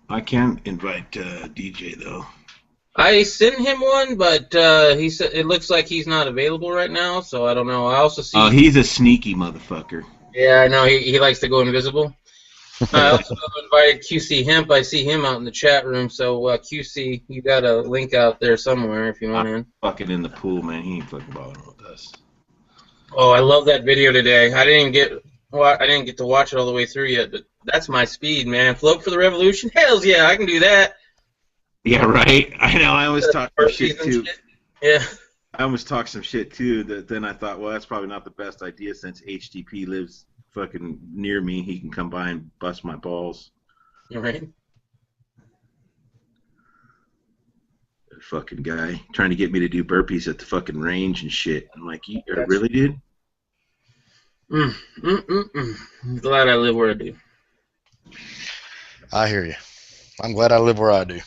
I can invite DJ though. I sent him one, but he said it looks like he's not available right now, so I don't know. I also see. He's a sneaky motherfucker. Yeah, I know he likes to go invisible. I also invited QC Hemp. I see him out in the chat room, so QC, you got a link out there somewhere if you want in. Fucking in the pool, man. He ain't fucking bothering with us. Oh, I love that video today. I didn't get to watch it all the way through yet, but that's my speed, man. Float for the revolution? Hells yeah, I can do that. Yeah, right. I know. I always talk some shit too. Yeah. I almost talk some shit too. That then I thought, well, that's probably not the best idea since HTP lives fucking near me. He can come by and bust my balls. Right. That fucking guy trying to get me to do burpees at the fucking range and shit. I'm like, you really, dude? I'm glad I live where I do. I hear you. I'm glad I live where I do.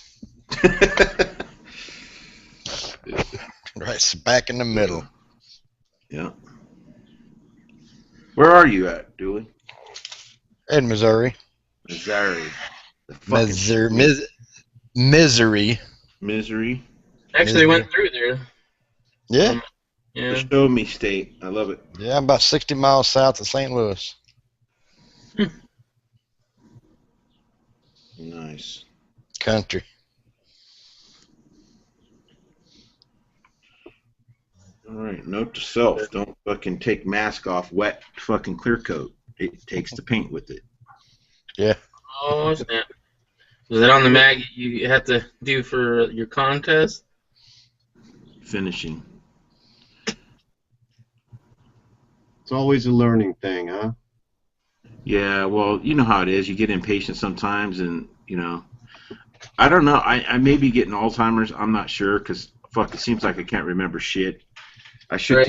Right, back in the middle. Yeah. Where are you at, Dooley? In Missouri. Missouri. Misery. Misery. Actually, went through there. Yeah. Yeah. The show me state. I love it. Yeah, I'm about 60 miles south of St. Louis. Nice. Country. All right. Note to self: don't fucking take mask off wet fucking clear coat. It takes the paint with it. Yeah. Oh snap! Was that on the mag you have to do for your contest? Finishing. It's always a learning thing, huh? Yeah. Well, you know how it is. You get impatient sometimes, and you know. I don't know. I may be getting Alzheimer's. I'm not sure because fuck, it seems like I can't remember shit. I should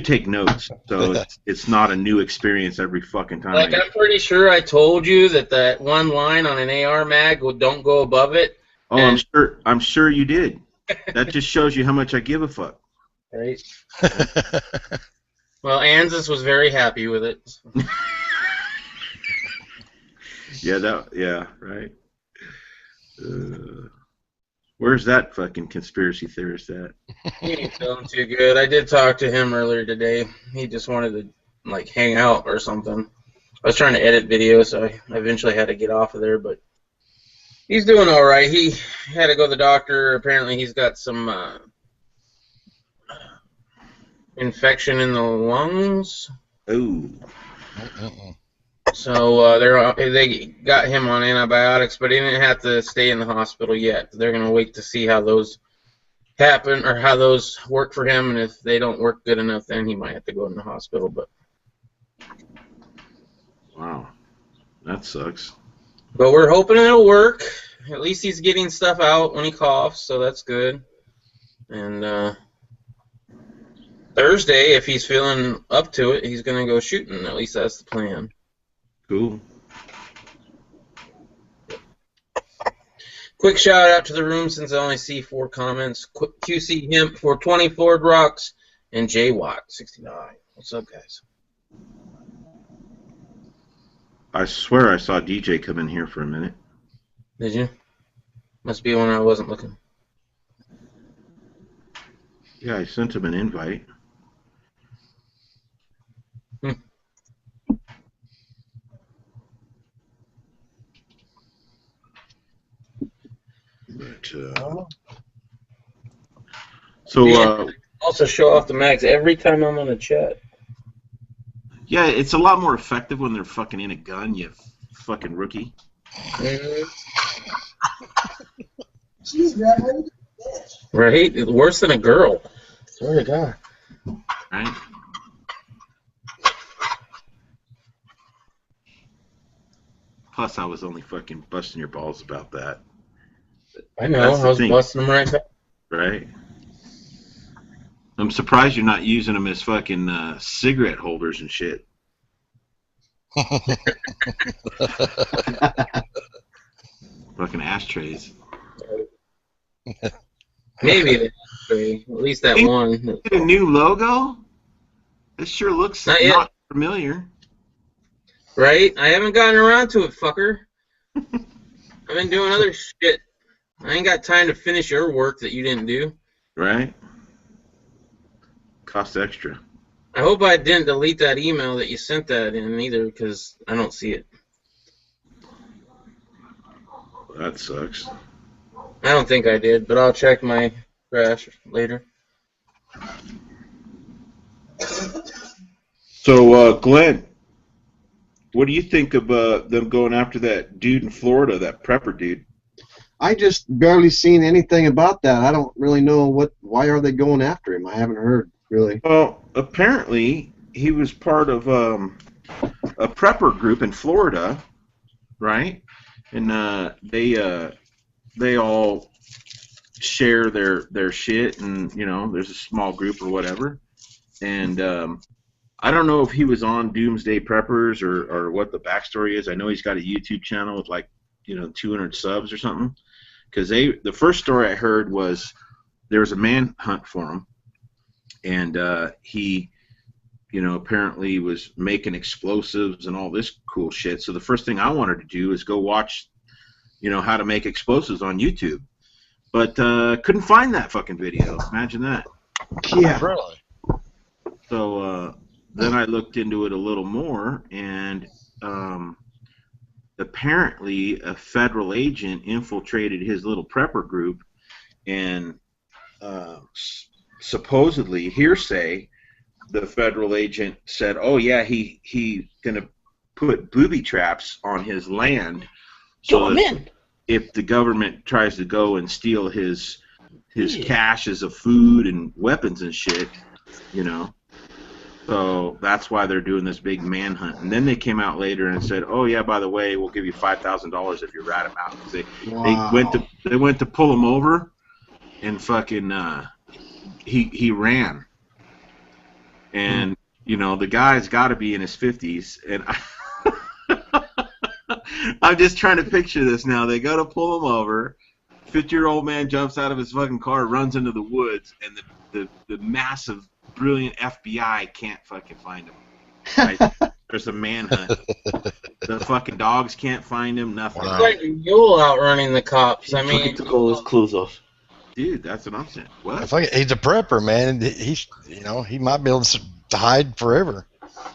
take notes, so it's not a new experience every fucking time. Like I'm pretty sure I told you that one line on an AR mag don't go above it. Oh, I'm sure you did. That just shows you how much I give a fuck. Right. Well, Anzus was very happy with it. Yeah, right. Where's that fucking conspiracy theorist at? He ain't feeling too good. I did talk to him earlier today. He just wanted to like hang out or something. I was trying to edit videos, so I eventually had to get off of there, but he's doing all right. He had to go to the doctor. Apparently, he's got some infection in the lungs. Oh. So they got him on antibiotics, but he didn't have to stay in the hospital yet. They're going to wait to see how those happen or how those work for him, and if they don't work good enough, then he might have to go in the hospital. But wow, that sucks. But we're hoping it'll work. At least he's getting stuff out when he coughs, so that's good. And Thursday, if he's feeling up to it, he's going to go shooting. At least that's the plan. Cool. Quick shout out to the room since I only see 4 comments. QC Hemp 420 Ford Rocks and J Watt 69. What's up, guys? I swear I saw DJ come in here for a minute. Did you? Must be when I wasn't looking. Yeah, I sent him an invite. But, so also show off the mags every time I'm on the chat. Yeah, it's a lot more effective when they're fucking in a gun, you fucking rookie. Right? Worse than a girl. Swear to God. Right? Plus, I was only fucking busting your balls about that. I know, I was busting them right back. Right? I'm surprised you're not using them as fucking cigarette holders and shit. Fucking ashtrays. Maybe an ashtray. At least that one. A new logo? This sure looks not familiar. Right? I haven't gotten around to it, fucker. I've been doing other shit. I ain't got time to finish your work that you didn't do. Right? Cost extra. I hope I didn't delete that email that you sent that in either, because I don't see it. That sucks. I don't think I did, but I'll check my trash later. So, Glenn, what do you think of them going after that dude in Florida, that prepper dude? I just barely seen anything about that. I don't really know why are they going after him. I haven't heard, really. Well, apparently he was part of a prepper group in Florida, right? And they all share their shit, and there's a small group or whatever. And I don't know if he was on Doomsday Preppers or what the backstory is. I know he's got a YouTube channel with 200 subs or something. Because the first story I heard was there was a manhunt for him, and he, apparently was making explosives and all this cool shit. So the first thing I wanted to do is go watch, how to make explosives on YouTube, but couldn't find that fucking video. Imagine that. Yeah. Really? So then I looked into it a little more, and apparently a federal agent infiltrated his little prepper group, and supposedly, hearsay, the federal agent said, oh yeah, he's gonna put booby traps on his land, so that if the government tries to go and steal his caches of food and weapons and shit, So that's why they're doing this big manhunt. And then they came out later and said, "Oh yeah, by the way, we'll give you $5,000 if you rat him out." They went to pull him over, and fucking he ran. And the guy's got to be in his 50s, and I'm just trying to picture this now. They go to pull him over. 50-year-old man jumps out of his fucking car, runs into the woods, and the massive, brilliant FBI can't fucking find him. Right? There's a manhunt. The fucking dogs can't find him. Nothing. It's like Yule outrunning the cops. I mean, took all his clothes off. Dude, that's what I'm saying. What? He's a prepper, man. He might be able to hide forever.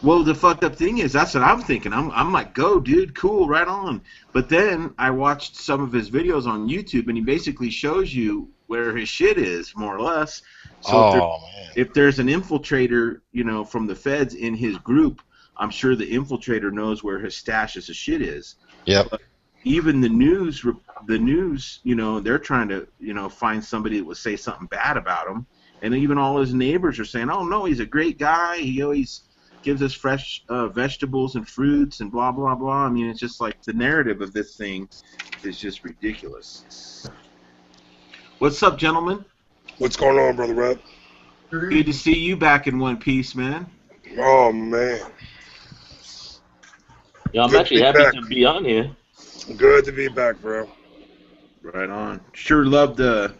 Well, the fucked up thing is, that's what I'm thinking. I'm like, go, dude, cool, right on. But then I watched some of his videos on YouTube, and he basically shows you where his shit is, more or less. So if there's an infiltrator, from the feds in his group, I'm sure the infiltrator knows where his stash of shit is. Yep. But even the news, they're trying to, find somebody that would say something bad about him. And even all his neighbors are saying, oh, no, he's a great guy. He always gives us fresh vegetables and fruits and blah, blah, blah. I mean, it's just like the narrative of this thing is just ridiculous. What's up, gentlemen? What's going on, Brother Red? Good to see you back in one piece, man. Oh, man. Yeah, I'm Good actually to be happy back. to be on here. Good to be back, bro. Right on. Sure love the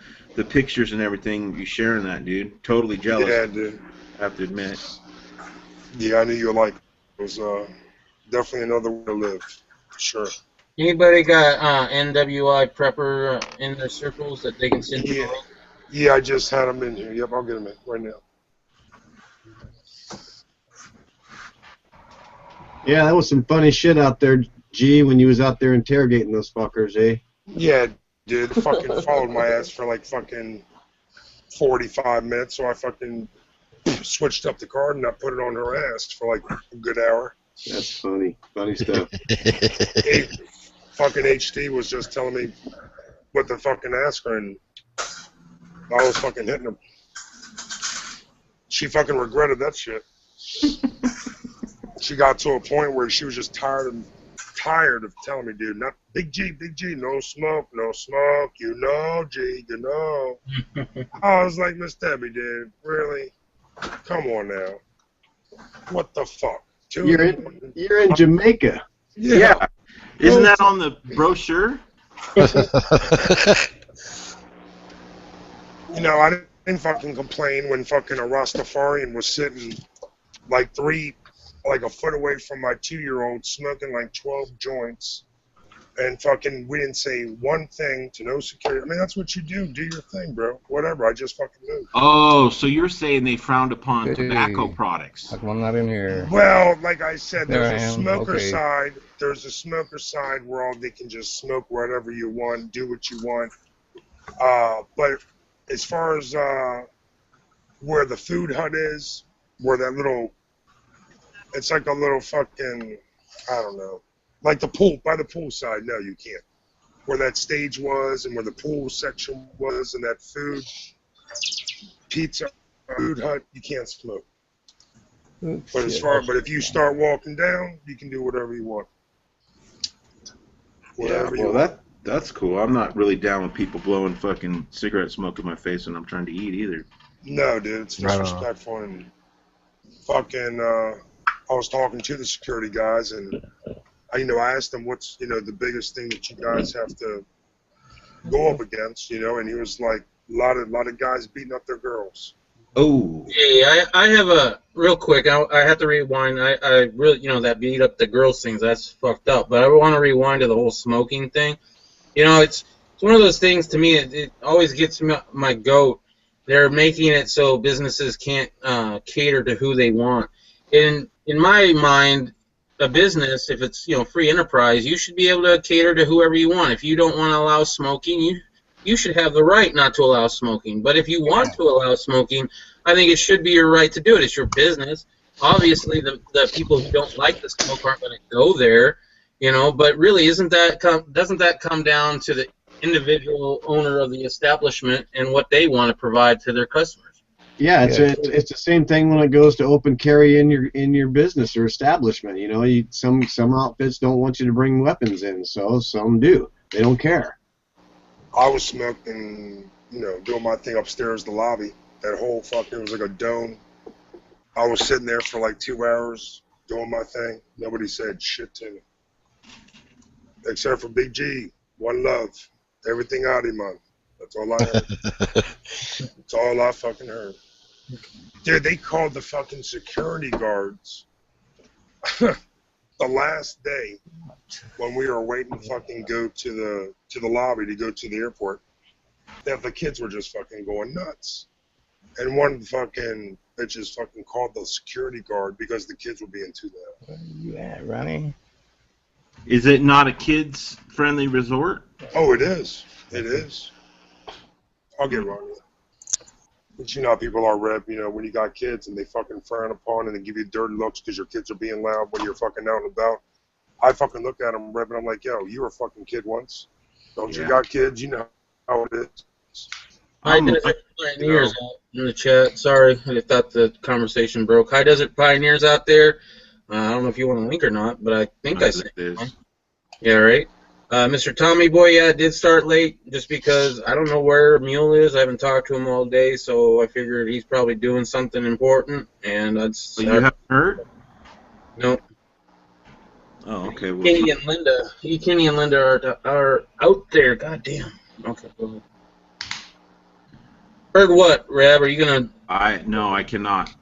pictures and everything. You sharing that, dude. Totally jealous. Yeah, dude. I have to admit. Yeah, I knew you would like it. It was definitely another way to live. For sure. anybody got NWI prepper in their circles that they can send you? Yeah, I just had him in here. Yep, I'll get him in right now. Yeah, that was some funny shit out there, G, when you was out there interrogating those fuckers, eh? Yeah, dude. Fucking followed my ass for like fucking 45 minutes, so I fucking switched up the card and I put it on her ass for like a good hour. That's funny. Funny stuff. Fucking HD was just telling me what to fucking ask her, and I was fucking hitting her. She fucking regretted that shit. She got to a point where she was just tired of telling me, dude, not Big G, no smoke, you know, G, you know. I was like, Miss Debbie, dude, really? Come on now. What the fuck? You're in Jamaica. Yeah. Isn't that on the brochure? You know, I didn't fucking complain when fucking a Rastafarian was sitting like a foot away from my 2-year-old smoking like 12 joints And fucking, we didn't say one thing to no security. I mean, that's what you do. Do your thing, bro. Whatever. I just fucking moved. Oh, so you're saying they frowned upon tobacco products? How come I'm not in here? Well, like I said, There there's I a am. smoker Okay. side. There's a smoker side where all they can just smoke whatever you want, do what you want. But as far as where the food hut is, where that little, it's like a little fucking, I don't know, like the pool, by the pool side, no, you can't. Where that stage was and where the pool section was and that food, pizza, food hut, you can't smoke. But but if you start walking down, you can do whatever you want. Whatever you want. That's cool. I'm not really down with people blowing fucking cigarette smoke in my face when I'm trying to eat either. No, dude, it's Right on. disrespectful and fucking. I was talking to the security guys and I asked them what's the biggest thing that you guys have to go up against, and he was like a lot of guys beating up their girls. Oh. Hey, I have a real quick. I have to rewind. I really, that beat up the girls things. That's fucked up. But I want to rewind to the whole smoking thing. It's one of those things to me. It always gets my goat. They're making it so businesses can't cater to who they want. In my mind, a business, if it's free enterprise, you should be able to cater to whoever you want. If you don't want to allow smoking, you should have the right not to allow smoking. But if you want to allow smoking, I think it should be your right to do it. It's your business. Obviously, the people who don't like the smoke aren't going to go there, But really, doesn't that come down to the individual owner of the establishment and what they want to provide to their customers? Yeah, it's the same thing when it goes to open carry in your business or establishment. Some outfits don't want you to bring weapons in, so some do. They don't care. I was smoking, doing my thing upstairs, the lobby. That whole fucking, it was like a dome. I was sitting there for like 2 hours doing my thing. Nobody said shit to me. Except for Big G. One love. Everything out of him, man. That's all I heard. That's all I fucking heard. Dude, they called the fucking security guards the last day when we were waiting to fucking go to the lobby to go to the airport. That the kids were just fucking going nuts. And one fucking bitches fucking called the security guard because the kids were being too loud. Where you at, Ronnie? Is it not a kids-friendly resort? Oh, it is. It is. I'll get wrong with it. But you know how people are, Reb, when you got kids and they fucking frown upon and they give you dirty looks because your kids are being loud when you're fucking out and about. I fucking look at them, Reb, and I'm like, yo, you were a fucking kid once. Don't you got kids? You know how it is. High Desert Pioneers out in the chat. Sorry, I thought the conversation broke. High Desert Pioneers out there. I don't know if you want to link or not, but I think I sent it. one. Yeah, right. Mr. Tommy Boy, it did start late just because I don't know where Mule is. I haven't talked to him all day, so I figured he's probably doing something important. And So you haven't heard? No. Oh, okay. Well, Kenny and Linda are out there. God damn. Okay, go ahead. Heard what, Rab? Are you gonna? No, I cannot.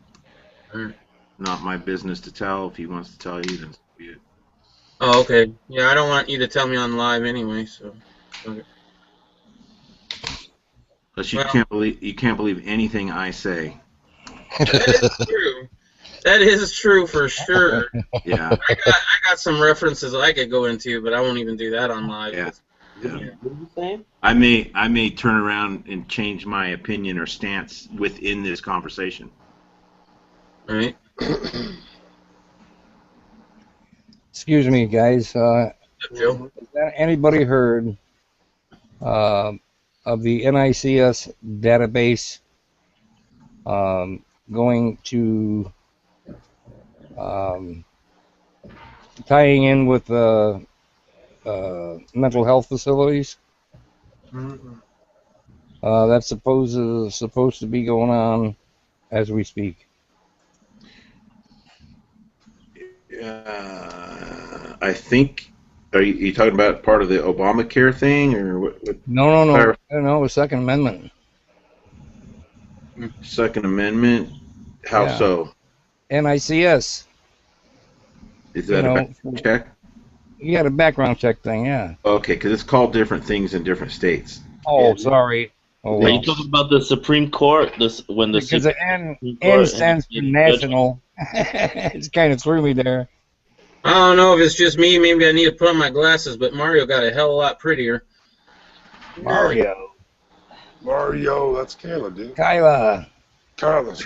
Alright. Not my business to tell. If he wants to tell you, then so be it. Oh, okay. Yeah, I don't want you to tell me on live anyway. So. Okay. Plus, you can't believe anything I say. That is true. That is true for sure. Yeah. I got some references I could go into, but I won't even do that on live. Yeah. What are you saying? I may turn around and change my opinion or stance within this conversation. All right. Excuse me, guys. Joe. Has anybody heard of the NICS database going to tying in with mental health facilities? That's supposed to be going on as we speak. I think. Are you talking about part of the Obamacare thing, or what? No, Second Amendment. Second Amendment. How Yeah. so? NICS. Is that a check? You got a background check thing, yeah. Okay, because it's called different things in different states. Oh, Yeah. sorry. Oh, Are well. you talking about the Supreme Court? When the Because the Supreme N Court stands for national. It's kind of threw me there. I don't know if it's just me. Maybe I need to put on my glasses, but Mario got a hell of a lot prettier. Mario. Mario, that's Kayla, dude. Kyla. Kyla's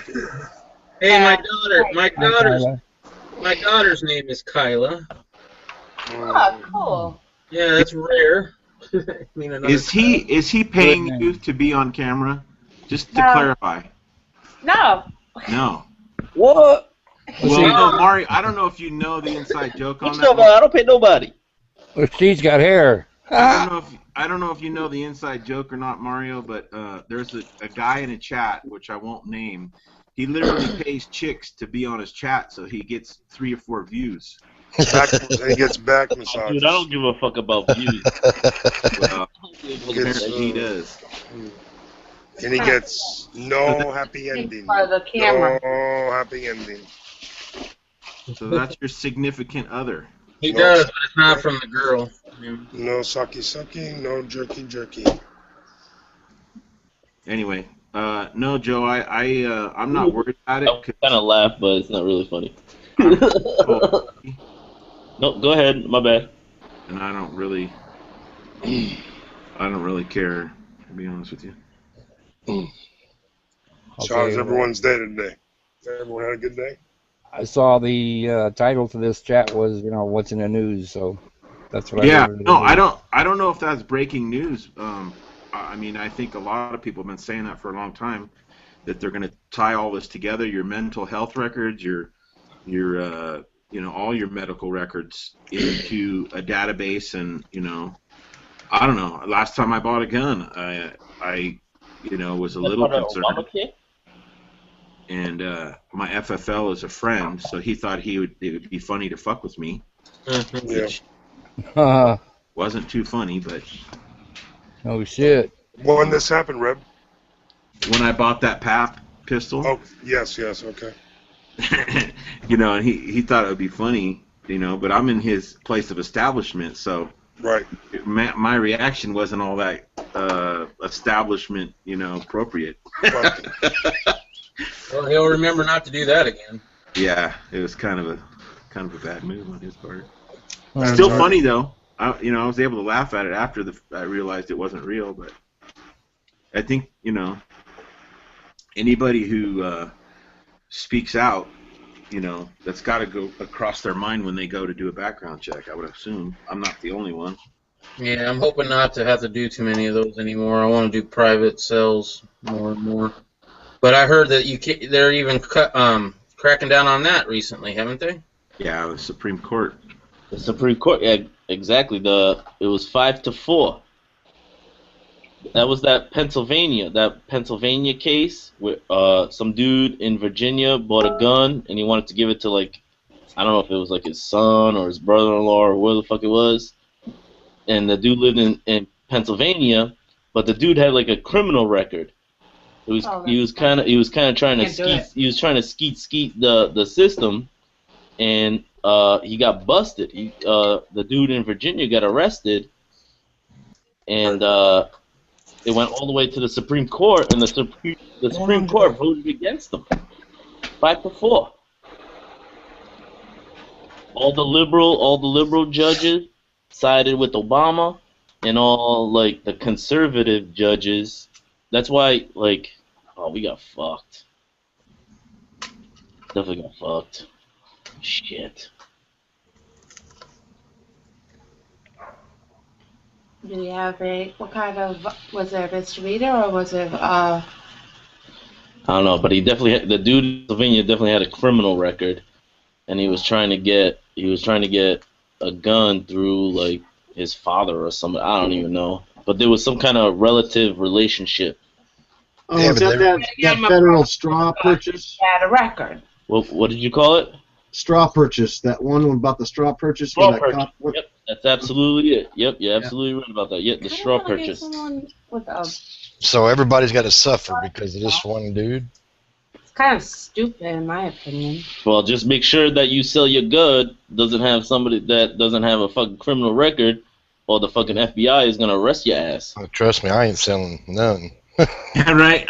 Hey, Hi, Kyla. my daughter's name is Kyla. Oh, cool. Yeah, that's rare. I mean, another Is he paying Good you name. to be on camera? Just to No. clarify. No. No. What? Well, See- no, Mario, I don't know if you know the inside joke on What's that up, one. I don't pay nobody. Well, she's got hair. I don't know if you know the inside joke or not, Mario, but there's a guy in a chat, which I won't name. He literally pays chicks to be on his chat, so he gets 3 or 4 views. he gets back massages. Dude, I don't give a fuck about views. Well, Gets, he does. and he gets no happy ending. For the camera. No happy ending. So that's your significant other. He does, but it's not from the girl. No sucky, no jerky. Anyway, no, Joe, I'm not worried about it. I kind of laugh, but it's not really funny. No, go ahead. My bad. And I don't really care, to be honest with you. So how's everyone's day today? Everyone had a good day? I saw the title to this chat was, what's in the news, so that's what Yeah, I wanted to no, do. I don't know if that's breaking news. I mean, I think a lot of people have been saying that for a long time, that they're going to tie all this together, your mental health records, your all your medical records into a database, and I don't know. Last time I bought a gun, I was a little concerned. Obamacare? And my FFL is a friend, so he thought it would be funny to fuck with me, which wasn't too funny. But Oh, shit. When this happened, Reb? when I bought that PAP pistol, Oh, yes, okay. and he thought it would be funny, but I'm in his place of establishment, so Right. my reaction wasn't all that establishment, appropriate. Right. Well, he'll remember not to do that again. Yeah, it was kind of a bad move on his part. Oh, Still right. funny though. I was able to laugh at it after I realized it wasn't real, but I think anybody who speaks out, that's got to go across their mind when they go to do a background check. I would assume. I'm not the only one. Yeah, I'm hoping not to have to do too many of those anymore. I want to do private cells more and more. But I heard that they're even cracking down on that recently, haven't they? Yeah, the Supreme Court. The Supreme Court, yeah, exactly. It was 5-4. That was that Pennsylvania case where some dude in Virginia bought a gun and he wanted to give it to I don't know if it was his son or his brother-in-law or where the fuck it was, and the dude lived in Pennsylvania, but the dude had a criminal record. He was kind of trying to skeet the system, and he got busted. The dude in Virginia got arrested, and it went all the way to the Supreme Court, and the Supreme Court voted against him, 5-4. All the liberal judges sided with Obama, and all the conservative judges. That's why we got fucked. Definitely got fucked. Shit. Do you have what kind of, was it a misdemeanor or was it, I don't know, but the dude in Pennsylvania definitely had a criminal record, and he was trying to get a gun through his father or something. I don't even know, but there was some kind of relative relationship. Oh, Yeah, is but that federal straw purchase? had a record? What did you call it? Straw purchase. That one about the straw purchase. Straw where that purchase. cop- Yep, that's absolutely it. Yep, you're absolutely right about that. Yep, the straw purchase. With a So everybody's got to suffer because of this one dude. kind of stupid in my opinion. Well, just make sure that you sell your good doesn't have somebody that doesn't have a fucking criminal record, or the fucking FBI is gonna arrest your ass. Oh, trust me, I ain't selling none. Yeah, right.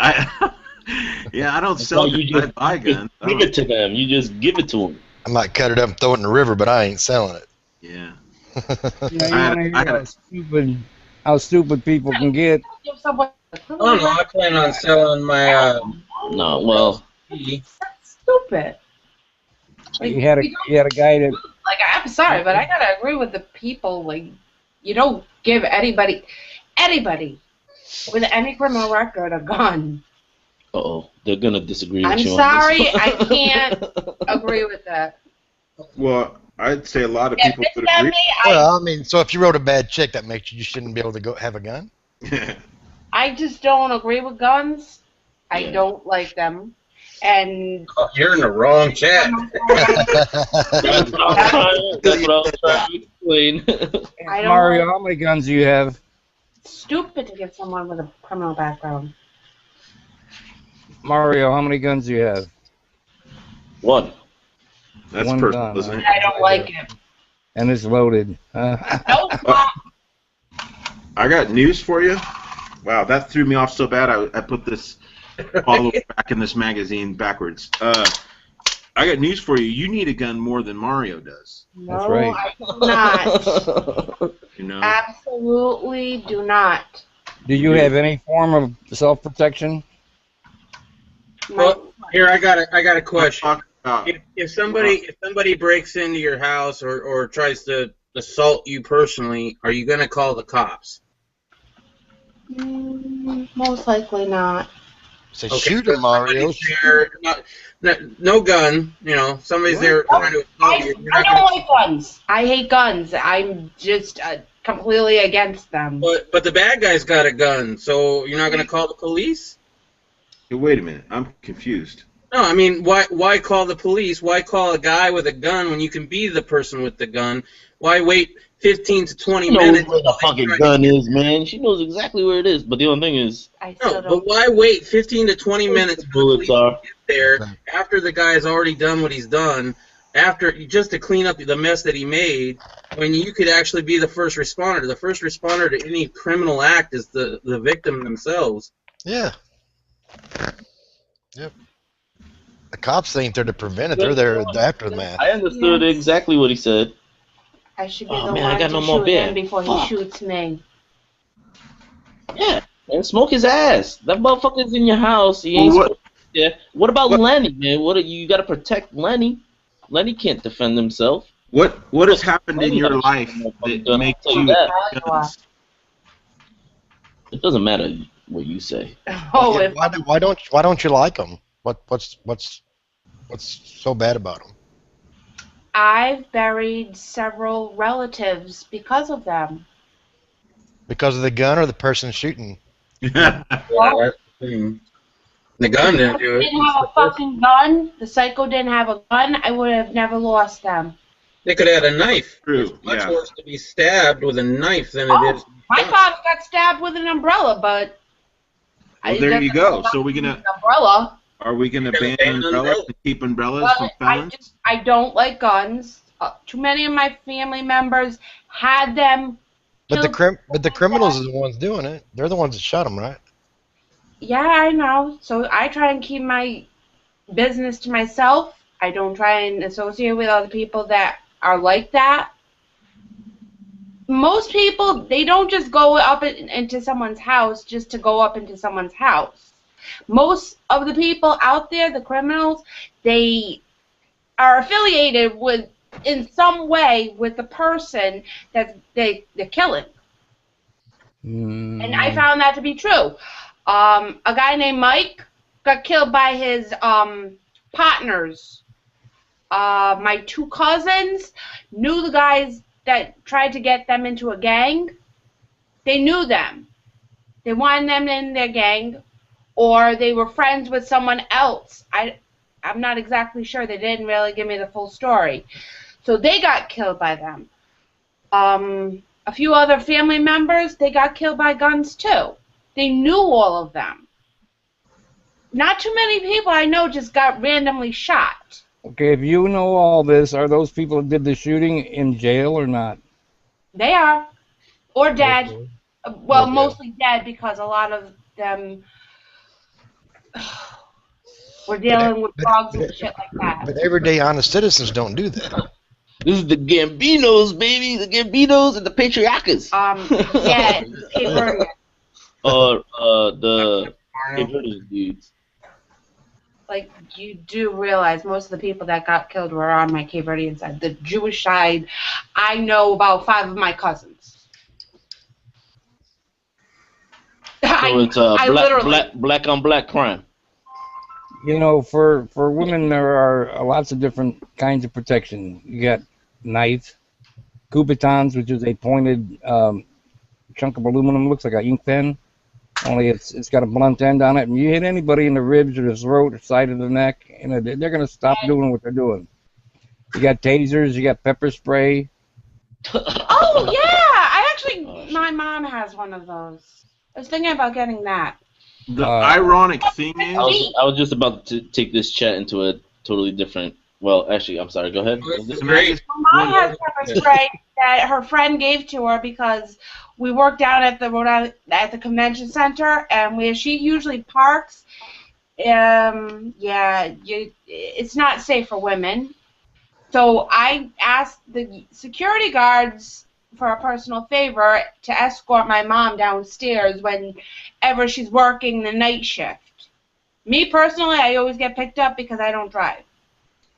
Yeah, I don't That's sell why you guns. I just buy guns. I give don't- it to them. You just give it to them. I might cut it up and throw it in the river, but I ain't selling it. Yeah. Yeah, you I had- want to I hear had- how stupid people can get? Give someone a I don't know. I plan on selling my No, well, P. That's stupid. Like, You had a guy that like, I'm sorry, but I gotta agree with the people. Like, you don't give anybody with any criminal record a gun. uh-oh, they're gonna disagree with I'm you sorry, on this. I can't agree with that. Well, I'd say a lot of If people it's would not agree. me, Well, I mean, so if you wrote a bad check, that makes you shouldn't be able to go have a gun. I just don't agree with guns. I Yeah. don't like them. And Oh, you're in the wrong chat. That's what I was trying to explain. I don't Mario, like- how many guns do you have? stupid to give someone with a criminal background. Mario, how many guns do you have? One. That's One personal, gun, isn't it? I don't like it. And it's loaded. No, it's not. I got news for you. Wow, that threw me off so bad. I put this all the way back in this magazine backwards. I got news for you. You need a gun more than Mario does. No, right. I do not. You know. Absolutely do not. Do you have any form of self-protection? Well, here I got a I'm question. talking about- If somebody breaks into your house or tries to assault you personally, are you gonna call the cops? Most likely not. Say, Okay, shoot so him, Mario. somebody's there, no gun. You know, somebody's there trying to assault you. You're I not don't gonna, like guns. I hate guns. I'm just completely against them. but the bad guy's got a gun, so you're not gonna call the police? Hey, wait a minute. I'm confused. No, I mean, why call the police? Why call a guy with a gun when you can be the person with the gun? Why wait 15 to 20 She knows minutes? where the fucking gun is, man. She knows exactly where it is. But the only thing is, I still No, don't. but why wait 15 to 20 minutes for the bullets police are. to get there after the guy's already done what he's done, just to clean up the mess that he made, when you could actually be the first responder? The first responder to any criminal act is the victim themselves. Yeah. Yep. The cops ain't there to prevent it. They're there after the math. I understood Yes. exactly what he said. I should be Oh, the man, I one got to no more shoot beer. him before Fuck. he shoots me. Yeah, and smoke his ass. That motherfucker's in your house. He ain't Well, what- supposed to be there. What about What- Lenny, man? You got to protect Lenny. Lenny can't defend himself. What has happened in your life that I'll makes tell you you that. guns? It doesn't matter what you say. Oh, Yeah, if why don't you like them? What's so bad about them? I've buried several relatives because of them. Because of the gun or the person shooting? Yeah, that's the thing. The gun didn't do If it. they didn't have a fucking gun, the psycho didn't have a gun, I would have never lost them. They could have had a knife. True, It's much yeah. worse to be stabbed with a knife than it Oh, is. my father got stabbed with an umbrella, but Well, there you go. So we gonna an umbrella. are we gonna You're gonna ban ban umbrellas umbrellas? and keep umbrellas from But felons? I don't like guns. Too many of my family members had them. But the killed- criminals are the ones doing it. They're the ones that shot them, right? Yeah, I know. So I try and keep my business to myself. I don't try and associate with other people that are like that. Most people, they don't just go up into someone's house just to go up into someone's house. Most of the people out there, the criminals, they are affiliated with, in some way, with the person that they're killing. And I found that to be true. A guy named Mike got killed by his partners. My two cousins knew the guys that tried to get them into a gang. They knew them. They wanted them in their gang, or they were friends with someone else. I'm not exactly sure. They didn't really give me the full story. So they got killed by them. A few other family members, they got killed by guns too. They knew all of them. not too many people I know just got randomly shot. Okay, if you know all this, are those people that did the shooting in jail or not? They are. Or dead. Okay. Well, Okay. mostly dead because a lot of them were dealing with drugs and shit like that. But everyday honest citizens don't do that. This is the Gambinos, baby. The Gambinos and the Patriarchas. Yeah, Cape Verde. Or the Cape Verde dudes. Like, you do realize most of the people that got killed were on my Cape Verdean side. The Jewish side, I know about 5 of my cousins. So it's black on black crime. You know, for women, there are lots of different kinds of protection. You got knives, Kubitons, which is a pointed chunk of aluminum, looks like an ink pen, only it's got a blunt end on it. And you hit anybody in the ribs or the throat or side of the neck, and they're going to stop doing what they're doing. You got tasers, you got pepper spray. Oh, yeah! My mom has one of those. I was thinking about getting that. The ironic thing is, I was just about to take this chat into a totally different. Well, actually, I'm sorry. Go ahead. My mom has pepper spray that her friend gave to her because we work down at the convention center, and where she usually parks, it's not safe for women. So I asked the security guards for a personal favor to escort my mom downstairs whenever she's working the night shift. Me personally, I always get picked up because I don't drive.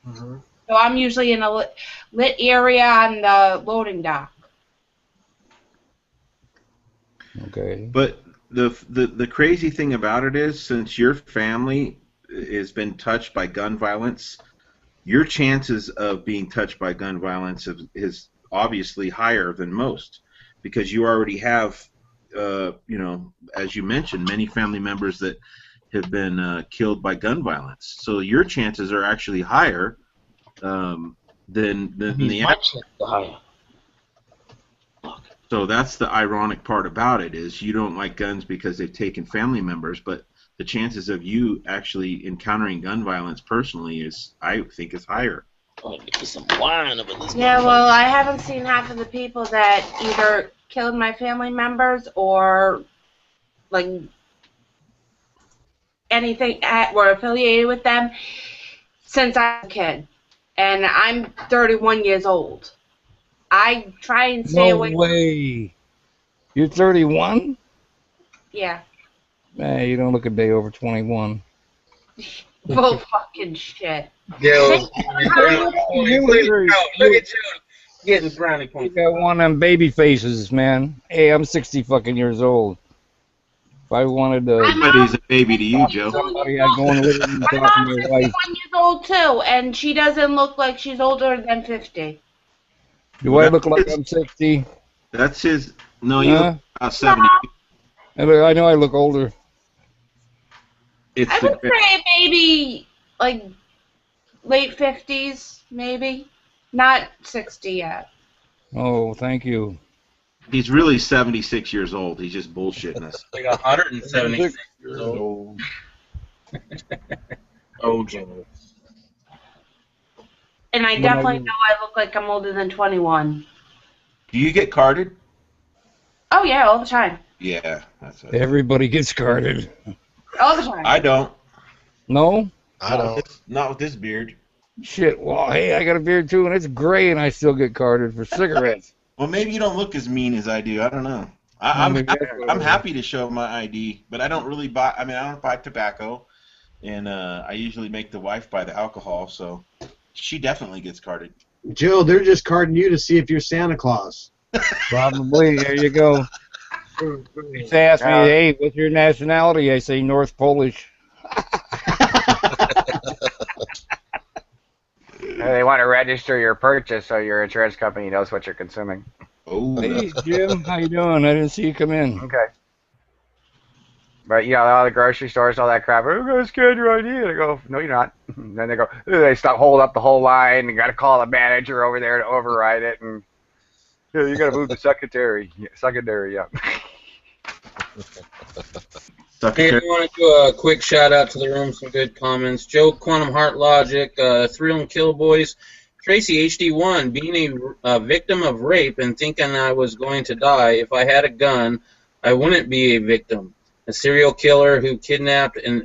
Mm-hmm. So I'm usually in a lit area on the loading dock. Okay. but the crazy thing about it is, since your family has been touched by gun violence, your chances of being touched by gun violence is obviously higher than most, because you already have, as you mentioned, many family members that have been killed by gun violence. So your chances are actually higher than the average. Higher. So that's the ironic part about it, is you don't like guns because they've taken family members, but the chances of you actually encountering gun violence personally I think, is higher. Oh, get me some wine over this. Yeah, well, I haven't seen half of the people that either killed my family members or, like, anything were affiliated with them since I was a kid. And I'm 31 years old. I try and stay away. No way. You're 31? Yeah. Man, you don't look a day over 21. Bull fucking shit. Yo, You look at you getting brownie points. got one of them baby faces, man. Hey, I'm 60 fucking years old. If I wanted to... Everybody's a baby to you, Joe. Somebody, I'd go in the living room and My talk to mom's my 61 wife. years old too, and she doesn't look like she's older than 50. Do I look like I'm 60? That's his. No, you look about 70. I know I look older. It's I would say maybe like late 50s, maybe. Not 60 yet. Oh, thank you. He's really 76 years old. He's just bullshitting us. Like 176 years old. Oh, Joe. And I definitely know I look like I'm older than 21. Do you get carded? Oh, yeah, all the time. Yeah, that's it. Everybody gets carded. All the time. I don't. No? I don't. Not with this beard. Shit, well, hey, I got a beard too, and it's gray, and I still get carded for cigarettes. Well, maybe you don't look as mean as I do. I don't know. I'm happy to show my ID, but I don't really buy. I mean, I don't buy tobacco, and I usually make the wife buy the alcohol, so she definitely gets carded. Joe, they're just carding you to see if you're Santa Claus. Probably. There you go. If they ask me, hey, what's your nationality? I say North Polish. They want to register your purchase so your insurance company knows what you're consuming. Oh. Hey, Jim, how you doing? I didn't see you come in. Okay. But, you know, all the grocery stores, all that crap, I'm going to scan your ID. And I go, no, you're not. And then they go, they stop, hold up the whole line, and got to call the manager over there to override it. And you got to move to secondary. Secondary, yeah. Sucker Hey, I Terry. want to do a quick shout out to the room. Some good comments. Joe Quantum Heart Logic, Thrill and Kill Boys, Tracy HD1, being a victim of rape and thinking I was going to die. If I had a gun, I wouldn't be a victim. A serial killer who kidnapped a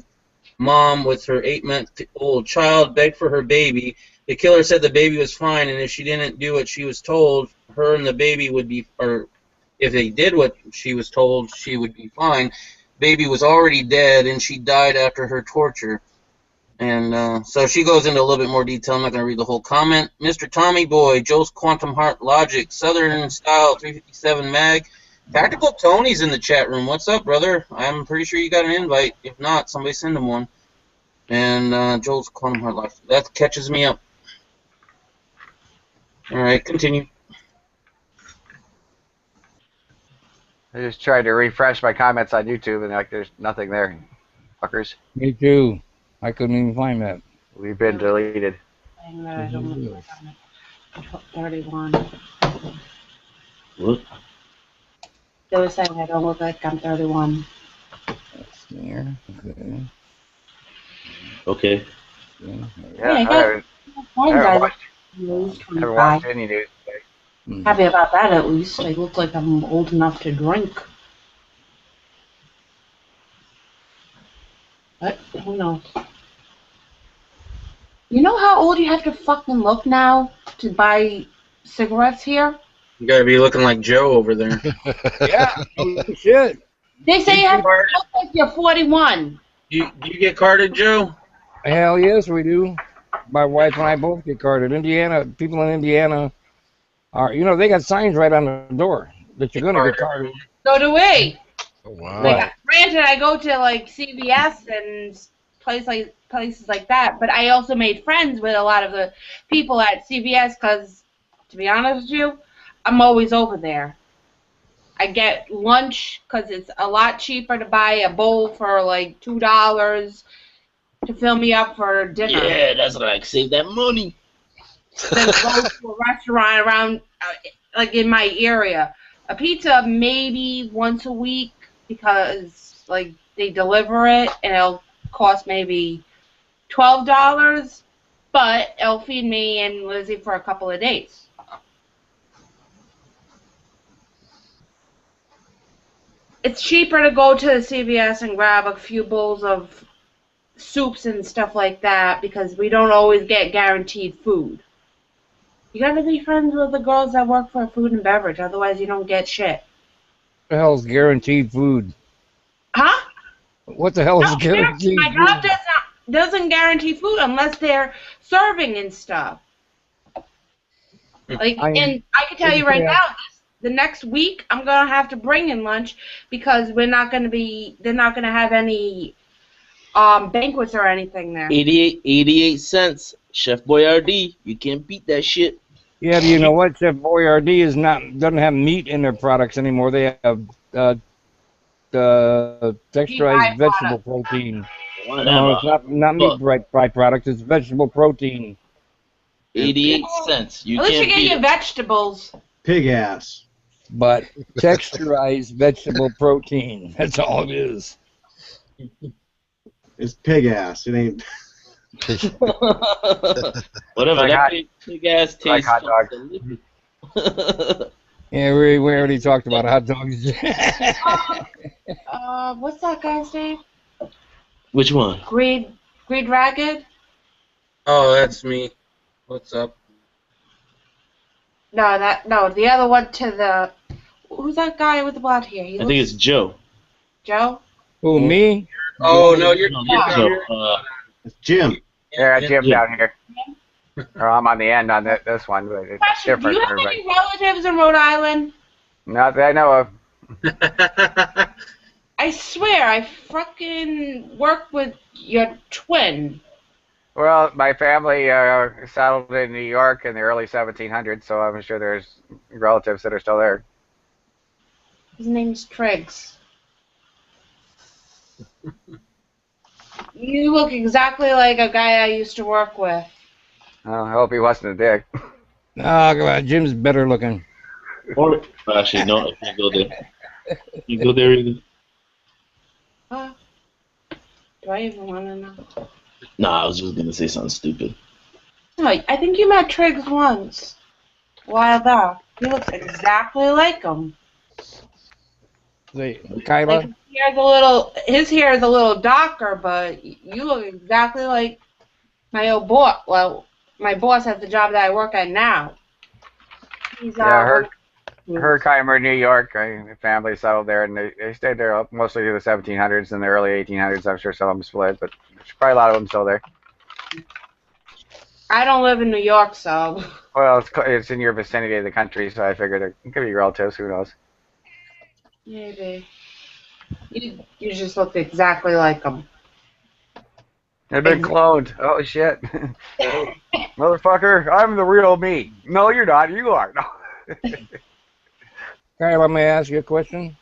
mom with her 8-month-old child, begged for her baby. The killer said the baby was fine, and if she didn't do what she was told, her and the baby would be, or if they did what she was told, she would be fine. Baby was already dead, and she died after her torture. And so she goes into a little bit more detail. I'm not going to read the whole comment. Mr. Tommy Boy, Joe's Quantum Heart Logic, Southern Style 357 Mag. Tactical Tony's in the chat room. What's up, brother? I'm pretty sure you got an invite. If not, somebody send him one. And Joe's Quantum Heart Logic. That catches me up. All right, continue. I just tried to refresh my comments on YouTube, and like, there's nothing there. Fuckers, Me too. I couldn't even find that. we've been deleted. I don't look like I'm 31. What? They were saying I don't look like I'm 31. That's there. Okay. Okay. Yeah. Yeah, I I got haven't, Mine's I haven't I watched, lose haven't 25. watched any news today. Mm. Happy about that at least. I look like I'm old enough to drink. But who knows? You know how old you have to fucking look now to buy cigarettes here? You got to be looking like Joe over there. Yeah. Oh, shit. They say you have to look like you're 41. Do you get carded, Joe? Hell yes, we do. My wife and I both get carded. Indiana, people in Indiana are, they got signs right on the door that you're going to get carded. So do we. Oh, wow. Like, granted, I go to like CVS and places like that, but I also made friends with a lot of the people at CVS because, to be honest with you, I'm always over there. I get lunch because it's a lot cheaper to buy a bowl for like $2 to fill me up for dinner. Yeah, that's like save that money. Than go to a restaurant around, like in my area. A pizza maybe once a week because like they deliver it and it'll cost maybe $12, but it'll feed me and Lizzie for a couple of days. It's cheaper to go to the CVS and grab a few bowls of soups and stuff like that because we don't always get guaranteed food. You gotta be friends with the girls that work for food and beverage, otherwise you don't get shit. What the hell's guaranteed food? Huh? What the hell is No, guaranteed my job food? doesn't guarantee food unless they're serving and stuff. Like, and I can tell you right now, the next week I'm gonna have to bring in lunch because they're not gonna have any banquets or anything there. 88 cents. Chef Boyardee. You can't beat that shit. Yeah, but you know what? Chef Boyardee doesn't have meat in their products anymore. They have texturized vegetable protein. No, it's not meat byproduct. It's vegetable protein. 88 cents. You At least you can't get beat your it. vegetables. Pig ass. But texturized vegetable protein. That's all it is. It's pig ass. It ain't. Whatever. Like That hot- big ass taste. like hot dogs. delicious. Yeah, we already talked about hot dogs. What's that guy's name? Which one? Greed Ragged? Oh, that's me. What's up? No, the other one to the. Who's that guy with the blonde hair? He I think it's Joe. Joe. Who, me? Oh no, you're No, you're not down Joe. here. It's Jim. Yeah, Jim Yeah. down here. Or I'm on the end on this one, but it's Question: Do different you for have everybody. any relatives in Rhode Island? Not that I know of. I swear, I fucking worked with your twin. Well, my family settled in New York in the early 1700s, so I'm sure there's relatives that are still there. His name's Triggs. You look exactly like a guy I used to work with. Oh, I hope he wasn't a dick. Oh, come on. Jim's better looking. Or actually, no, I can't go there. You go there either. Do I even want to know? Nah, I was just gonna say something stupid. No, I think you met Triggs once. A while back. He looks exactly like him. Kyla? Like his hair is a little darker, but you look exactly like my old boss. Well, my boss at the job that I work at now. He's Yeah, Herkimer, New York. The family settled there, and they stayed there mostly through the 1700s and the early 1800s. I'm sure some of them split, but there's probably a lot of them still there. I don't live in New York, so. Well, it's in your vicinity of the country, so I figured it could be relatives. Who knows? Maybe. You just look exactly like him. They've been cloned. Oh shit, motherfucker! I'm the real me. No, you're not. You are. No. Kyla, may I ask you a question?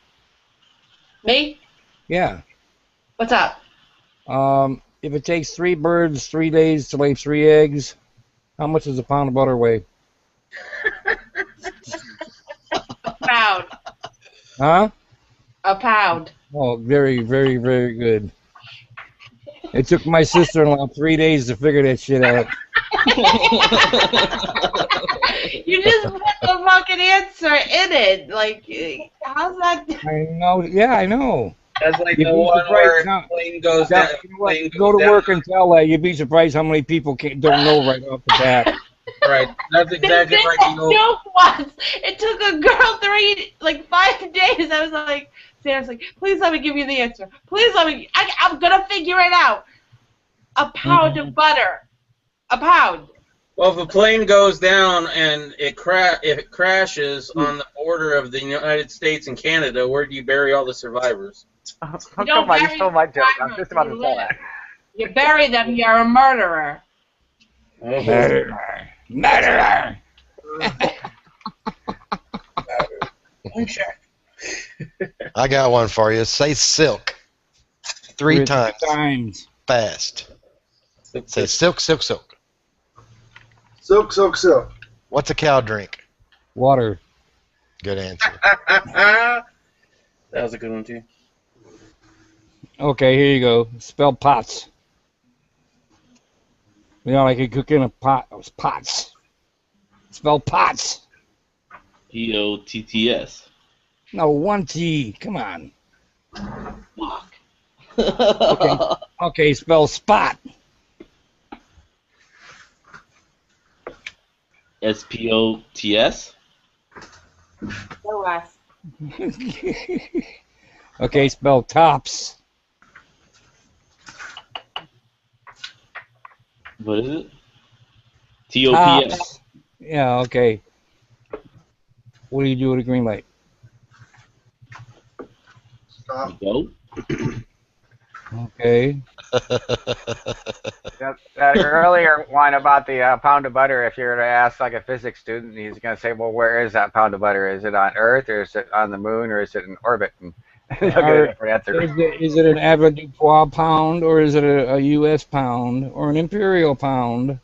Me? Yeah. What's up? If it takes 3 birds 3 days to lay 3 eggs, how much does a pound of butter weigh? A pound. Huh? A pound. Oh, very, very, very good. It took my sister-in-law 3 days to figure that shit out. You just put the fucking answer in it. Like, how's that? I know. Yeah, I know. That's like You'd the be one surprised where how- plane goes Now, down. you know what? Plane Go to goes work down. and tell that. You'd be surprised how many people don't know right off the bat. Right. That's exactly The right. thing I knew was it took a girl 5 days. I was like, Sarah's like, please let me give you the answer. Please let me. I'm gonna figure it out. A pound of butter. A pound. Well, if a plane goes down and it crashes on the border of the United States and Canada, where do you bury all the survivors? Oh, You don't come on, you bury stole my joke. I'm survivors, just about to you tell live. that. You bury them, you're a murderer. Murderer. Murderer. I got one for you. Say silk. 3 times times. fast. Say silk, silk, silk. Silk, silk, silk. What's a cow drink? Water. Good answer. That was a good one, too. Okay, here you go. Spell pots. You know, like you cook in a pot. It was pots. Spell pots. Potts. No, 1 T. Come on. Fuck. Okay, spell spot. SPOTS. No less. Okay, spell tops. What is it? TOPS. Tops. Yeah, okay. What do you do with a green light? Stop. Go. Okay. That earlier one about the pound of butter, if you were to ask like a physics student, he's going to say, well, where is that pound of butter? Is it on Earth, or is it on the moon, or is it in orbit? And he'll get a different answer. Is it an avoirdupois pound, or is it a U.S. pound, or an imperial pound?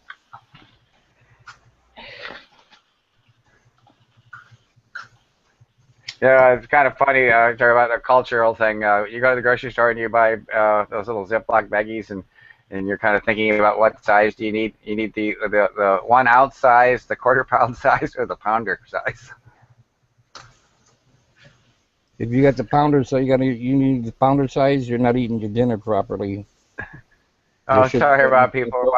Yeah, it's kind of funny talking about the cultural thing. You go to the grocery store and you buy those little Ziploc baggies, and you're kind of thinking about what size do you need. You need the 1 ounce size, the quarter pound size, or the pounder size. If you got the pounder, so you need the pounder size, you're not eating your dinner properly. I was talking about people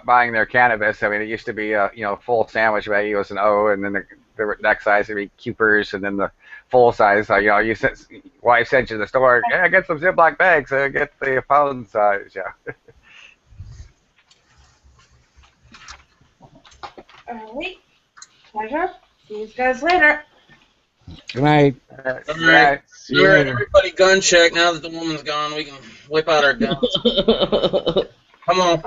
buying their cannabis. I mean, it used to be full sandwich baggie was an O, and then the next size would be Cupers, and then the full size. Wife sent you to the store. Yeah, get some Ziploc bags. Get the pound size. Yeah. All right. Pleasure. See you guys later. Good night. All right. All right, everybody gun check. Now that the woman's gone, we can whip out our guns. Come on.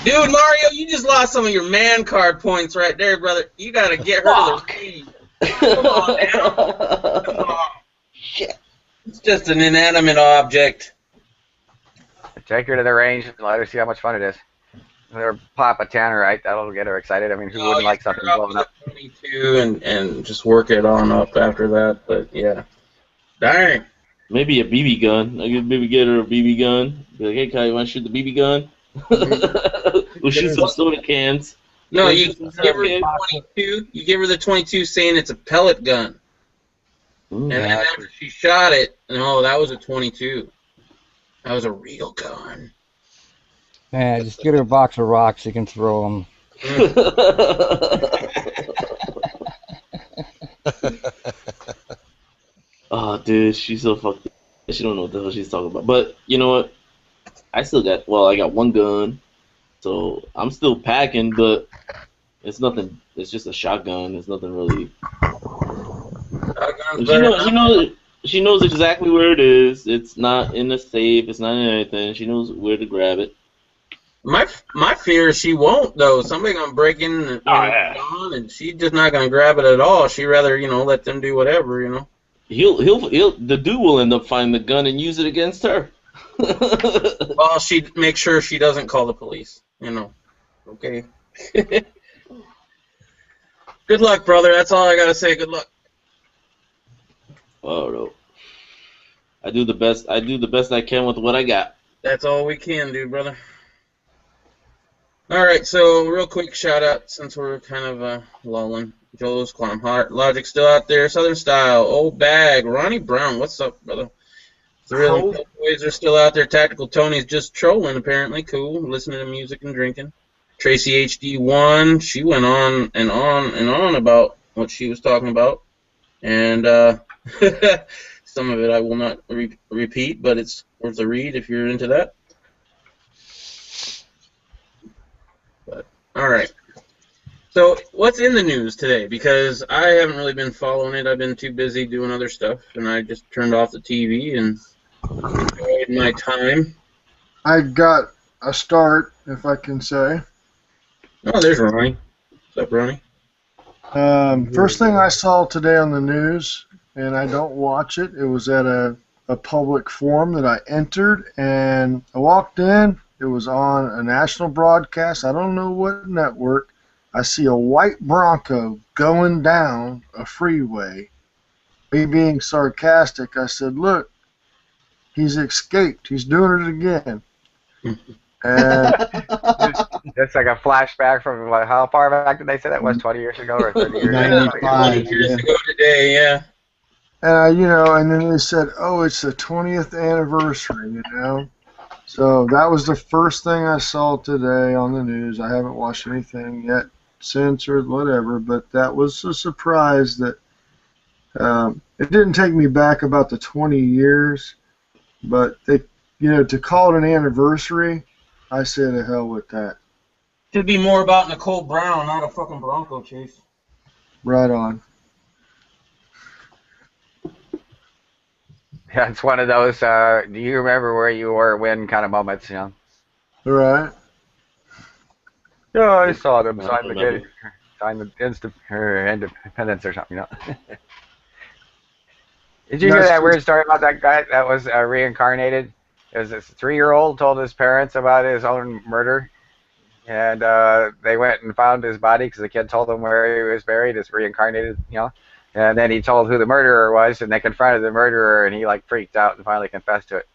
Dude, Mario, you just lost some of your man card points right there, brother. You got to get her to the lead. Come on now. Come on. Shit. It's just an inanimate object. Take her to the range and let her see how much fun it is. Let her pop a tannerite. That'll get her excited. I mean, who wouldn't like something blowing up? 22 and just work it on up after that. But, yeah. Dang. Maybe a BB gun. I could maybe get her a BB gun. Be like, hey, Kai, you want to shoot the BB gun? We'll shoot some soda cans. No, you give her the 22. You give her the 22, saying it's a pellet gun. Ooh. And then after she shot it, no, that was a 22. That was a real gun. Yeah, just get her a box of rocks. You can throw them. Oh, dude, she's so fucked up. She don't know what the hell she's talking about. But you know what? I got one gun, so I'm still packing. But it's nothing. It's just a shotgun. It's nothing really. She knows exactly where it is. It's not in the safe. It's not in anything. She knows where to grab it. My fear is she won't though. Somebody gonna break in and she's just not gonna grab it at all. She'd rather let them do whatever. The dude will end up finding the gun and use it against her. Well, she'd make sure she doesn't call the police. Okay. Good luck, brother. That's all I gotta say. Good luck. Oh no. I do the best I can with what I got. That's all we can do, brother. All right, so real quick shout out since we're kind of lulling. Joel's Climb Heart, Logic still out there, Southern Style, Old Bag, Ronnie Brown, what's up, brother? Thrilling Boys are still out there. Tactical Tony's just trolling, apparently. Cool, listening to music and drinking. Tracy HD1, she went on and on and on about what she was talking about, and some of it I will not repeat, but it's worth a read if you're into that. But all right. So what's in the news today? Because I haven't really been following it. I've been too busy doing other stuff, and I just turned off the TV and enjoyed my time. I got a start, if I can say. Oh, there's Ronnie. What's up, Ronnie? First thing I saw today on the news, and I don't watch it, it was at a public forum that I entered, and I walked in. It was on a national broadcast. I don't know what network. I see a white Bronco going down a freeway. Me being sarcastic, I said, look, he's escaped. He's doing it again. And it's like a flashback from how far back did they say that was? 20 years ago or 30 years ago? 20 years ago today, yeah. And and then they said, oh, it's the 20th anniversary, So that was the first thing I saw today on the news. I haven't watched anything yet since or whatever, but that was a surprise that it didn't take me back about the 20 years, but they, to call it an anniversary, I say to hell with that. Should be more about Nicole Brown, not a fucking Bronco chase. Right on. Yeah, it's one of those, do you remember where you were when kind of moments, Right. Yeah, I saw them sign the independence or something, Did you hear that weird story about that guy that was reincarnated? It was this 3-year-old told his parents about his own murder, and they went and found his body because the kid told them where he was buried, his reincarnated, And then he told who the murderer was, and they confronted the murderer, and he freaked out and finally confessed to it.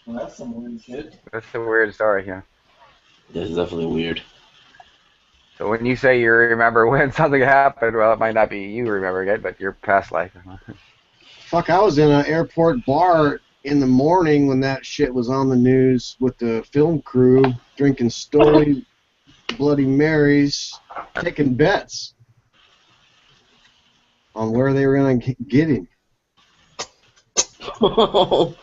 Well, that's some weird shit. That's a weird story, yeah. That's definitely weird. So when you say you remember when something happened, well, it might not be you remembering it, but your past life. Fuck, I was in an airport bar in the morning when that shit was on the news with the film crew, drinking Story Bloody Marys, taking bets on where they were going to get him. Whoa.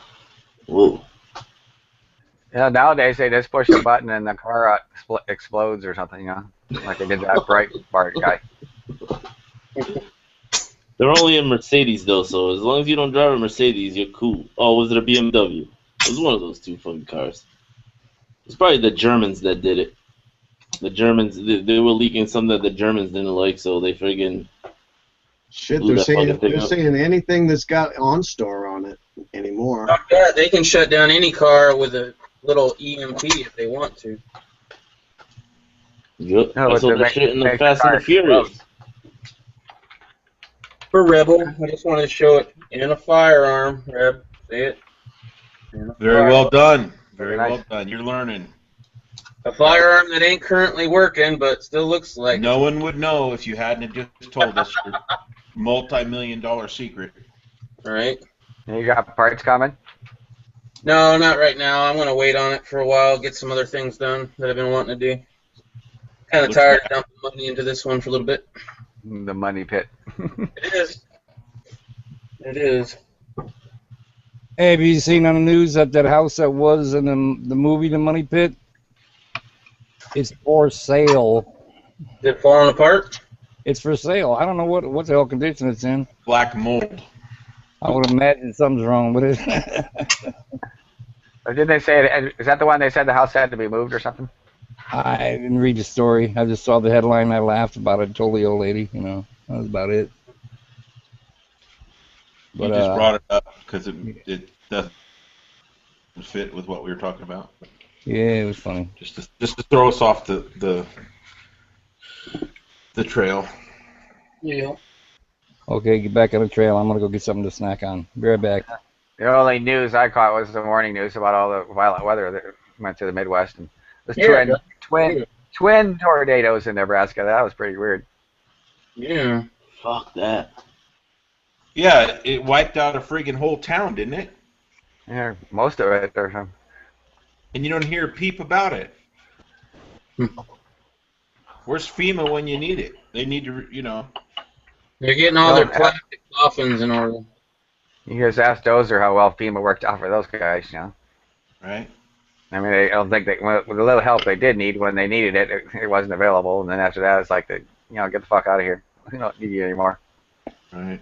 Yeah, nowadays they just push a button and the car explodes or something, like they did that Breitbart guy. They're only in Mercedes though, so as long as you don't drive a Mercedes, you're cool. Oh, was it a BMW? It was one of those two fucking cars. It's probably the Germans that did it. The Germans, they were leaking something that the Germans didn't like, so they friggin' shit. They're saying anything that's got OnStar on it anymore. Oh, yeah, they can shut down any car with a little EMP if they want to. Yep. No, that's what they're shit in the Fast and the Furious. For Rebel, I just wanted to show it in a firearm. Reb, see it? In a Very firearm. well done. Very Very well nice. done. You're learning. A firearm that ain't currently working, but still looks like No one would know if you hadn't just told us your multi-million-dollar secret. Right? You got parts coming? No, not right now. I'm gonna wait on it for a while, get some other things done that I've been wanting to do. Kind of What's tired that? of dumping money into this one for a little bit. The money pit. It is. It is. Hey, have you seen on the news that house that was in the movie The Money Pit? It's for sale. Is it falling apart? It's for sale. I don't know what the hell condition it's in. Black mold. I would imagine something's wrong with it. Or didn't they say, is that the one they said the house had to be moved or something? I didn't read the story. I just saw the headline. I laughed about it. Told the old lady, that was about it. You But just brought it up because it doesn't fit with what we were talking about. yeah, it was funny. Just to throw us off the trail. Yeah. Okay, get back on the trail. I'm gonna go get something to snack on. Be right back. The only news I caught was the morning news about all the violent weather that went to the Midwest. And the Yeah. twin tornadoes in Nebraska. That was pretty weird. Yeah. Fuck that. Yeah, it wiped out a friggin' whole town, didn't it? Yeah, most of it. Or something. And you don't hear a peep about it. Where's FEMA when you need it? They need to, They're getting all their plastic coffins in order. You just ask Dozer how well FEMA worked out for those guys, Right? I mean, I don't think with the little help they did need when they needed it, it wasn't available. And then after that, it's like, get the fuck out of here. We don't need you anymore. Right.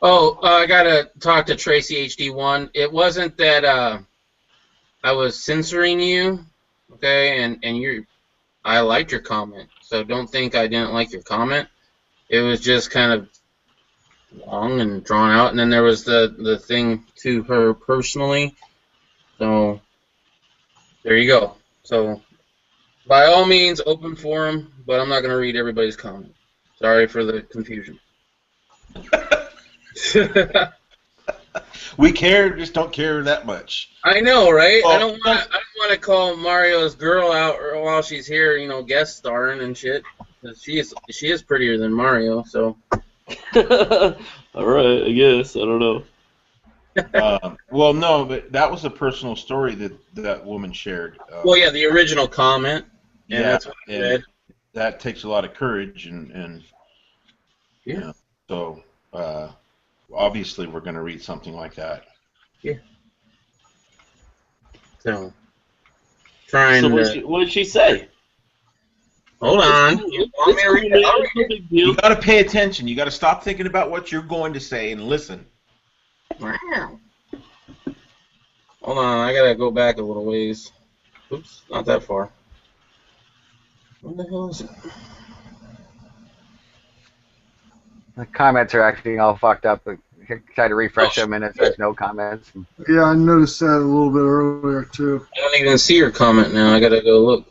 Oh, I gotta talk to Tracy HD1. It wasn't that I was censoring you, okay? And I liked your comment, so don't think I didn't like your comment. It was just kind of long and drawn out, and then there was the thing to her personally. So there you go. So by all means, open forum, but I'm not gonna read everybody's comment. Sorry for the confusion. We care, just don't care that much. I know, right? Oh, I don't want to call Mario's girl out while she's here, guest starring and shit. 'Cause she is prettier than Mario, so. All right, I guess. I don't know. Well, no, but that was a personal story that woman shared. Well, yeah, the original comment. And Yeah, that's what I read. that takes a lot of courage, and Yeah. So obviously we're going to read something like that. Yeah. So trying So to. what did she say? Hold on. It's You want me to read it? I'll read no it. big deal. You got to pay attention. You got to stop thinking about what you're going to say and listen. Hold on, I gotta go back a little ways. Oops, not that far. What the hell is it? The comments are acting all fucked up. Try to refresh them, and it says no comments. Yeah, I noticed that a little bit earlier too. I don't even see her comment now. I gotta go look.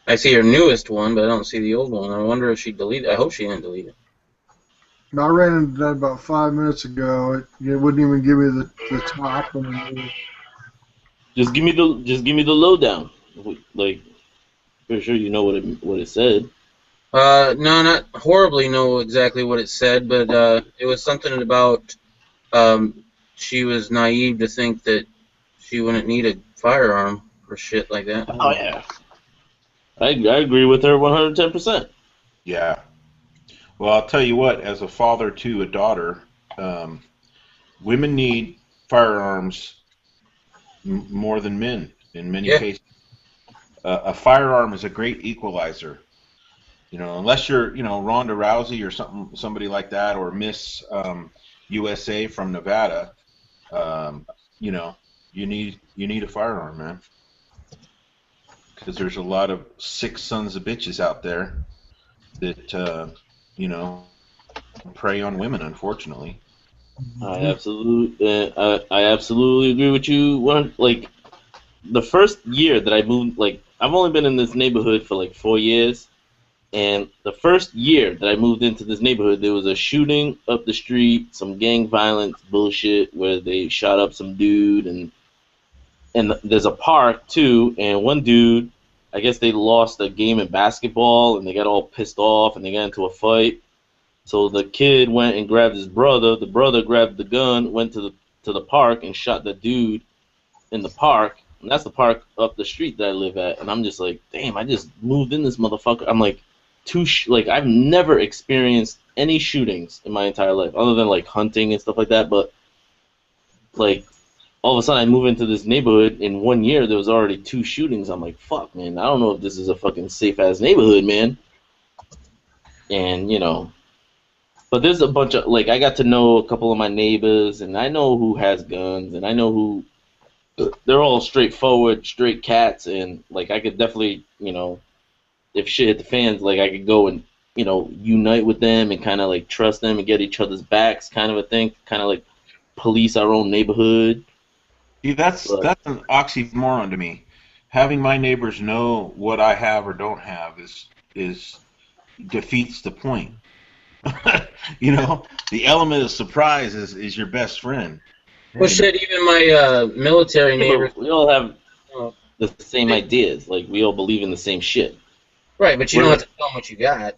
I see her newest one, but I don't see the old one. I wonder if she deleted it. I hope she didn't delete it. I ran into that about 5 minutes ago. It wouldn't even give me the top. Just give me the lowdown. Like, pretty sure you know what it said. No, not horribly know exactly what it said, but it was something about she was naive to think that she wouldn't need a firearm or shit like that. Oh yeah, I agree with her 110%. Yeah. Well, I'll tell you what, as a father to a daughter, women need firearms more than men in many cases. A firearm is a great equalizer. Unless you're, Ronda Rousey or somebody like that, or Miss USA from Nevada, you need a firearm, man. Because there's a lot of sick sons of bitches out there that, prey on women, unfortunately. I absolutely agree with you. Like, the first year that I moved, like, I've only been in this neighborhood for like 4 years. And the first year that I moved into this neighborhood, there was a shooting up the street, some gang violence bullshit where they shot up some dude, and there's a park too, and one dude, I guess they lost a game in basketball and they got all pissed off and they got into a fight. So the kid went and grabbed his brother. The brother grabbed the gun, went to the park and shot the dude in the park. And that's the park up the street that I live at. And I'm just like, damn, I just moved in this motherfucker. I'm like, I've never experienced any shootings in my entire life, other than like hunting and stuff like that. But like, all of a sudden I move into this neighborhood. In 1 year, there was already 2 shootings. I'm like, fuck, man, I don't know if this is a fucking safe ass neighborhood, man. And but there's a bunch of I got to know a couple of my neighbors, and I know who has guns, and I know who. They're all straightforward, straight cats, and I could definitely, if shit hit the fans, I could go and, unite with them and kind of trust them and get each other's backs, kind of a thing, kind of police our own neighborhood. See, that's an oxymoron to me. Having my neighbors know what I have or don't have is defeats the point. The element of surprise is your best friend. Well, shit, even my military neighbors. We all have the same ideas. We all believe in the same shit. Right, but you don't have to tell them what you got.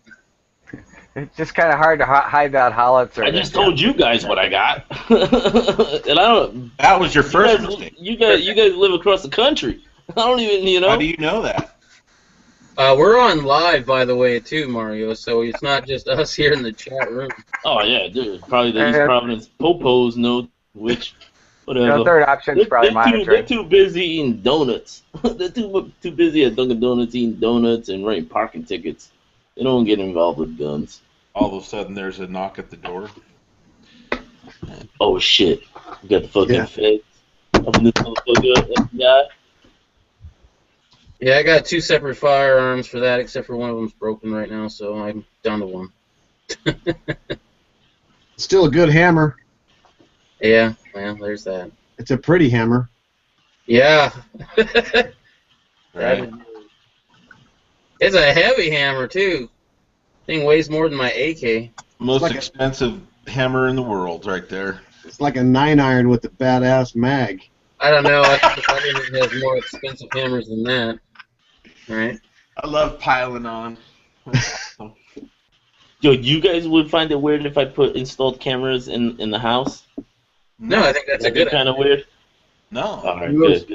It's just kind of hard to hide that howitzer. I just told you guys what I got, and I don't. That was your first mistake. You guys live across the country. I don't even, How do you know that? We're on live, by the way, too, Mario. So it's not just us here in the chat room. Oh yeah, dude. Probably the East Providence popos know which. Whatever. The third option is probably monitoring. They're too busy eating donuts. They're too busy at Dunkin' Donuts eating donuts and writing parking tickets. They don't get involved with guns. All of a sudden, there's a knock at the door. Oh shit! You got the fucking feds. Open this motherfucker, FBI. Yeah, I got 2 separate firearms for that, except for one of them's broken right now, so I'm down to 1. Still a good hammer. Yeah, well, there's that. It's a pretty hammer. Yeah. Right. It's a heavy hammer, too. Thing weighs more than my AK. Most expensive hammer in the world, right there. It's like a 9-iron with a badass mag. I don't know. I think it has more expensive hammers than that. Right? I love piling on. Yo, you guys would find it weird if I put installed cameras in the house? No, I think that's a good kind of weird. No. All right, good.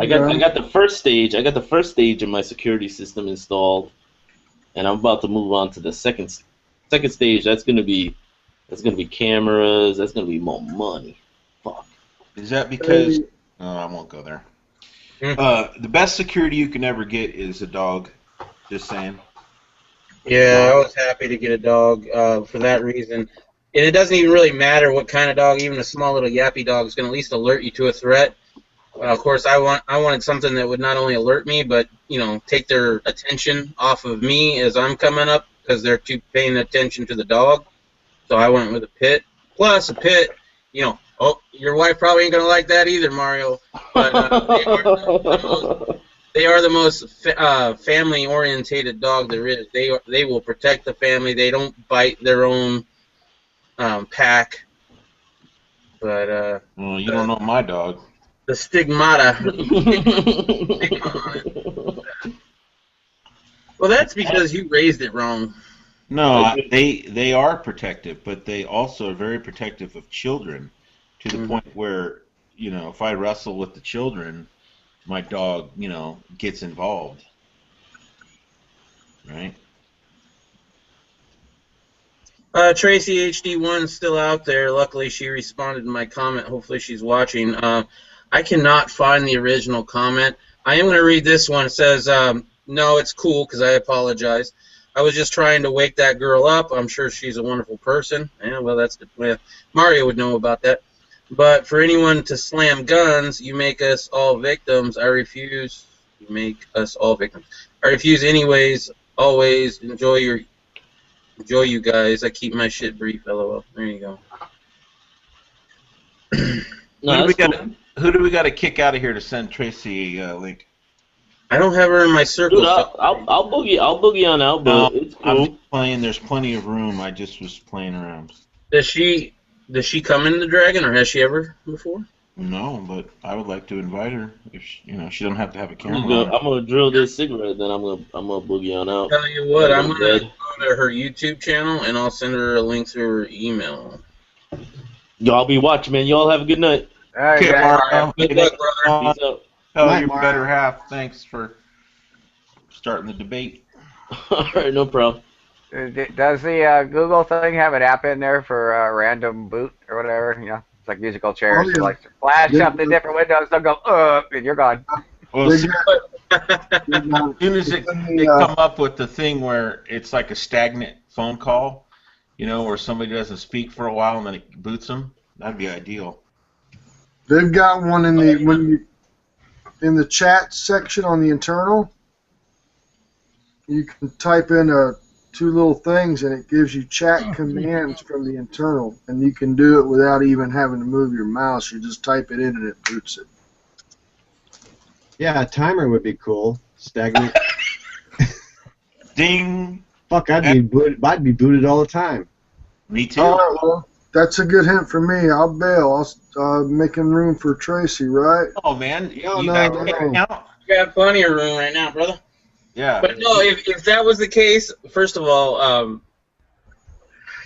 I got the first stage. I got the first stage of my security system installed, and I'm about to move on to the second stage. That's gonna be cameras. That's gonna be more money. Fuck. Is that because? Oh, I won't go there. The best security you can ever get is a dog. Just saying. Yeah, I was happy to get a dog for that reason. And it doesn't even really matter what kind of dog. Even a small little yappy dog is going to at least alert you to a threat. Of course, I wanted something that would not only alert me, but take their attention off of me as I'm coming up, because they're too paying attention to the dog. So I went with a pit. Plus a pit, oh, your wife probably ain't gonna like that either, Mario. But they are the most family-orientated dog there is. They will protect the family. They don't bite their own pack. But well, you don't know my dog. The stigmata. Well, that's because you raised it wrong. No, they are protective, but they also are very protective of children, to the point where, if I wrestle with the children, my dog, gets involved. Right? Tracy HD1 is still out there. Luckily, she responded to my comment. Hopefully, she's watching. I cannot find the original comment. I am going to read this one. It says, no, it's cool, because I apologize. I was just trying to wake that girl up. I'm sure she's a wonderful person. Yeah, well, Mario would know about that. But for anyone to slam guns, you make us all victims. I refuse. You make us all victims. I refuse anyways. Always enjoy you guys. I keep my shit brief. LOL. There you go. Who do we got to kick out of here to send Tracy a link? I don't have her in my circle. Dude, I'll boogie on out, but it's I'm cool. just playing. There's plenty of room. I just was playing around. Does she come into Dragon, or has she ever before? No, but I would like to invite her. If she don't have to have a I'm camera. gonna drill this cigarette, then I'm gonna boogie on out. Tell you what, I'm gonna Dead. go to her YouTube channel and I'll send her a link through her email. Y'all be watching, man. Y'all have a good night. All right, Okay, guys. Mario. Good luck, brother. Peace out. Tell Night, your Mario. better half. Thanks for starting the debate. All right, no problem. Does the Google thing have an app in there for random boot or whatever? You know, it's like musical chairs. Oh, You yeah. like flash Yeah. up the different windows, they'll go up, and you're gone. Well, They as soon as they come up with the thing where it's like a stagnant phone call, where somebody doesn't speak for a while and then it boots them, that'd be ideal. They've got one in the chat section on the internal. You can type in two little things and it gives you chat commands from the internal, and you can do it without even having to move your mouse. You just type it in and it boots it. Yeah, a timer would be cool. Stagnant. Ding. Fuck, I'd be booted all the time. Me too. All right, well, that's a good hint for me. I'll bail. I'll making room for Tracy, right? Oh man, No, you no, guys no, can't no. count. You got plenty of room right now, brother. Yeah. But no, if that was the case, first of all, I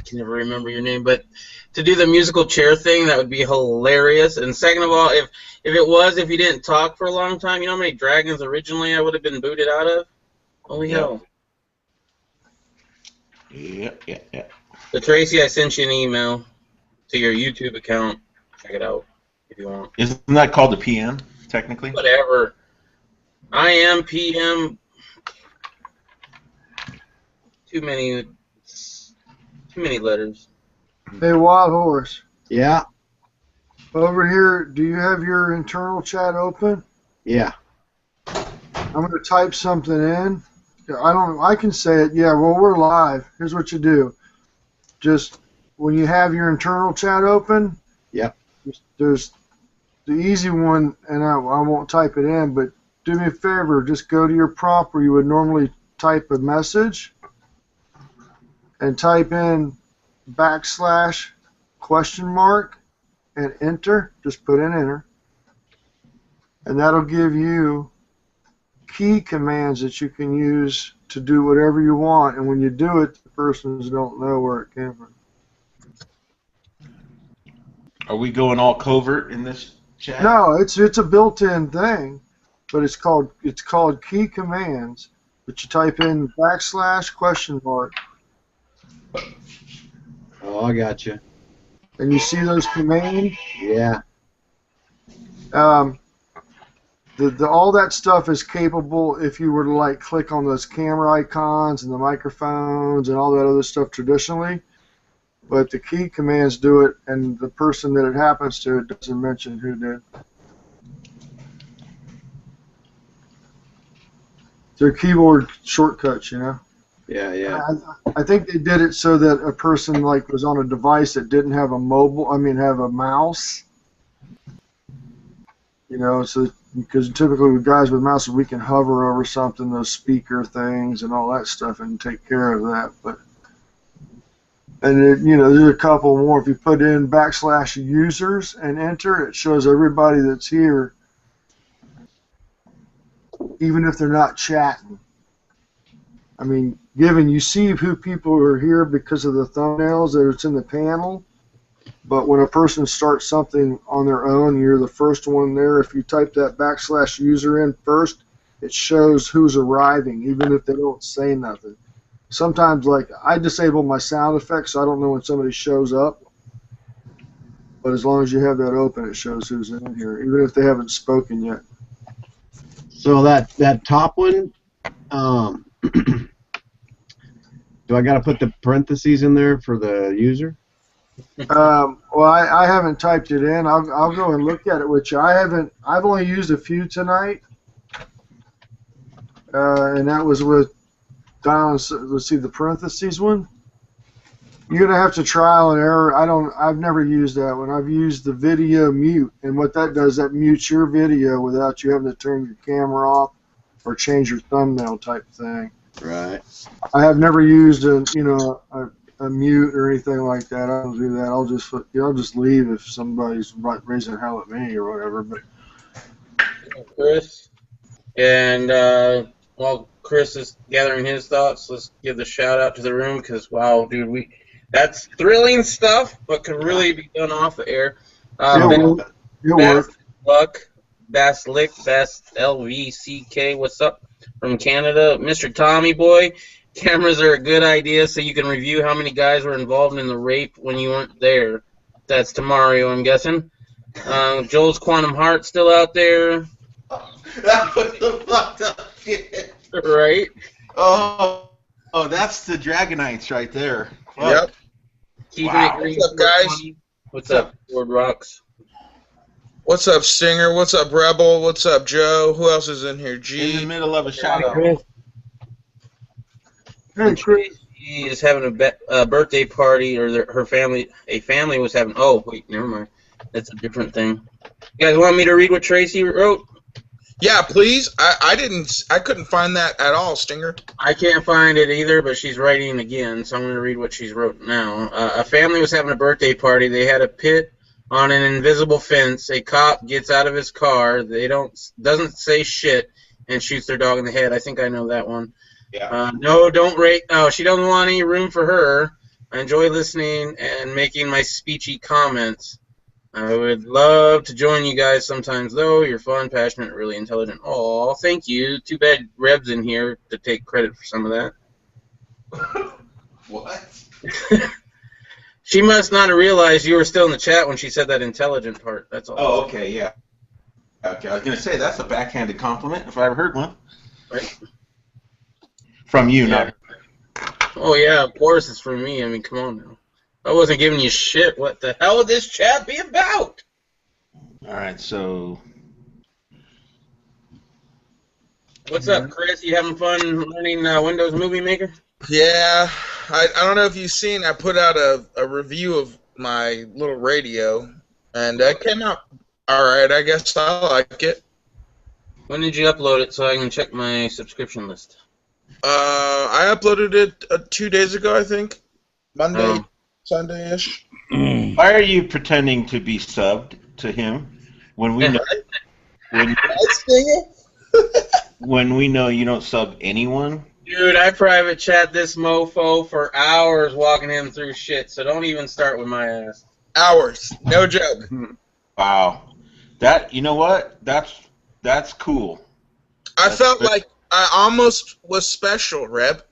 can never remember your name, but to do the musical chair thing, that would be hilarious. And second of all, if you didn't talk for a long time, you know how many dragons originally I would have been booted out of? Holy Yeah. hell. Yeah. But Tracy, I sent you an email to your YouTube account. Check it out if you want. Isn't that called the PM, technically? Whatever. I am PM. Too many letters. Hey, Wild Horse. Yeah, Over here, do you have your internal chat open? yeah. I'm going to type something in. I can say it. Yeah, well, we're live. Here's what you do. Just when you have your internal chat open, Yep. there's the easy one, and I won't type it in, but do me a favor. Just go to your prompt where you would normally type a message and type in \, and enter. Just put in enter. And that'll give you key commands that you can use to do whatever you want. And when you do it, the persons don't know where it came from. Are we going all covert in this chat? No, it's a built-in thing, but it's called key commands. But you type in \, Oh, I got you. and you see those commands. Yeah. All that stuff is capable if you were to like click on those camera icons and the microphones and all that other stuff traditionally. But the key commands do it, and the person that it happens to, it doesn't mention who did. They're keyboard shortcuts, you know. Yeah, yeah. I think they did it so that a person like was on a device that didn't have a have a mouse. You know, so because typically with guys with mouses, we can hover over something, those speaker things and all that stuff, and take care of that. There's a couple more. If you put in \users and enter, it shows everybody that's here, even if they're not chatting. I mean, given you see who people are here because of the thumbnails that it's in the panel, but when a person starts something on their own, you're the first one there. If you type that \user in first, it shows who's arriving, even if they don't say nothing. Sometimes, like, I disable my sound effects, so I don't know when somebody shows up. But as long as you have that open, it shows who's in here, even if they haven't spoken yet. So that top one, do I got to put the parentheses in there for the user? Well, I haven't typed it in. I'll go and look at it, which I haven't. I've only used a few tonight, and that was with let's see, the parentheses one. You're gonna have to trial and error. I've never used that one. I've used the video mute, and what that does, that mutes your video without you having to turn your camera off or change your thumbnail type thing. Right. I have never used a mute or anything like that. I don't do that. I'll just leave if somebody's raising hell at me or whatever. But Chris. And while Chris is gathering his thoughts, let's give the shout out to the room because wow, dude, that's thrilling stuff, but could really be done off the air. it'll work. Luck, Baslick, LVCK, what's up from Canada, Mr. Tommy Boy. Cameras are a good idea, so you can review how many guys were involved in the rape when you weren't there. That's Tamario, I'm guessing. Joel's Quantum Heart still out there. That was the fucked up shit. Right? Oh, that's the Dragonites right there. Yep. Keeping Wow. it green. What's up, guys? What's up, Lord Rocks? What's up, Stinger? What's up, Rebel? What's up, Joe? Who else is in here? In the G. middle of a shout out. Chris, Hey, Chris. She is having a birthday party, or a family was having. Oh, wait, never mind. That's a different thing. You guys want me to read what Tracy wrote? Yeah, please. I couldn't find that at all, Stinger. I can't find it either, but she's writing again, so I'm going to read what she's wrote now. A family was having a birthday party. They had a pit on an invisible fence. A cop gets out of his car. Doesn't say shit and shoots their dog in the head. I think I know that one. Yeah. No, don't rate. Oh, she doesn't want any room for her. I enjoy listening and making my speechy comments. I would love to join you guys sometimes, though. You're fun, passionate, really intelligent. Aw, thank you. Too bad Reb's in here to take credit for some of that. What? She must not have realized you were still in the chat when she said that intelligent part. That's all. Oh, okay, yeah. Okay, I was going to say, that's a backhanded compliment if I ever heard one. Right. From you, Yeah. not. Oh, yeah, of course it's from me. I mean, come on now. I wasn't giving you shit. What the hell would this chat be about? All right, so. What's up, Chris? You having fun learning Windows Movie Maker? Yeah. I don't know if you've seen, I put out a review of my little radio, and it came out all right. I guess I like it. When did you upload it so I can check my subscription list? I uploaded it 2 days ago, I think. Monday, Oh. Sunday-ish. Why are you pretending to be subbed to him when we know when we know you don't sub anyone? Dude, I private chat this mofo for hours walking him through shit, so don't even start with my ass. Hours. No joke. Wow. That, you know what? That's cool. I That's felt good. like I almost was special, Reb.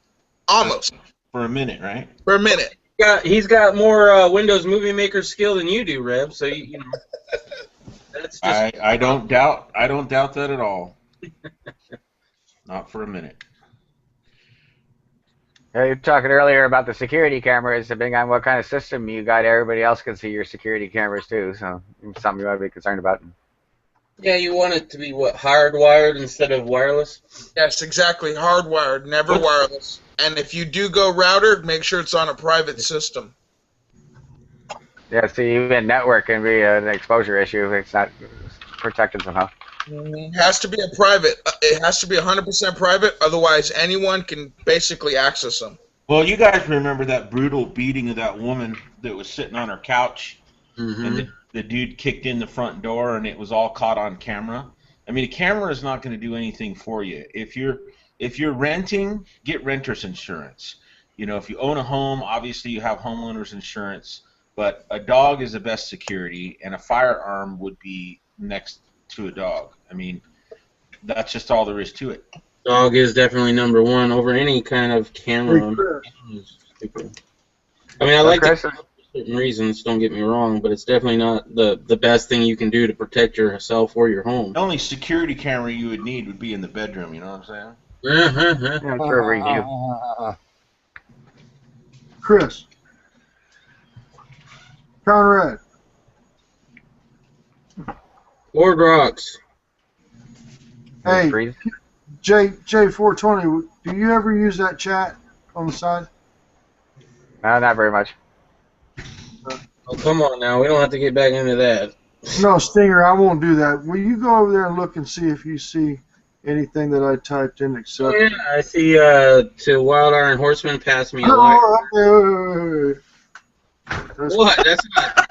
Almost. For a minute, right? For a minute. He's got more Windows Movie Maker skill than you do, Reb, so you know. That's just I don't doubt that at all. Not for a minute. Yeah, you were talking earlier about the security cameras, depending on what kind of system you got, everybody else can see your security cameras too, so it's something you ought to be concerned about. yeah, you want it to be what, hardwired instead of wireless? Yes, exactly. Hardwired, never wireless. And if you do go router, make sure it's on a private system. Yeah, see, even network can be an exposure issue if it's not protected somehow. It has to be a private. It has to be 100% private, otherwise anyone can basically access them. Well, you guys remember that brutal beating of that woman that was sitting on her couch, and the dude kicked in the front door, and it was all caught on camera. I mean, a camera is not going to do anything for you. If you're renting, get renter's insurance. You know, if you own a home, obviously you have homeowners insurance. But a dog is the best security, and a firearm would be next to a dog. I mean, that's just all there is to it. Dog is definitely number one over any kind of camera. I mean, I like it for certain reasons, don't get me wrong, but it's definitely not the best thing you can do to protect yourself or your home. The only security camera you would need would be in the bedroom, you know what I'm saying? Yeah, for a review. Chris. Conrad. Lord Rocks. Hey, J420, do you ever use that chat on the side? No, not very much. Oh, come on now. We don't have to get back into that. No, Stinger, I won't do that. Will you go over there and look and see if you see anything that I typed in except. Oh, yeah, I see to Wild Iron Horseman pass me a lighter. Oh, wait. What? That's not.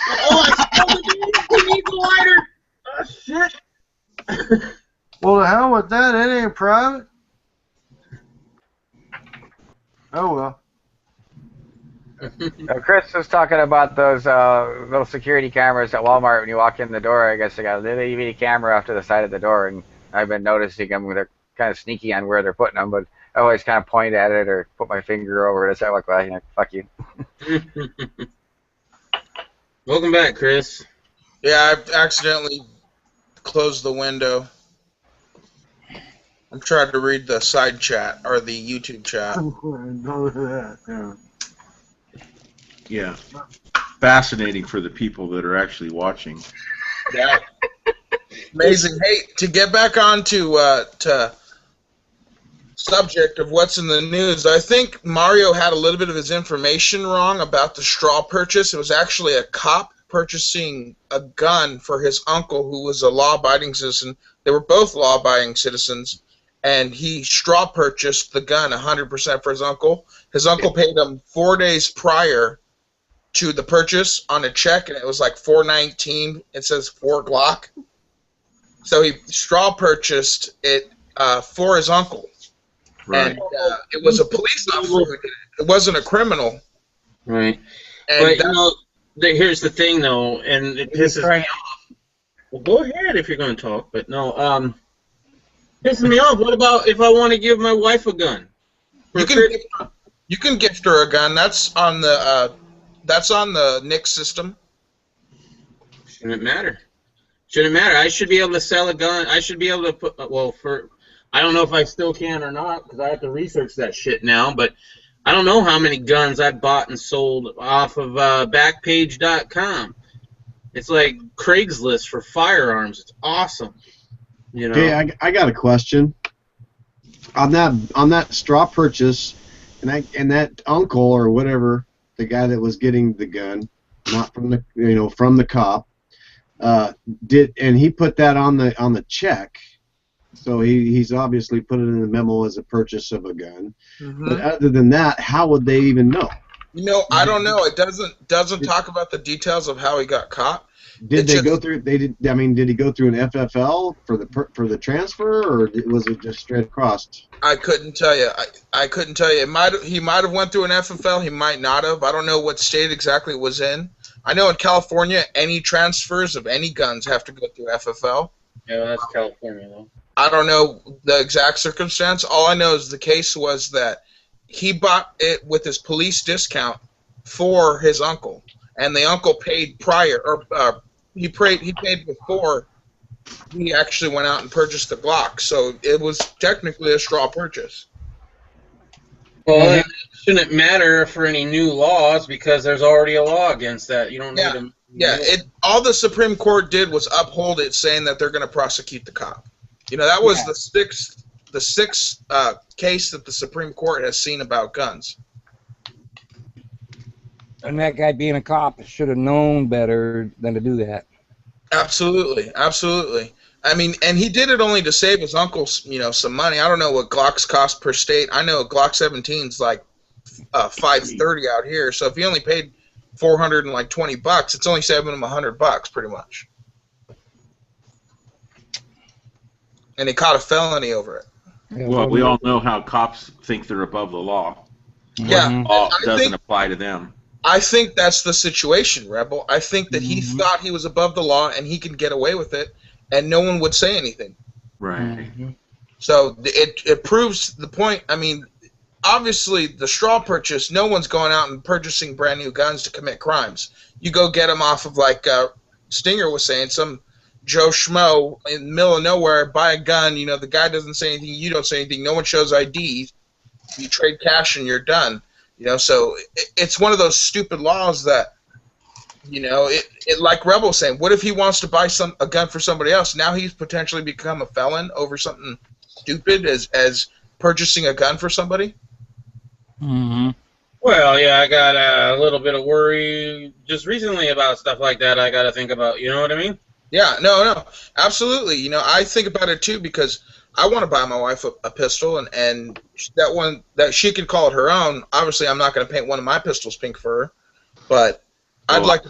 Oh, I need the lighter. Oh, shit. Well, the hell with that. It ain't private. Oh, well. Chris was talking about those little security cameras at Walmart when you walk in the door. I guess they got a little EVD camera off to the side of the door, and I've been noticing them. They're kind of sneaky on where they're putting them, but I always kind of point at it or put my finger over it. So I'm like, well, you know, fuck you. Welcome back, Chris. Yeah, I accidentally closed the window. I'm trying to read the side chat or the YouTube chat. Yeah. Fascinating for the people that are actually watching. Yeah. Amazing. Hey, to get back on to subject of what's in the news, I think Mario had a little bit of his information wrong about the straw purchase. It was actually a cop purchasing a gun for his uncle, who was a law-abiding citizen. They were both law-abiding citizens, and he straw purchased the gun 100% for his uncle. His uncle paid him 4 days prior to the purchase on a check, and it was like $419. It says 4 Glock. So he straw purchased it for his uncle. Right. And it was a police officer who did it. It wasn't a criminal. Right. And But, you know, here's the thing, though, and it pisses me off. Well, go ahead if you're going to talk, but no, pisses me off. What about if I want to give my wife a gun? you can gift her a gun. That's on the NICS system. Shouldn't matter. Shouldn't matter. I should be able to sell a gun. I should be able to put, I don't know if I still can or not because I have to research that shit now, but I don't know how many guns I've bought and sold off of Backpage.com. It's like Craigslist for firearms. It's awesome. You know? Okay, I got a question. On that straw purchase, and that uncle or whatever, the guy that was getting the gun, not from the from the cop, and he put that on the check. So he's obviously put it in the memo as a purchase of a gun. Mm-hmm. But other than that, how would they even know? You know, I don't know. It doesn't talk about the details of how he got caught. Did he go through an FFL for the transfer, or was it just straight across? I couldn't tell you. I couldn't tell you. He might have went through an FFL. He might not have. I don't know what state exactly it was in. I know in California, any transfers of any guns have to go through FFL. Yeah, that's California, though. I don't know the exact circumstance. All I know is the case was that he bought it with his police discount for his uncle, and the uncle paid prior, or he paid before he actually went out and purchased the Glock. So it was technically a straw purchase. Well, it shouldn't matter for any new laws because there's already a law against that. You don't need them. Yeah, all the Supreme Court did was uphold it, saying that they're going to prosecute the cop. You know, that was the sixth case that the Supreme Court has seen about guns. And that guy being a cop should have known better than to do that. Absolutely, absolutely. I mean, and he did it only to save his uncle, some money. I don't know what Glocks cost per state. I know a Glock 17's like $530 out here. So if he only paid $420, it's only saving him $100 pretty much. And he caught a felony over it. Well, we all know how cops think they're above the law. Yeah, Law doesn't apply to them. I think that's the situation, Rebel. I think that he thought he was above the law and he could get away with it, and no one would say anything. Right. So it proves the point. I mean, obviously, the straw purchase, no one's going out and purchasing brand new guns to commit crimes. You go get them off of, like Stinger was saying, some Joe Schmo in the middle of nowhere, buy a gun, the guy doesn't say anything, you don't say anything, no one shows ID, you trade cash and you're done. So it's one of those stupid laws that, it like Rebel was saying, what if he wants to buy a gun for somebody else? Now he's potentially become a felon over something stupid as purchasing a gun for somebody? Mm-hmm. Well, yeah, I got a little bit of worry just recently about stuff like that I got to think about, you know what I mean? Yeah, no, absolutely. You know, I think about it too because I want to buy my wife a pistol, and that one that she could call it her own. Obviously, I'm not going to paint one of my pistols pink for her, but I'd like to.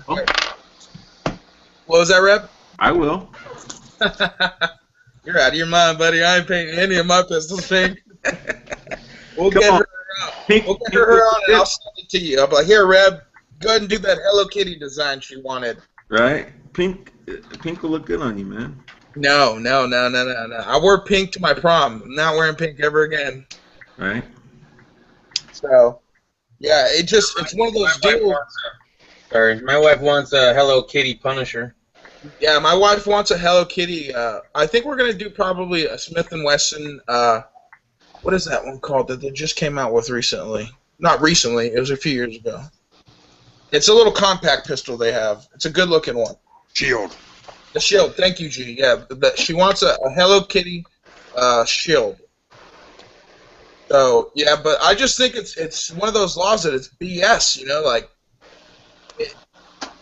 What was that, Reb? I will. You're out of your mind, buddy. I ain't painting any of my pistols pink. We'll Come get on. her out. We'll get her on, and I'll send it to you. I'll be like, here, Reb, go ahead and do that Hello Kitty design she wanted. Right? Pink will look good on you, man. No. I wore pink to my prom. I'm not wearing pink ever again. Right? So, yeah, it's one of those deals. Sorry, my wife wants a Hello Kitty Punisher. Yeah, my wife wants a Hello Kitty. I think we're gonna do probably a Smith & Wesson. What is that one called that they just came out with recently? Not recently. It was a few years ago. It's a little compact pistol they have. It's a good looking one. Shield. The Shield. Thank you, G. Yeah, she wants a Hello Kitty Shield. So yeah, but I just think it's one of those laws that it's BS. You know, like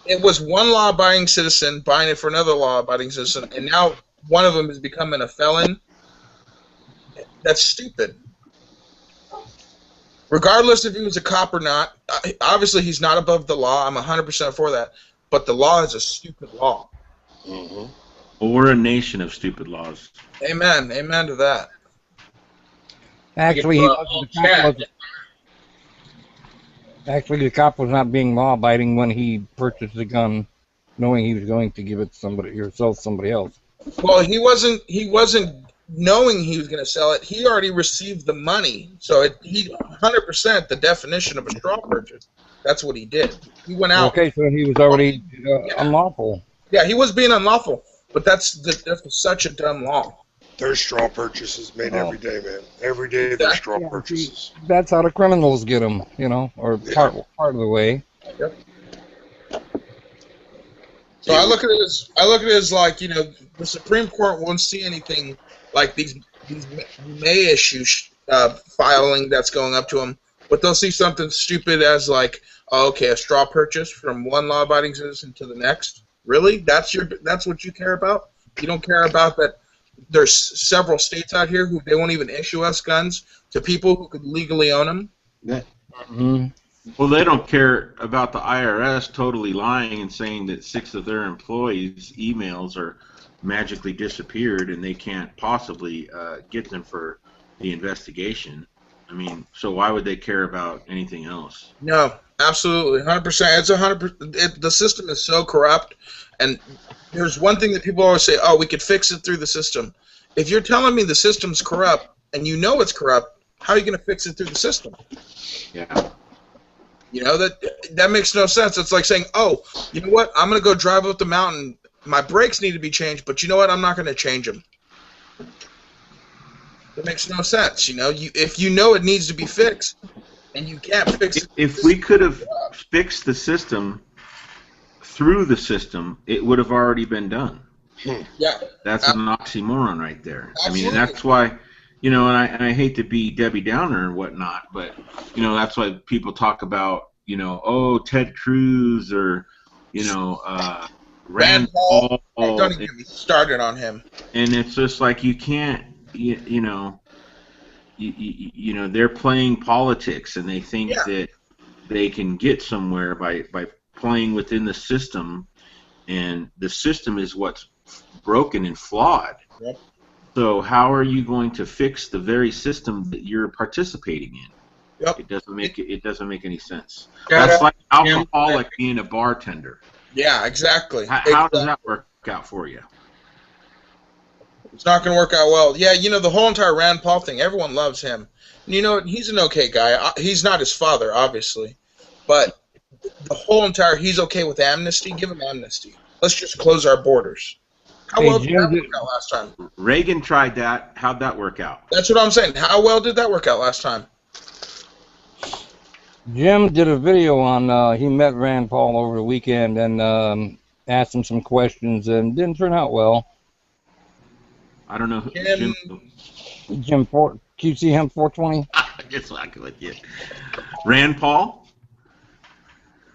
it was one law-abiding citizen buying it for another law-abiding citizen, and now one of them is becoming a felon. That's stupid. Regardless if he was a cop or not, obviously he's not above the law. I'm 100% for that. But the law is a stupid law. Mm-hmm. Well, we're a nation of stupid laws. Amen. Amen to that. Actually, the cop was not being law-abiding when he purchased the gun, knowing he was going to give it to somebody or sell to somebody else. Well, he wasn't knowing he was going to sell it. He already received the money, so he 100% the definition of a straw purchase. That's what he did. He went out. Okay, so he was already unlawful. Yeah, he was being unlawful, but that's such a dumb law. There's straw purchases made every day, man. Every day there's straw purchases. That's how the criminals get them, or part of the way. Yep. So I look at it as like, the Supreme Court won't see anything like these May issue filing that's going up to them, but they'll see something stupid as like, a straw purchase from one law-abiding citizen to the next. Really? That's what you care about? You don't care about that there's several states out here who they won't even issue us guns to people who could legally own them? Mm-hmm. Well, they don't care about the IRS totally lying and saying that 6 of their employees' emails are magically disappeared and they can't possibly get them for the investigation. I mean, so why would they care about anything else? No, absolutely, 100%. It's 100%. The system is so corrupt, and there's one thing that people always say: "Oh, we could fix it through the system." If you're telling me the system's corrupt and you know it's corrupt, how are you going to fix it through the system? Yeah. That makes no sense. It's like saying, "Oh, you know what? I'm going to go drive up the mountain. My brakes need to be changed, but you know what? I'm not going to change them." That makes no sense. If you know it needs to be fixed, and you can't fix it. If we could have fixed the system through the system, it would have already been done. Yeah. That's an oxymoron right there. Absolutely. I mean, and that's why, and I hate to be Debbie Downer and whatnot, but, that's why people talk about, Ted Cruz or, Rand Paul. Don't even get me started on him. And it's just like you can't, they're playing politics and they think that they can get somewhere by playing within the system, and the system is what's broken and flawed. Yep. So how are you going to fix the very system that you're participating in? Yep. It doesn't make any sense. That's like an alcoholic being a bartender. Yeah, exactly. How does that work out for you? It's not going to work out well. Yeah, the whole entire Rand Paul thing, everyone loves him. He's an okay guy. He's not his father, obviously. But the whole entire, he's okay with amnesty. Give him amnesty. Let's just close our borders. How well did that work out last time? Reagan tried that. How'd that work out? That's what I'm saying. How well did that work out last time? Jim did a video on, he met Rand Paul over the weekend and asked him some questions and didn't turn out well. I don't know. Jim QC him 420? Just fucking with you. Rand Paul?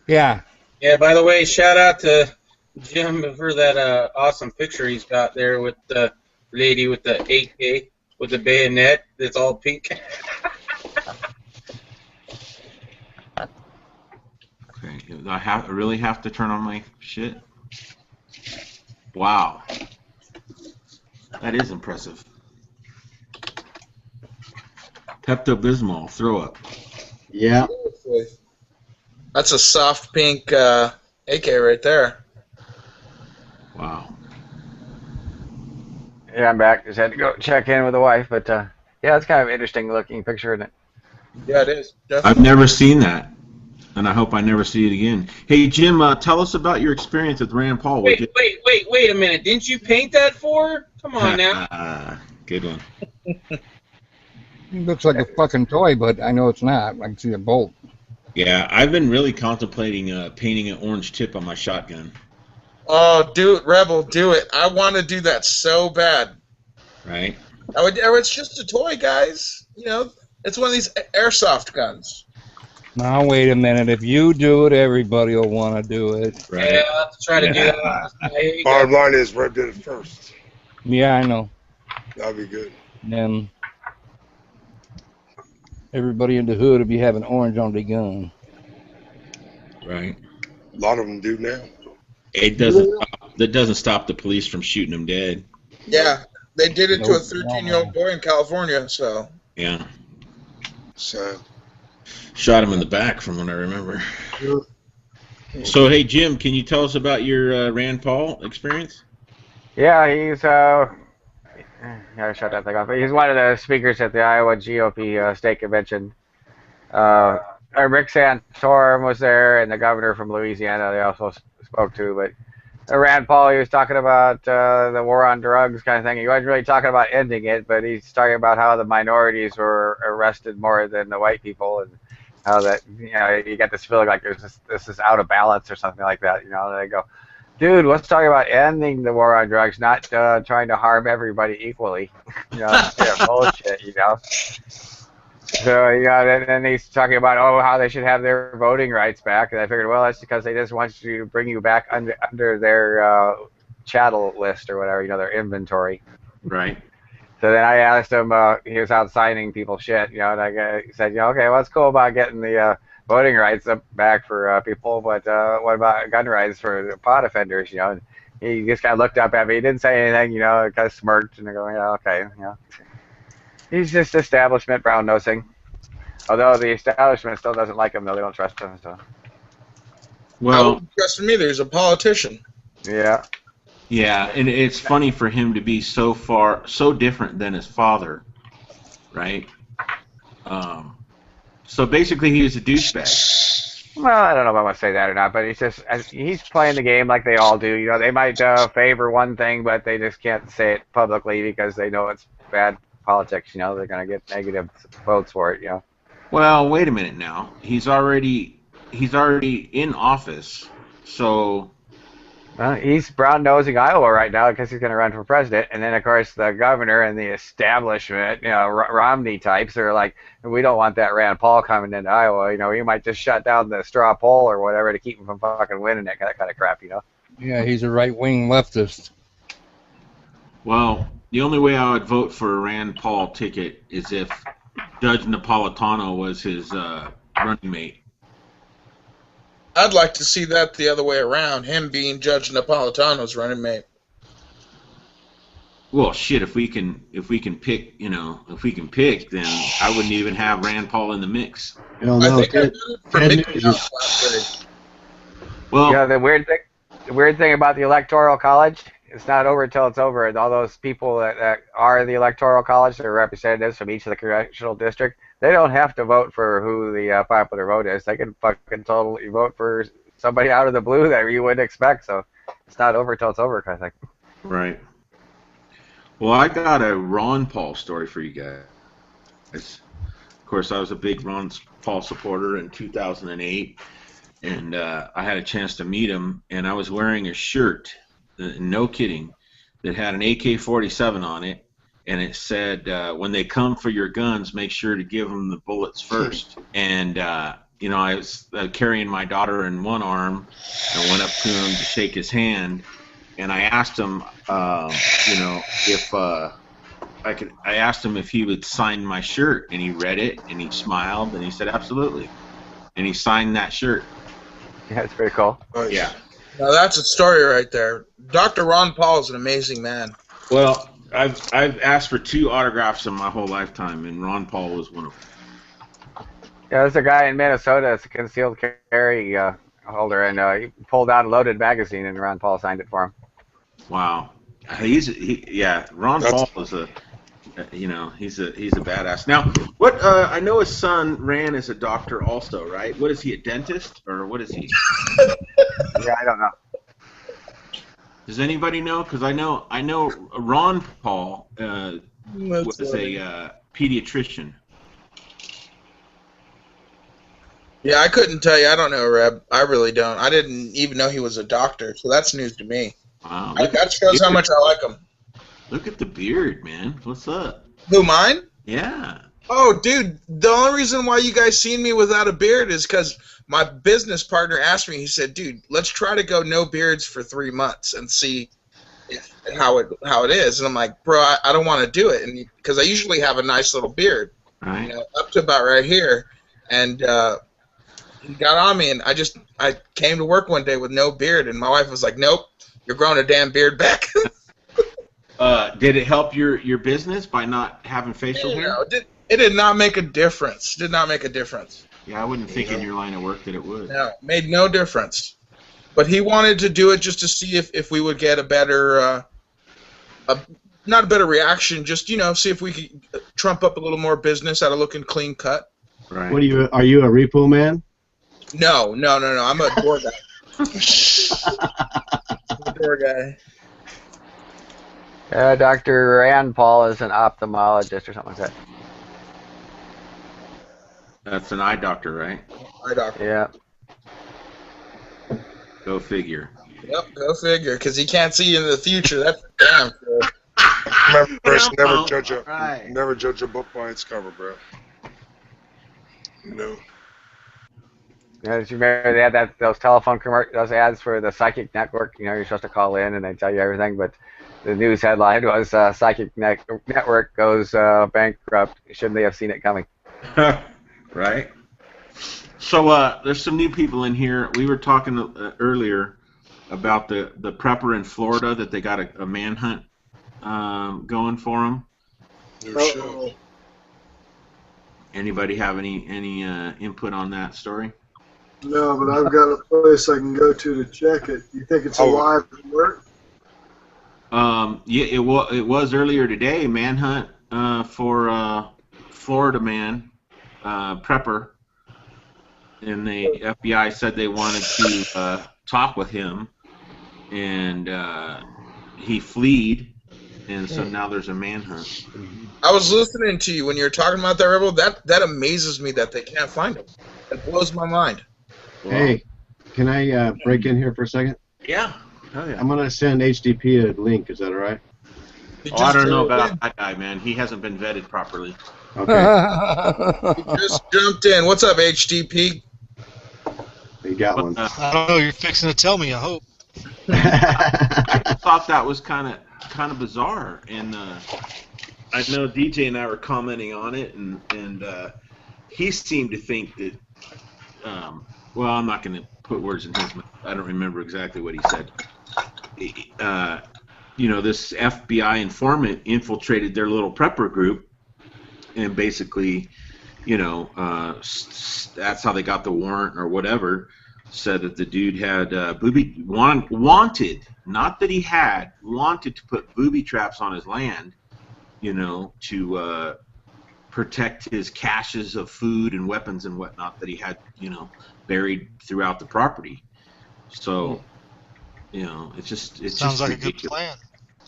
Yeah. Yeah, by the way, shout out to Jim, for that awesome picture he's got there with the lady with the AK with the bayonet that's all pink. Okay, I really have to turn on my shit? Wow. That is impressive. Pepto-Bismol, throw up. Yeah. That's a soft pink AK right there. Wow. Yeah, I'm back. Just had to go check in with the wife, but yeah, it's kind of an interesting looking picture, isn't it? Yeah, it is. Definitely. I've never seen that, and I hope I never see it again. Hey, Jim, tell us about your experience with Rand Paul. Wait a minute. Didn't you paint that for her? Come on now. Good one. It looks like a fucking toy, but I know it's not. I can see a bolt. Yeah, I've been really contemplating painting an orange tip on my shotgun. Oh, do it, Rebel, do it. I want to do that so bad. Right? It's just a toy, guys. You know, it's one of these airsoft guns. Now, wait a minute. If you do it, everybody will want to do it. Right. Yeah, I'll have to try to do that. Bottom line is, Reb did it first. Yeah, I know. That'll be good. And everybody in the hood will be having orange on their gun. Right. A lot of them do now. It doesn't. That doesn't stop the police from shooting them dead. Yeah, they did it to a 13-year-old boy in California, so. Yeah. So. Shot him in the back, from what I remember. So, hey, Jim, can you tell us about your Rand Paul experience? Yeah, he's gotta shut that thing off. He's one of the speakers at the Iowa GOP state convention. Rick Santorum was there, and the governor from Louisiana they also spoke to. But Rand Paul, he was talking about the war on drugs kind of thing. He wasn't really talking about ending it, but he's talking about how the minorities were arrested more than the white people, and how that, you know, you get this feeling like this is out of balance or something like that. You know, and they go, dude, let's talk about ending the war on drugs, not trying to harm everybody equally. You know, yeah, bullshit, you know. So, yeah, then he's talking about, how they should have their voting rights back. And I figured, well, that's because they just want you to bring you back under their chattel list or whatever, you know, their inventory. Right. So then I asked him, he was out signing people's shit, you know, and I said, you know, okay, what's cool about getting the voting rights back for people, but what about gun rights for the pot offenders, you know? And he just kind of looked up at me. He didn't say anything, you know, kind of smirked, and I go, yeah, okay, you know. He's just establishment brown nosing. Although the establishment still doesn't like him, though they don't trust him. So. Well, I wouldn't trust him either. He's a politician. Yeah. Yeah, and it's funny for him to be so different than his father, right? So basically, he was a douchebag. Well, I don't know if I want to say that or not, but he's playing the game like they all do. You know, they might favor one thing, but they just can't say it publicly because they know it's bad politics. You know, they're going to get negative votes for it. You know. Well, wait a minute now. He's already in office, so. He's brown-nosing Iowa right now because he's going to run for president. And then, of course, the governor and the establishment, you know, Romney types are like, we don't want that Rand Paul coming into Iowa. You know, he might just shut down the straw poll or whatever to keep him from fucking winning that kind of crap, you know? Yeah, he's a right-wing leftist. Well, the only way I would vote for a Rand Paul ticket is if Judge Napolitano was his running mate. I'd like to see that the other way around, him being Judge Napolitano's running mate. Well, shit, if we can pick, you know, then I wouldn't even have Rand Paul in the mix. Hell no. Well, yeah, the weird thing about the Electoral College, it's not over until it's over. And all those people that are in the Electoral College, they're representatives from each of the congressional district, they don't have to vote for who the popular vote is. They can fucking totally vote for somebody out of the blue that you wouldn't expect. So it's not over till it's over, kind of thing. Right. Well, I got a Ron Paul story for you guys. Of course, I was a big Ron Paul supporter in 2008, and I had a chance to meet him, and I was wearing a shirt, no kidding, that had an AK-47 on it. And it said, when they come for your guns, make sure to give them the bullets first. And you know, I was carrying my daughter in one arm and went up to him to shake his hand, and I asked him, you know, if I asked him if he would sign my shirt, and he read it, and he smiled, and he said absolutely, and he signed that shirt. Yeah, it's pretty cool. Nice. Yeah. Now that's a story right there. Dr. Ron Paul is an amazing man. Well, I've asked for 2 autographs in my whole lifetime, and Ron Paul was one of them. Yeah, there's a guy in Minnesota that's a concealed carry holder, and he pulled out a loaded magazine, and Ron Paul signed it for him. Wow. Ron Paul is a, you know, he's a badass. Now, what I know his son ran as a doctor also, right? What is he, a dentist, or what is he? Yeah, I don't know. Does anybody know? Because I know Ron Paul was a pediatrician. Yeah, I couldn't tell you. I don't know, Reb. I really don't. I didn't even know he was a doctor, so that's news to me. Wow. That shows how much I like him. Look at the beard, man. What's up? Who, mine? Yeah. Oh, dude, the only reason why you guys seen me without a beard is because my business partner asked me, he said, dude, let's try to go no beards for 3 months and see how it is. And I'm like, bro, I don't want to do it, and because I usually have a nice little beard, Right. you know, up to about right here. And he got on me, and I came to work one day with no beard, and my wife was like, nope, you're growing a damn beard back. Did it help your business by not having facial hair? No, it did not make a difference. Did not make a difference. Yeah, I wouldn't think in your line of work that it would. No, made no difference. But he wanted to do it just to see if we would get a better, not a better reaction, just, you know, see if we could trump up a little more business out of looking clean cut. Right. What are you a repo man? No. I'm a door guy. I'm a door guy. Dr. Rand Paul is an ophthalmologist or something like that. That's an eye doctor, right? Eye doctor. Yeah. Go figure. Yep, go figure, because he can't see into the future. That's damn sure. Remember, Chris, Right. never judge a book by its cover, bro. No. Yeah, did you remember they had those telephone those ads for the Psychic Network? You know, you're supposed to call in and they tell you everything, but the news headline was Psychic Network goes bankrupt. Shouldn't they have seen it coming? Right. So there's some new people in here. We were talking earlier about the prepper in Florida that they got a manhunt going for him. No shit. Anybody have any input on that story? No, but I've got a place I can go to check it. You think it's alive and work? Yeah, it was earlier today. Manhunt for Florida man, prepper, and the FBI said they wanted to talk with him, and he fled, and so now there's a manhunt. I was listening to you when you were talking about that, Rebel. That amazes me that they can't find him. It blows my mind. Hey, can I break in here for a second? Yeah. Oh, yeah. I'm going to send HDP a link. Is that all right? I don't know about that guy, man. He hasn't been vetted properly. Okay. He just jumped in. What's up, HDP? You got one. I don't know. You're fixing to tell me. I hope. I thought that was kind of bizarre, and I know DJ and I were commenting on it, and he seemed to think that. Well, I'm not going to put words in his mouth. I don't remember exactly what he said. You know, this FBI informant infiltrated their little prepper group, and basically, you know, that's how they got the warrant or whatever. Said that the dude had wanted, not that he had, wanted to put booby traps on his land, you know, to protect his caches of food and weapons and whatnot that he had, you know, buried throughout the property. So, you know, it's just Sounds like ridiculous. a good plan.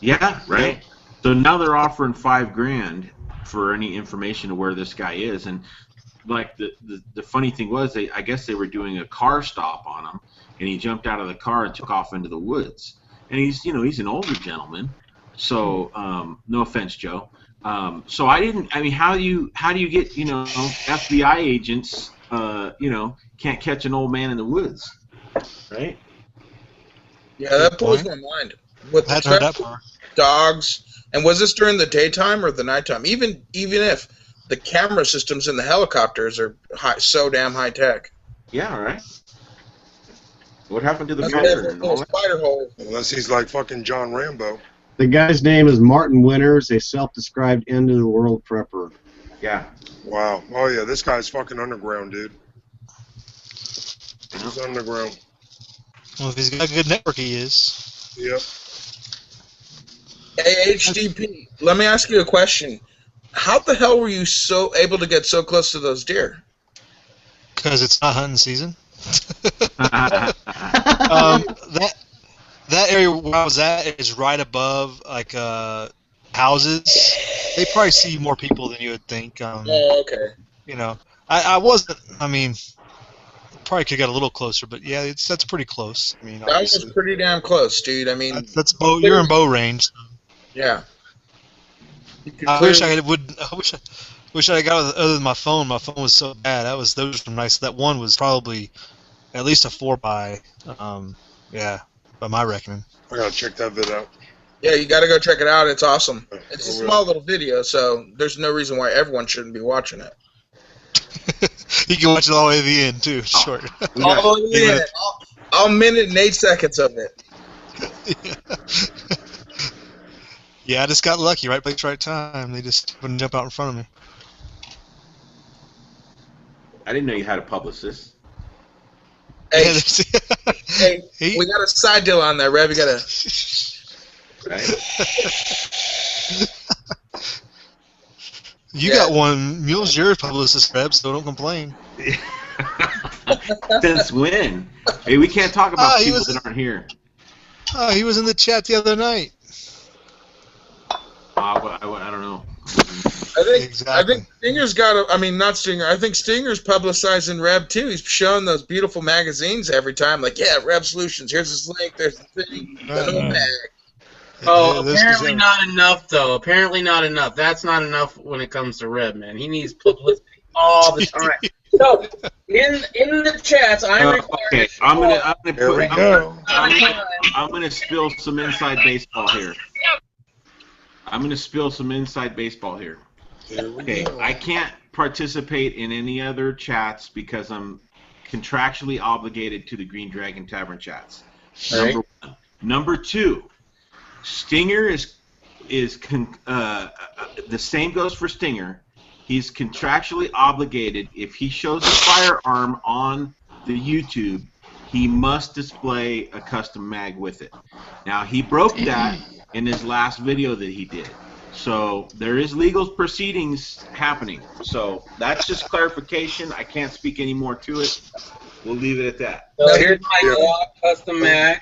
Yeah, right. So now they're offering $5,000 for any information of where this guy is, and like the funny thing was, I guess they were doing a car stop on him, and he jumped out of the car and took off into the woods. And he's an older gentleman, so no offense, Joe. So how do you get, you know, FBI agents can't catch an old man in the woods, right? Yeah, that blows my mind. With the Hadn't heard that truck, part. dogs, and was this during the daytime or the nighttime? Even if the camera systems in the helicopters are so damn high tech. Yeah, right. What happened to the That's pattern? a little spider hole. Unless he's like fucking John Rambo. The guy's name is Martin Winters, a self-described end-of-the-world prepper. Yeah. Wow. Oh yeah, this guy's fucking underground, dude. He's underground. Well, if he's got a good network, he is. Yep. Hey, HDP, let me ask you a question. How the hell were you so able to get so close to those deer? Because it's not hunting season. That area where I was at is right above like houses. They probably see more people than you would think. Oh, okay. You know, I wasn't. I mean, probably could get a little closer, but yeah, that's pretty close. I mean, That was pretty damn close, dude. I mean, that's bow. You're in bow range. yeah. I wish I would. I wish I got other than my phone. My phone was so bad. Those were nice. That one was probably at least a 4x. Yeah, by my reckoning. I gotta check that vid out. Yeah, you got to go check it out. It's awesome. It's a I will. small little video, so there's no reason why everyone shouldn't be watching it. You can watch it all the way to the end too. Short. All the way to the end. All minute and 8 seconds of it. Yeah, I just got lucky. Right place, right time. They just wouldn't jump out in front of me. I didn't know you had a publicist. Hey, hey, we got a side deal on there, Rev. You got to... You got one. Mule's your publicist, Reb, so don't complain. Since when? Hey, we can't talk about people that aren't here. Oh, he was in the chat the other night. I don't know. I think Stinger's got not Stinger. I think Stinger's publicizing Reb too. He's showing those beautiful magazines every time. Like, yeah, Reb Solutions. Here's this link. There's the thing. The whole bag. Oh, apparently not enough, though. Apparently not enough. That's not enough when it comes to Reb, man. He needs publicity all the time. So, in the chats, I'm okay, I'm gonna spill some inside baseball here. Okay, I can't participate in any other chats because I'm contractually obligated to the Green Dragon Tavern chats. Right. Number one. Number two, Stinger is the same goes for Stinger. He's contractually obligated. If he shows a firearm on the YouTube, he must display a custom mag with it. Now, he broke that in his last video that he did. So there is legal proceedings happening. So that's just clarification. I can't speak any more to it. We'll leave it at that. So here's my Glock custom mag.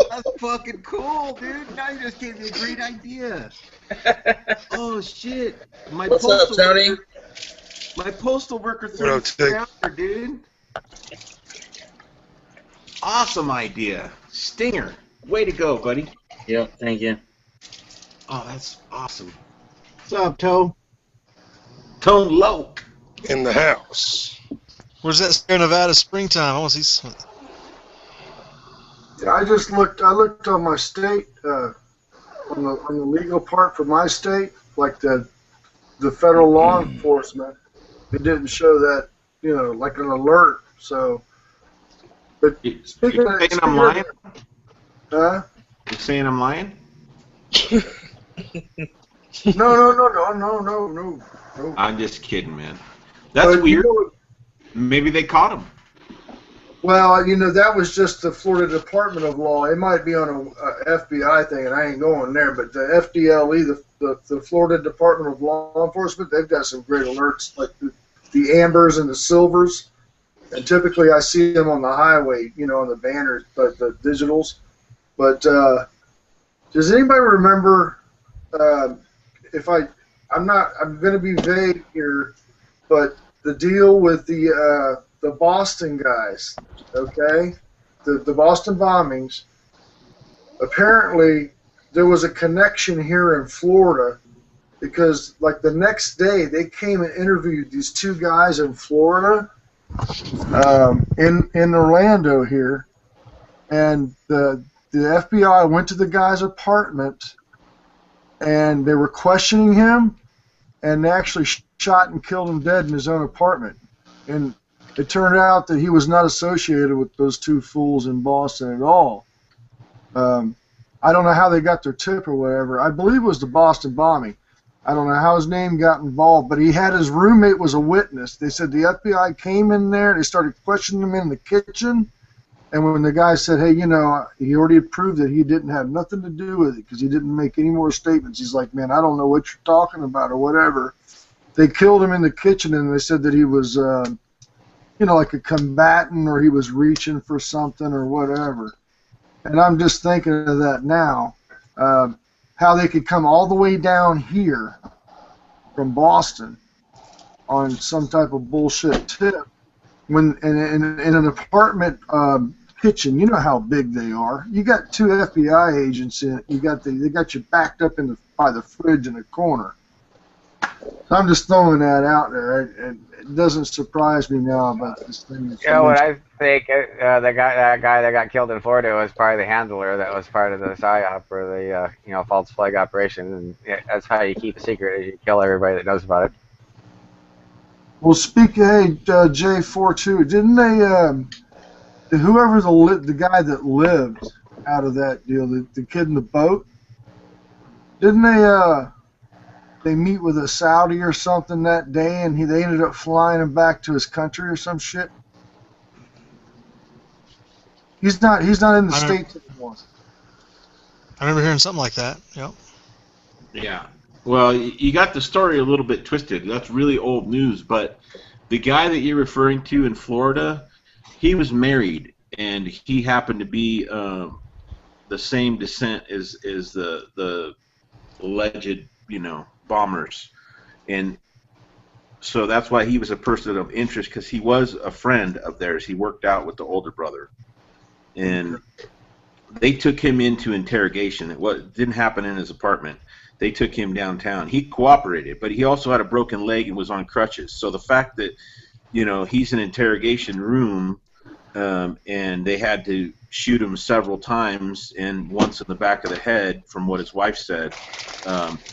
That's fucking cool, dude. Now you just gave me a great idea. Oh shit! What's up, Tony? My postal worker What threw up, me, dude. Awesome idea, Stinger. Way to go, buddy. Yep, thank you. Oh, that's awesome. What's up, Toe? Tone Low. In the house. Where's that Sierra Nevada springtime? I want to see some. Yeah, I looked on my state, on the legal part for my state, like the federal law enforcement. It didn't show that, like an alert. So, but speaking You're saying I'm lying? Huh? You're saying I'm lying? No. I'm just kidding, man. That's weird. Maybe they caught him. Well, that was just the Florida Department of Law. It might be on a FBI thing, and I ain't going there. But the FDLE, the Florida Department of Law Enforcement, they've got some great alerts, like the ambers and the silvers. And typically, I see them on the highway, on the banners, but the digitals. But does anybody remember? I'm going to be vague here, but the deal with the Boston guys, okay? The Boston bombings. Apparently, there was a connection here in Florida because like the next day they came and interviewed these two guys in Florida, in Orlando here, and the FBI went to the guy's apartment and they were questioning him, and they actually shot and killed him dead in his own apartment. And it turned out that he was not associated with those two fools in Boston at all. I don't know how they got their tip or whatever. I believe it was the Boston bombing. I don't know how his name got involved, but he had his roommate was a witness. They said the FBI came in there, they started questioning him in the kitchen, and when the guy said, hey, you know, he already proved that he didn't have nothing to do with it because he didn't make any more statements. He's like, man, I don't know what you're talking about or whatever. They killed him in the kitchen, and they said that he was, you know, like a combatant or he was reaching for something or whatever. And I'm just thinking of that now, how they could come all the way down here from Boston on some type of bullshit tip when in an apartment kitchen. You know how big they are. You got two FBI agents in it. They got you backed up by the fridge in the corner. So I'm just throwing that out there. It doesn't surprise me now about this thing. You know what I think? That guy that got killed in Florida was probably the handler that was part of the PSYOP or the you know, false flag operation, and that's how you keep a secret: is you kill everybody that knows about it. Well, hey, J42, didn't they? Whoever the guy that lived out of that deal, the kid in the boat, didn't they meet with a Saudi or something that day, and they ended up flying him back to his country or some shit? He's not in the States anymore. I remember hearing something like that. Yep. Yeah. Well, you got the story a little bit twisted. That's really old news, but the guy that you're referring to in Florida, he was married, and he happened to be the same descent as the alleged, you know, bombers, and so that's why he was a person of interest, because he was a friend of theirs. He worked out with the older brother, and they took him into interrogation. It didn't happen in his apartment. They took him downtown. He cooperated, but he also had a broken leg and was on crutches. So the fact that, you know, he's in an interrogation room, and they had to shoot him several times, and once in the back of the head, from what his wife said,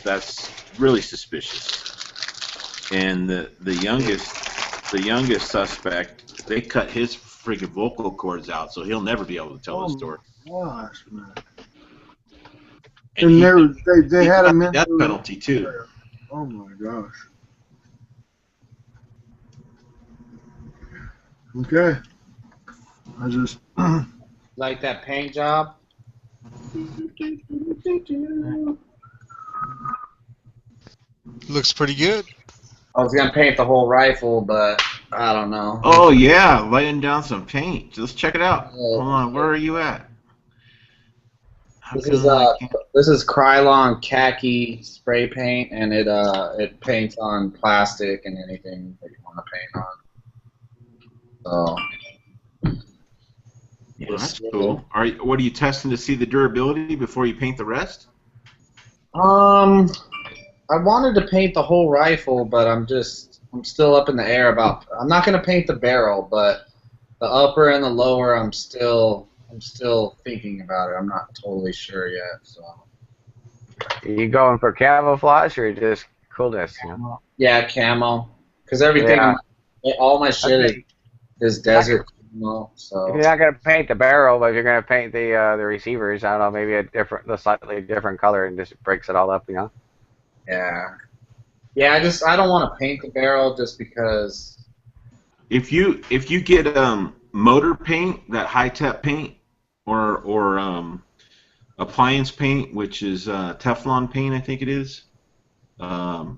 that's really suspicious. And the youngest suspect, they cut his friggin' vocal cords out, so he'll never be able to tell the story. Gosh, man. And they had him in death penalty too. Oh my gosh. Okay. I just Like that paint job? Looks pretty good. I was gonna paint the whole rifle, but I don't know. Oh yeah, laying down some paint. Let's check it out. Hold on, where are you at? This is Krylon khaki spray paint, and it paints on plastic and anything that you want to paint on. So Yeah, that's cool. What are you testing to see the durability before you paint the rest? I wanted to paint the whole rifle, but I'm still up in the air about. I'm not gonna paint the barrel, but the upper and the lower, I'm still thinking about it. I'm not totally sure yet. So. Are you going for camouflage or just coolness? You know? Yeah, camo. Because everything, all my shit is desert camo. So. If you're not gonna paint the barrel, but if you're gonna paint the receivers, I don't know, maybe a slightly different color and just breaks it all up, you know? Yeah. Yeah, I don't want to paint the barrel just because. If you get motor paint, that high-tech paint, or appliance paint, which is Teflon paint, I think it is, or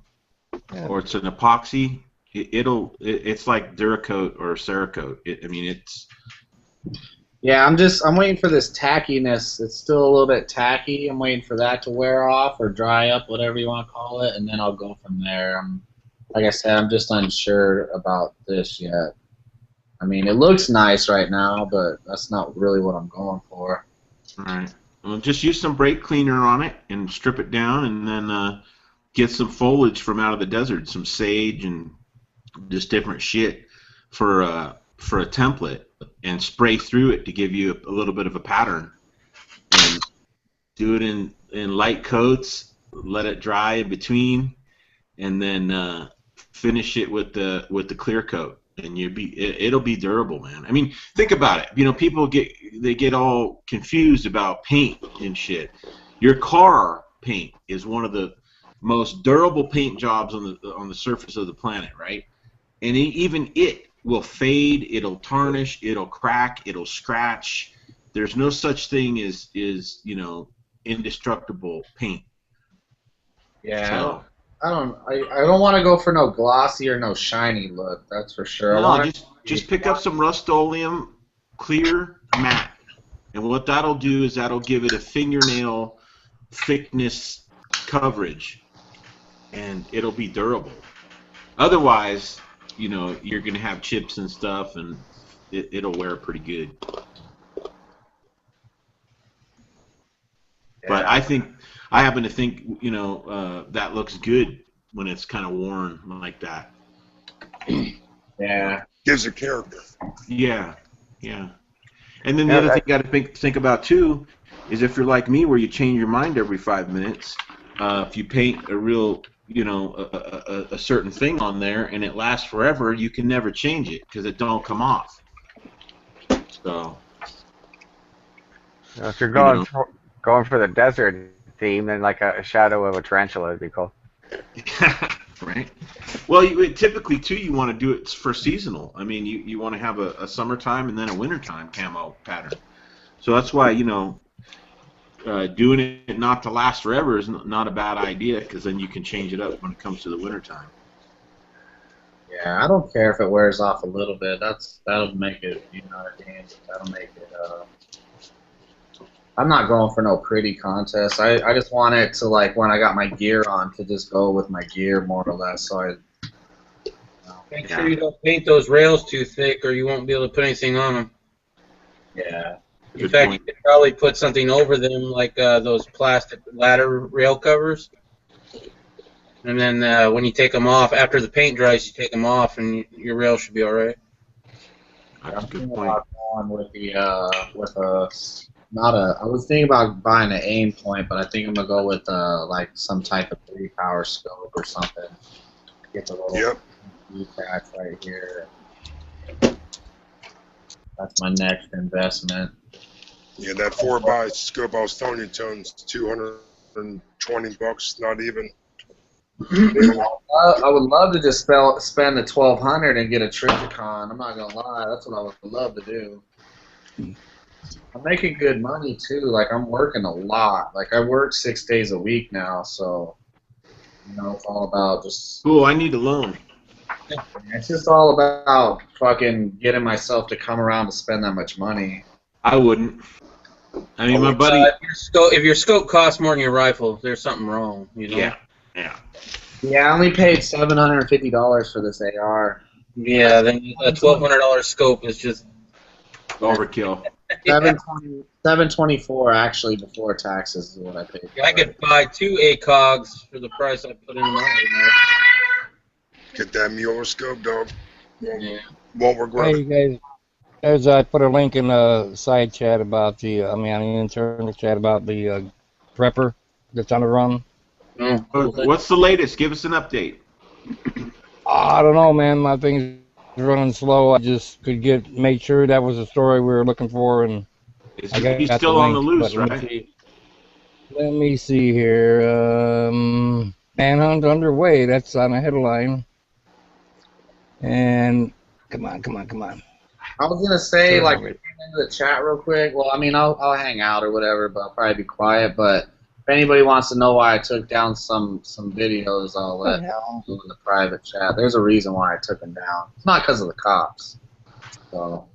it's an epoxy. It's like Duracoat or Cerakote. It's. Yeah, I'm waiting for this tackiness. It's still a little bit tacky. I'm waiting for that to wear off or dry up, whatever you want to call it, and then I'll go from there. Like I said, I'm just unsure about this yet. I mean, it looks nice right now, but that's not really what I'm going for. All right. Well, just use some brake cleaner on it and strip it down, and then get some foliage from out of the desert, some sage and just different shit for a template, and spray through it to give you a little bit of a pattern. And do it in light coats, let it dry in between, and then finish it with the clear coat, and it'll be durable, man. I mean, think about it. You know, people get all confused about paint and shit. Your car paint is one of the most durable paint jobs on the surface of the planet, right? And even it will fade, it'll tarnish, it'll crack, it'll scratch. There's no such thing as you know, indestructible paint. Yeah. So, I don't want to go for no glossy or no shiny look. That's for sure. no, just pick up some Rust-Oleum clear matte, and what that'll do is that'll give it a fingernail thickness coverage, and it'll be durable. Otherwise, you know, you're gonna have chips and stuff, and it'll wear pretty good. Yeah. But I happen to think, you know, that looks good when it's kind of worn like that. Yeah. Gives it character. Yeah, yeah. And then the other thing you got to think about too is if you're like me, where you change your mind every 5 minutes. If you paint a real, you know, a certain thing on there and it lasts forever, you can never change it because it don't come off. So. If you're going for the desert theme, then like a shadow of a tarantula would be cool. Right. Well, typically too, you want to do it for seasonal. I mean, you want to have a summertime and then a wintertime camo pattern. So that's why, you know, doing it not to last forever is not a bad idea, because then you can change it up when it comes to the wintertime. Yeah, I don't care if it wears off a little bit. That'll make it, you know what I mean? That'll make it. I'm not going for no pretty contest. I just want it to, like, when I got my gear on, to just go with my gear more or less. So Make sure you don't paint those rails too thick, or you won't be able to put anything on them. Yeah. In fact, you could probably put something over them, like those plastic ladder rail covers. And then when you take them off, after the paint dries, you take them off, and your rail should be all right. That's a good point. I was thinking about buying an aim point, but I think I'm gonna go with like some type of 3-power scope or something. Get the little patch right here. That's my next investment. Yeah, that 4x scope I was telling you, Tones, $220, not even. I would love to just spend the $1,200 and get a Triticon. I'm not gonna lie, that's what I would love to do. I'm making good money too. Like, I'm working a lot. Like, I work 6 days a week now, so you know, it's all about just. Cool. I need a loan. It's just all about fucking getting myself to come around to spend that much money. I wouldn't. I mean, my buddy. If your scope costs more than your rifle, there's something wrong. You know? Yeah. Yeah, I only paid $750 for this AR. Yeah, then a $1,200 scope is just overkill. $724 actually before taxes is what I paid. I could buy 2 ACOGs for the price I put in mine. Get that Mueller scope, dog. Yeah. Won't regret Hey, guys. As I put a link in the side chat about the internal chat about the prepper that's on the run. What's the latest? Give us an update. I don't know, man. My thing's running slow. I just could make sure that was the story we were looking for, and he's still on the loose, right? Let me see here. Manhunt underway. That's on the headline. And come on. I was gonna say, like, into the chat real quick. Well, I mean, I'll hang out or whatever, but I'll probably be quiet. But if anybody wants to know why I took down some videos, I'll let them know in the private chat. There's a reason why I took them down. It's not because of the cops. So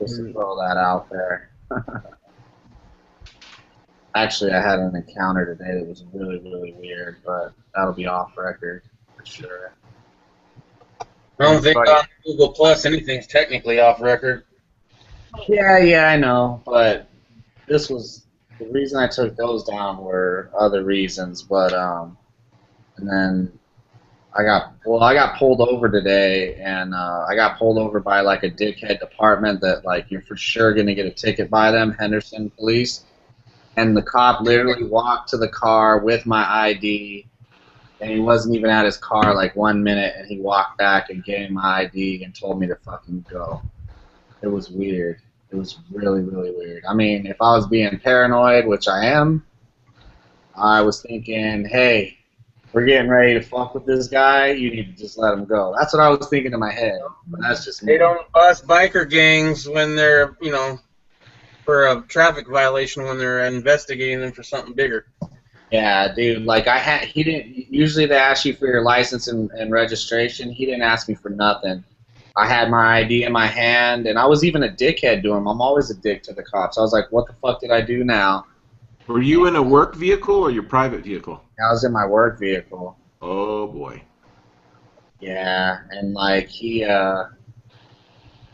just to throw that out there. Actually, I had an encounter today that was really, really weird, but that'll be off record for sure. I don't think on Google Plus anything's technically off record. Yeah, I know, but this was the reason I took those down were other reasons, but and then I got pulled over today, and I got pulled over by like a dickhead department that like you're for sure gonna get a ticket by them, Henderson Police, and the cop literally walked to the car with my ID, and he wasn't even at his car like 1 minute, and he walked back and gave me my ID and told me to fucking go. It was weird. It was really, really weird. I mean, if I was being paranoid, which I am, I was thinking, hey, we're getting ready to fuck with this guy, you need to just let him go. That's what I was thinking in my head. But that's just me. They don't bust biker gangs when they're, you know, for a traffic violation when they're investigating them for something bigger. Yeah, dude, like he didn't, usually they ask you for your license and registration. He didn't ask me for nothing. I had my ID in my hand, and I was even a dickhead to him. I'm always a dick to the cops. I was like, what the fuck did I do now? Were you in a work vehicle or your private vehicle? I was in my work vehicle. Oh, boy. Yeah, and like he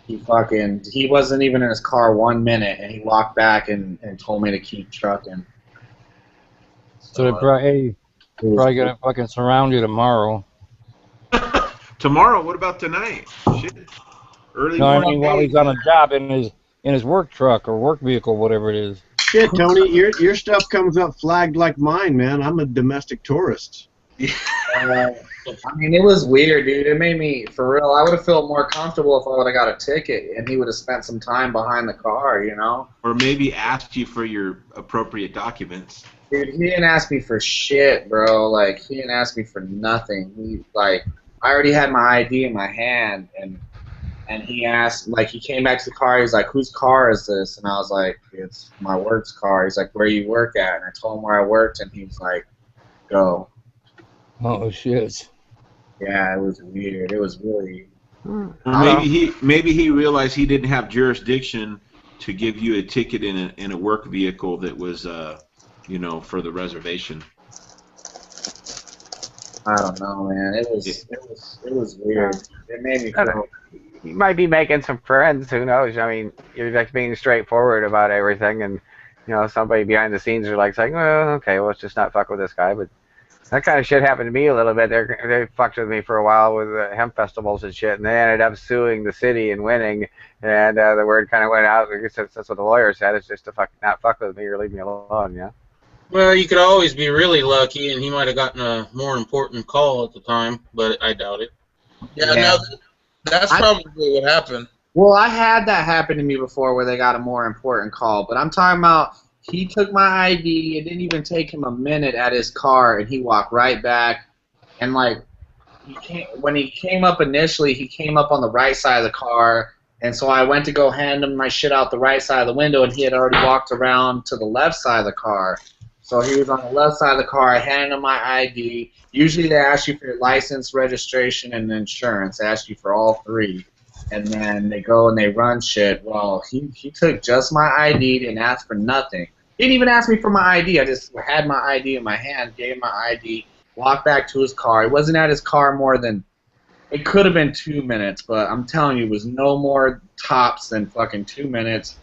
wasn't even in his car 1 minute, and he walked back and told me to keep trucking. So they're probably gonna fucking surround you tomorrow. Tomorrow? What about tonight? Shit. Early No, I morning. mean while he's on a job in his work truck or work vehicle, whatever it is. Shit, Tony, your stuff comes up flagged like mine, man. I'm a domestic tourist. I mean, it was weird, dude. It made me, for real, I would have felt more comfortable if I would have got a ticket and he would have spent some time behind the car, you know? Or maybe asked you for your appropriate documents. Dude, he didn't ask me for shit, bro. Like, he didn't ask me for nothing. He, like, I already had my ID in my hand, and he asked, like, he came back to the car, he's like, whose car is this? And I was like, it's my work's car. He's like, where you work at? And I told him where I worked, and he was like, go. Oh, shit. Yeah, it was weird. It was really... Or maybe he realized he didn't have jurisdiction to give you a ticket in a work vehicle that was, you know, for the reservation. I don't know, man. It was weird. It made me feel... You might be making some friends. Who knows? I mean, you're like being straightforward about everything, and you know, somebody behind the scenes are like saying, "Well, okay, well, let's just not fuck with this guy." But that kind of shit happened to me a little bit. They fucked with me for a while with hemp festivals and shit, and they ended up suing the city and winning. And the word kind of went out. I guess that's what the lawyer said. It's just to not fuck with me or leave me alone. Yeah. Well, you could always be really lucky, and he might have gotten a more important call at the time, but I doubt it. Yeah. No, that's probably what happened. Well, I had that happen to me before where they got a more important call, but I'm talking about he took my ID. It didn't even take him a minute at his car, and he walked right back. And, like, when he came up initially, he came up on the right side of the car, and so I went to go hand him my shit out the right side of the window, and he had already walked around to the left side of the car. So he was on the left side of the car. I handed him my ID. Usually they ask you for your license, registration, and insurance. They ask you for all three. And then they go and they run shit. Well, he took just my ID, didn't ask for nothing. He didn't even ask me for my ID. I just had my ID in my hand, gave him my ID, walked back to his car. He wasn't at his car more than, it could have been 2 minutes, but I'm telling you, it was no more tops than fucking 2 minutes.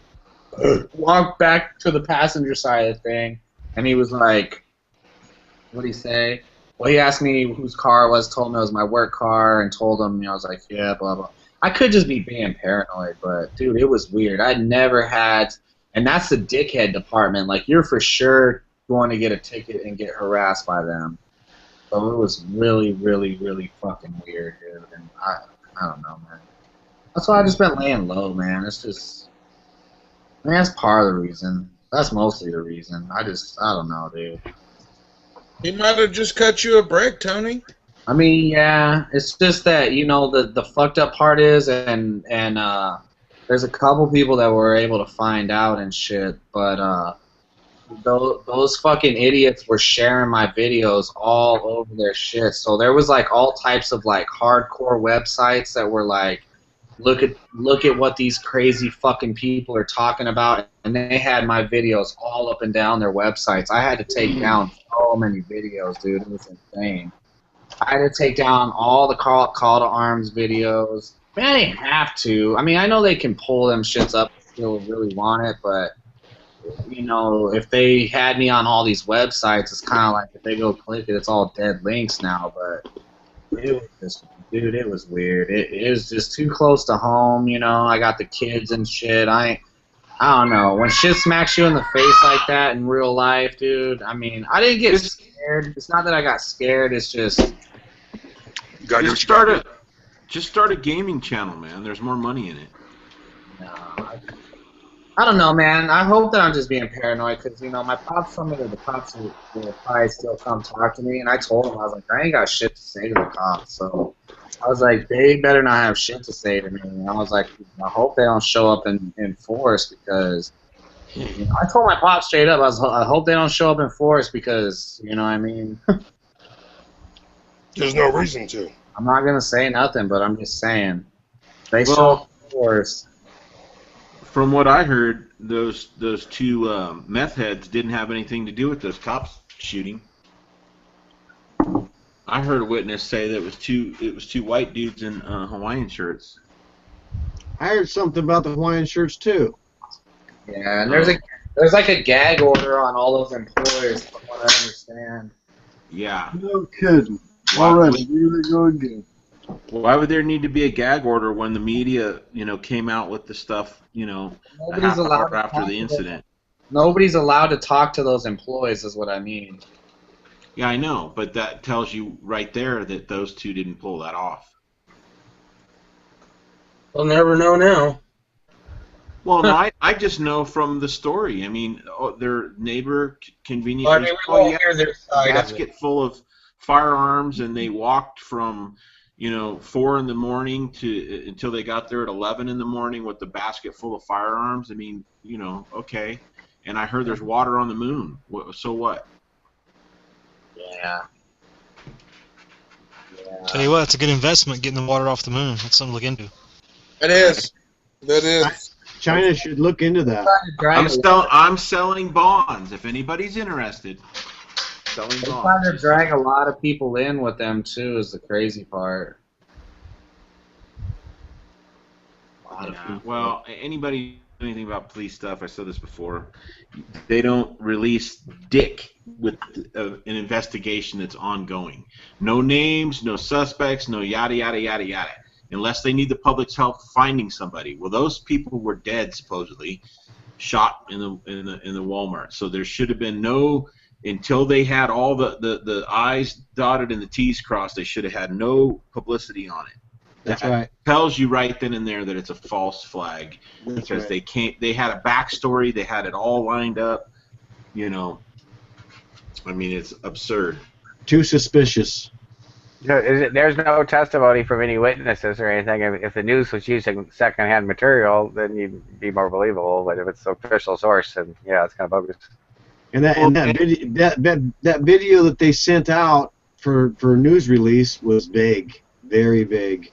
Walked back to the passenger side of the thing. And he was like, what'd he say? Well, he asked me whose car it was, told me it was my work car, and told him, you know, I was like, yeah, blah, blah. I could just be being paranoid, but, dude, it was weird. I'd never had, and that's the dickhead department. Like, you're for sure going to get a ticket and get harassed by them. So it was really, really, really fucking weird, dude. And I don't know, man. That's why I just been laying low, man. It's just, I mean, that's part of the reason. That's mostly the reason. I don't know, dude. He might have just cut you a break, Tony. I mean, yeah. It's just that, you know, the fucked up part is, and there's a couple people that were able to find out and shit, but those fucking idiots were sharing my videos all over their shit. So there was like all types of like hardcore websites that were like, look at what these crazy fucking people are talking about, and they had my videos all up and down their websites. I had to take down so many videos, dude. It was insane. I had to take down all the call to arms videos. Man, I didn't have to. I mean, I know they can pull them shits up if they really want it, but you know, if they had me on all these websites, it's kind of like if they go click it, it's all dead links now. But it was just, dude, it was weird. It was just too close to home, you know. I got the kids and shit. I don't know. When shit smacks you in the face like that in real life, dude, I mean, I didn't get scared. It's not that I got scared. It's just... Just start a gaming channel, man. There's more money in it. No, I don't know, man. I hope that I'm just being paranoid because, you know, my pops told me that the cops will probably still come talk to me, and I told them, I was like, I ain't got shit to say to the cops, so I was like, they better not have shit to say to me. And I was like, I hope they don't show up in force because, you know, I told my pops straight up, I hope they don't show up in force because, you know what I mean? There's no reason to. I'm not going to say nothing, but I'm just saying. They show up in force. From what I heard, those two meth heads didn't have anything to do with those cops shooting. I heard a witness say that it was two white dudes in Hawaiian shirts. I heard something about the Hawaiian shirts too. Yeah, and there's like a gag order on all those employers, from what I understand. Yeah. No kidding. Alright, here they go again. Why would there need to be a gag order when the media, you know, came out with the stuff, you know, a half hour after the incident? Nobody's allowed to talk to those employees, is what I mean. Yeah, I know, but that tells you right there that those two didn't pull that off. We'll never know now. Well, no, I just know from the story. I mean, their neighbor conveniently Well, I mean, we won't hear their side a of basket full of firearms, and they walked from, you know, 4 in the morning to until they got there at 11 in the morning with the basket full of firearms. I mean, you know, okay. And I heard there's water on the moon. So what? Yeah. Tell you what, it's a good investment getting the water off the moon. That's something to look into. It is. That is. China should look into that. I'm selling bonds. If anybody's interested, selling They're bonds. trying to drag a lot of people in with them too. Is the crazy part. Yeah, well, anybody anything about police stuff, I said this before, they don't release dick with an investigation that's ongoing. No names, no suspects, no yada yada yada yada, unless they need the public's help finding somebody. Well, those people were dead supposedly, shot in the Walmart. So there should have been no, until they had all the I's dotted and the T's crossed, they should have had no publicity on it. That's right. Tells you right then and there that it's a false flag. That's because right. they had a backstory, they had it all lined up, you know. I mean, it's absurd. Too suspicious. There's no testimony from any witnesses or anything. If the news was using secondhand material, then you'd be more believable. But if it's an official source, then yeah, it's kind of bogus. And that video that they sent out for news release was vague, very vague.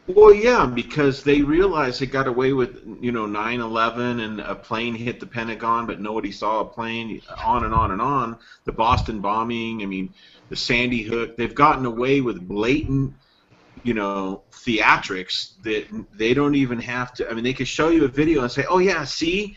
Well, yeah, because they realized they got away with, you know, 9/11 and a plane hit the Pentagon, but nobody saw a plane. On and on and on. The Boston bombing. I mean, the Sandy Hook. They've gotten away with blatant, you know, theatrics that they don't even have to. I mean, they could show you a video and say, "Oh yeah, see,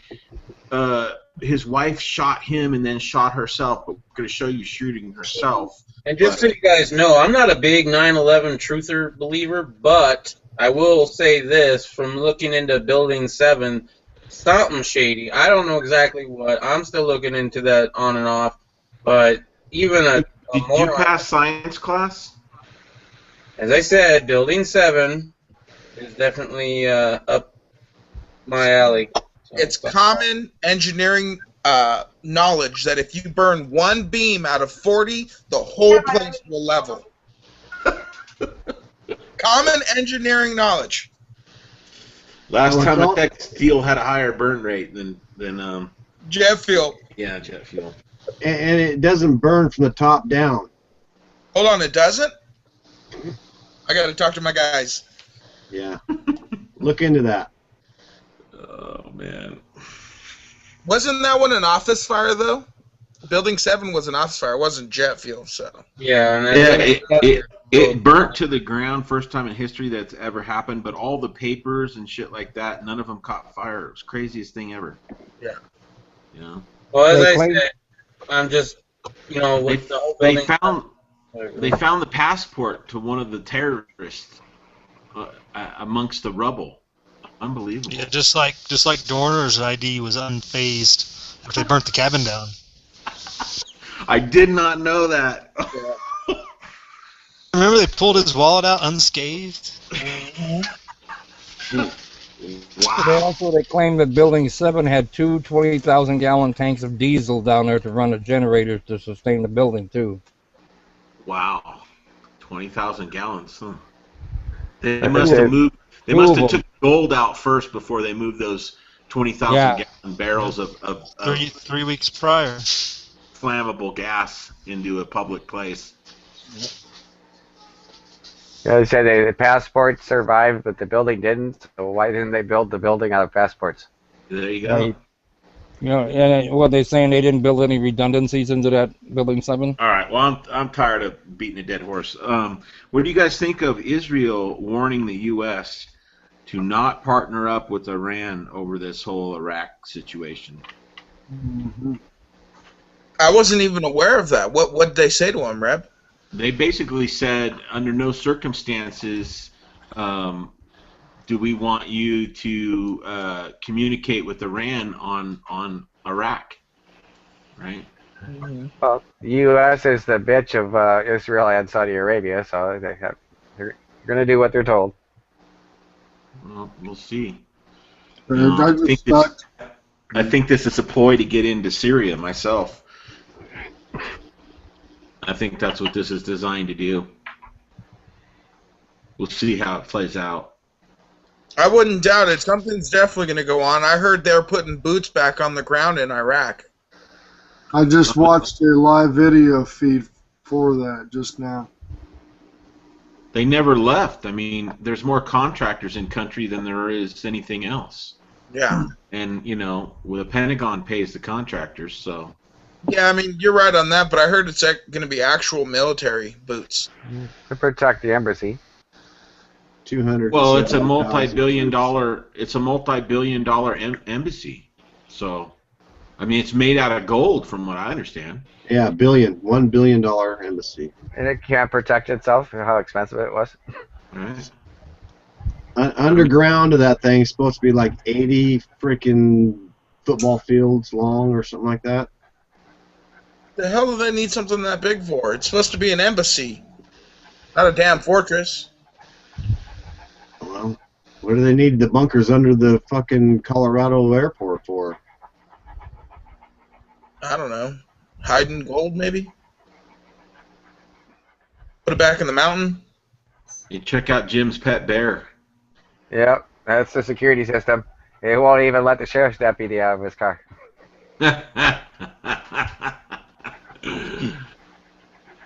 his wife shot him and then shot herself," but we're going to show you shooting herself. And just so you guys know, I'm not a big 9/11 truther believer, but I will say this, from looking into Building 7, something shady. I don't know exactly what. I'm still looking into that on and off, but even a Did you pass science class? As I said, Building 7 is definitely up my alley. It's common engineering knowledge that if you burn one beam out of 40, the whole place will level. Common engineering knowledge. Last time I checked, steel had a higher burn rate than jet fuel. Yeah, jet fuel. And it doesn't burn from the top down. Hold on, it doesn't? I got to talk to my guys. Yeah. Look into that. Oh, man. Wasn't that one an office fire, though? Building 7 was an office fire. It wasn't jet fuel, so. Yeah, and it burnt to the ground, first time in history that's ever happened, but all the papers and shit like that, none of them caught fire. It was the craziest thing ever. Yeah. You know. Well, as They I claim- said, I'm just, with the whole building. They found the passport to one of the terrorists amongst the rubble. Unbelievable. Yeah, just like Dorner's ID was unfazed after they burnt the cabin down. I did not know that. Remember they pulled his wallet out unscathed? Wow. They claimed that Building 7 had two 20,000-gallon tanks of diesel down there to run the generators to sustain the building, too. Wow. 20,000 gallons. Huh. They Two must have of- moved. They two must of have them. took gold out first before they moved those 20,000 gallon barrels of 3 weeks prior. flammable gas into a public place. Yeah, they said the passport survived, but the building didn't. So why didn't they build the building out of passports? There you go. Right. And what they're saying, they didn't build any redundancies into that Building 7? All right. Well, I'm tired of beating a dead horse. What do you guys think of Israel warning the U.S. to not partner up with Iran over this whole Iraq situation? I wasn't even aware of that. What did they say to him, Reb? They basically said, under no circumstances do we want you to communicate with Iran on Iraq, right? Well, the U.S. is the bitch of Israel and Saudi Arabia, so they're going to do what they're told. Well, we'll see. I I think this is a ploy to get into Syria myself. I think that's what this is designed to do. We'll see how it plays out. I wouldn't doubt it. Something's definitely going to go on. I heard they're putting boots back on the ground in Iraq. I just watched a live video feed for that just now. They never left. I mean, there's more contractors in country than there is anything else. Yeah. And, well, the Pentagon pays the contractors, so. Yeah, I mean, you're right on that, but I heard it's going to be actual military boots. To protect the embassy. 200. Well, it's a multi-billion-dollar. It's a multi-billion-dollar embassy. So, I mean, it's made out of gold, from what I understand. Yeah, $1 billion embassy. And it can't protect itself, how expensive it was. Right. Underground of that thing is supposed to be like 80 freaking football fields long or something like that. The hell do they need something that big for? It's supposed to be an embassy, not a damn fortress. Well, what do they need the bunkers under the fucking Colorado airport for? I don't know. Hiding gold, maybe? Put it back in the mountain? You check out Jim's pet bear. Yep, that's the security system. It won't even let the sheriff's deputy out of his car.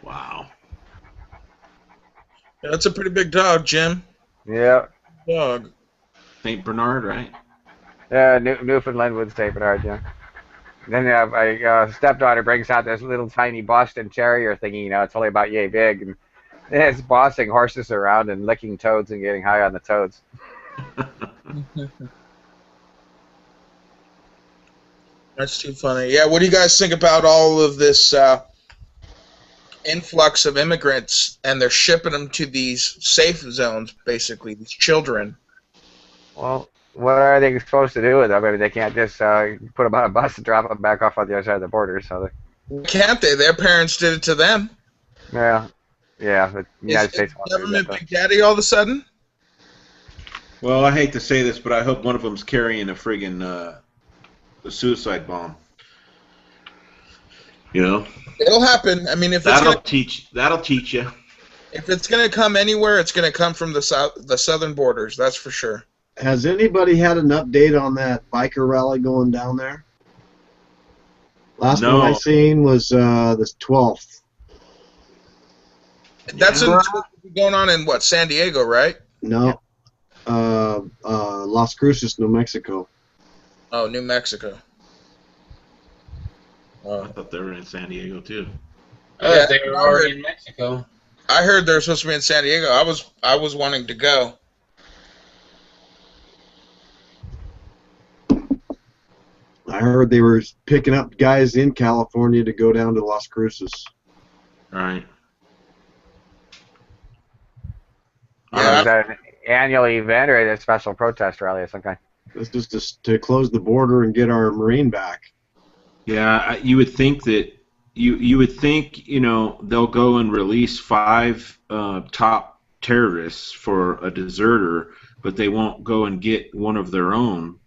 Wow. Yeah, that's a pretty big dog, Jim. Yep. Dog. St. Bernard, right? Yeah, Newfoundland would St. Bernard, yeah. Then my stepdaughter brings out this little tiny Boston Terrier thingy, it's only about yay big, and it's bossing horses around and licking toads and getting high on the toads. That's too funny. Yeah, what do you guys think about all of this influx of immigrants, and they're shipping them to these safe zones, basically, these children? Well, what are they supposed to do with them? I mean, they can't just put them on a bus and drop them back off on the other side of the border. So Can't they? Their parents did it to them. yeah, the United Is States the wants to do government that, Big Daddy all of a sudden? Well, I hate to say this, but I hope one of them's carrying a friggin' a suicide bomb. It'll happen. I mean, if that'll it's teach you. if it's gonna come anywhere, it's gonna come from the southern borders. That's for sure. Has anybody had an update on that biker rally going down there? Last No. one I seen was the 12th. That's supposed to be going on in what, San Diego, right? No, Las Cruces, New Mexico. Oh, New Mexico. I thought they were in San Diego too. Oh, they were already in Mexico. I heard they're supposed to be in San Diego. I was wanting to go. I heard they were picking up guys in California to go down to Las Cruces. Right. Yeah, is that an annual event or is it a special protest rally of some kind? It's just to close the border and get our Marine back. Yeah, you would think that you would think, you know, they'll go and release 5 top terrorists for a deserter, but they won't go and get one of their own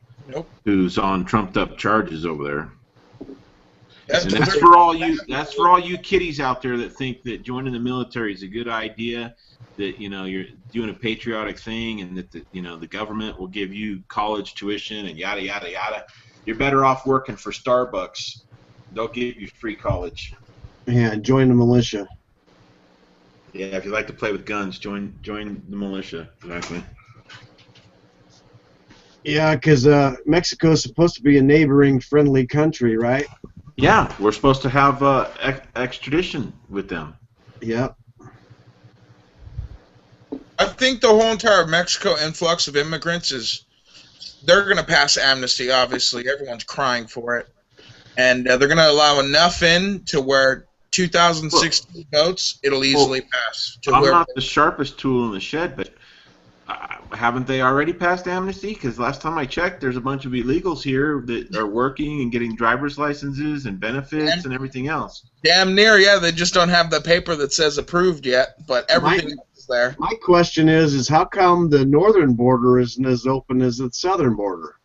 who's on trumped up charges over there. And that's for all you kiddies out there that think that joining the military is a good idea, that, you know, you're doing a patriotic thing and that the government will give you college tuition and yada yada yada. You're better off working for Starbucks. They'll give you free college. Yeah, join the militia. Yeah, if you like to play with guns, join the militia. Exactly. Yeah, because Mexico is supposed to be a neighboring friendly country, right? Yeah, we're supposed to have extradition with them. Yep. I think the whole entire Mexico influx of immigrants they're going to pass amnesty, obviously. Everyone's crying for it. And they're going to allow enough in to where 2016 votes, it'll easily pass. I'm not the sharpest tool in the shed, but haven't they already passed amnesty? Because last time I checked, there's a bunch of illegals here that are working and getting driver's licenses and benefits and everything else. Damn near, yeah. They just don't have the paper that says approved yet, but everything else is there. My question is how come the northern border isn't as open as the southern border?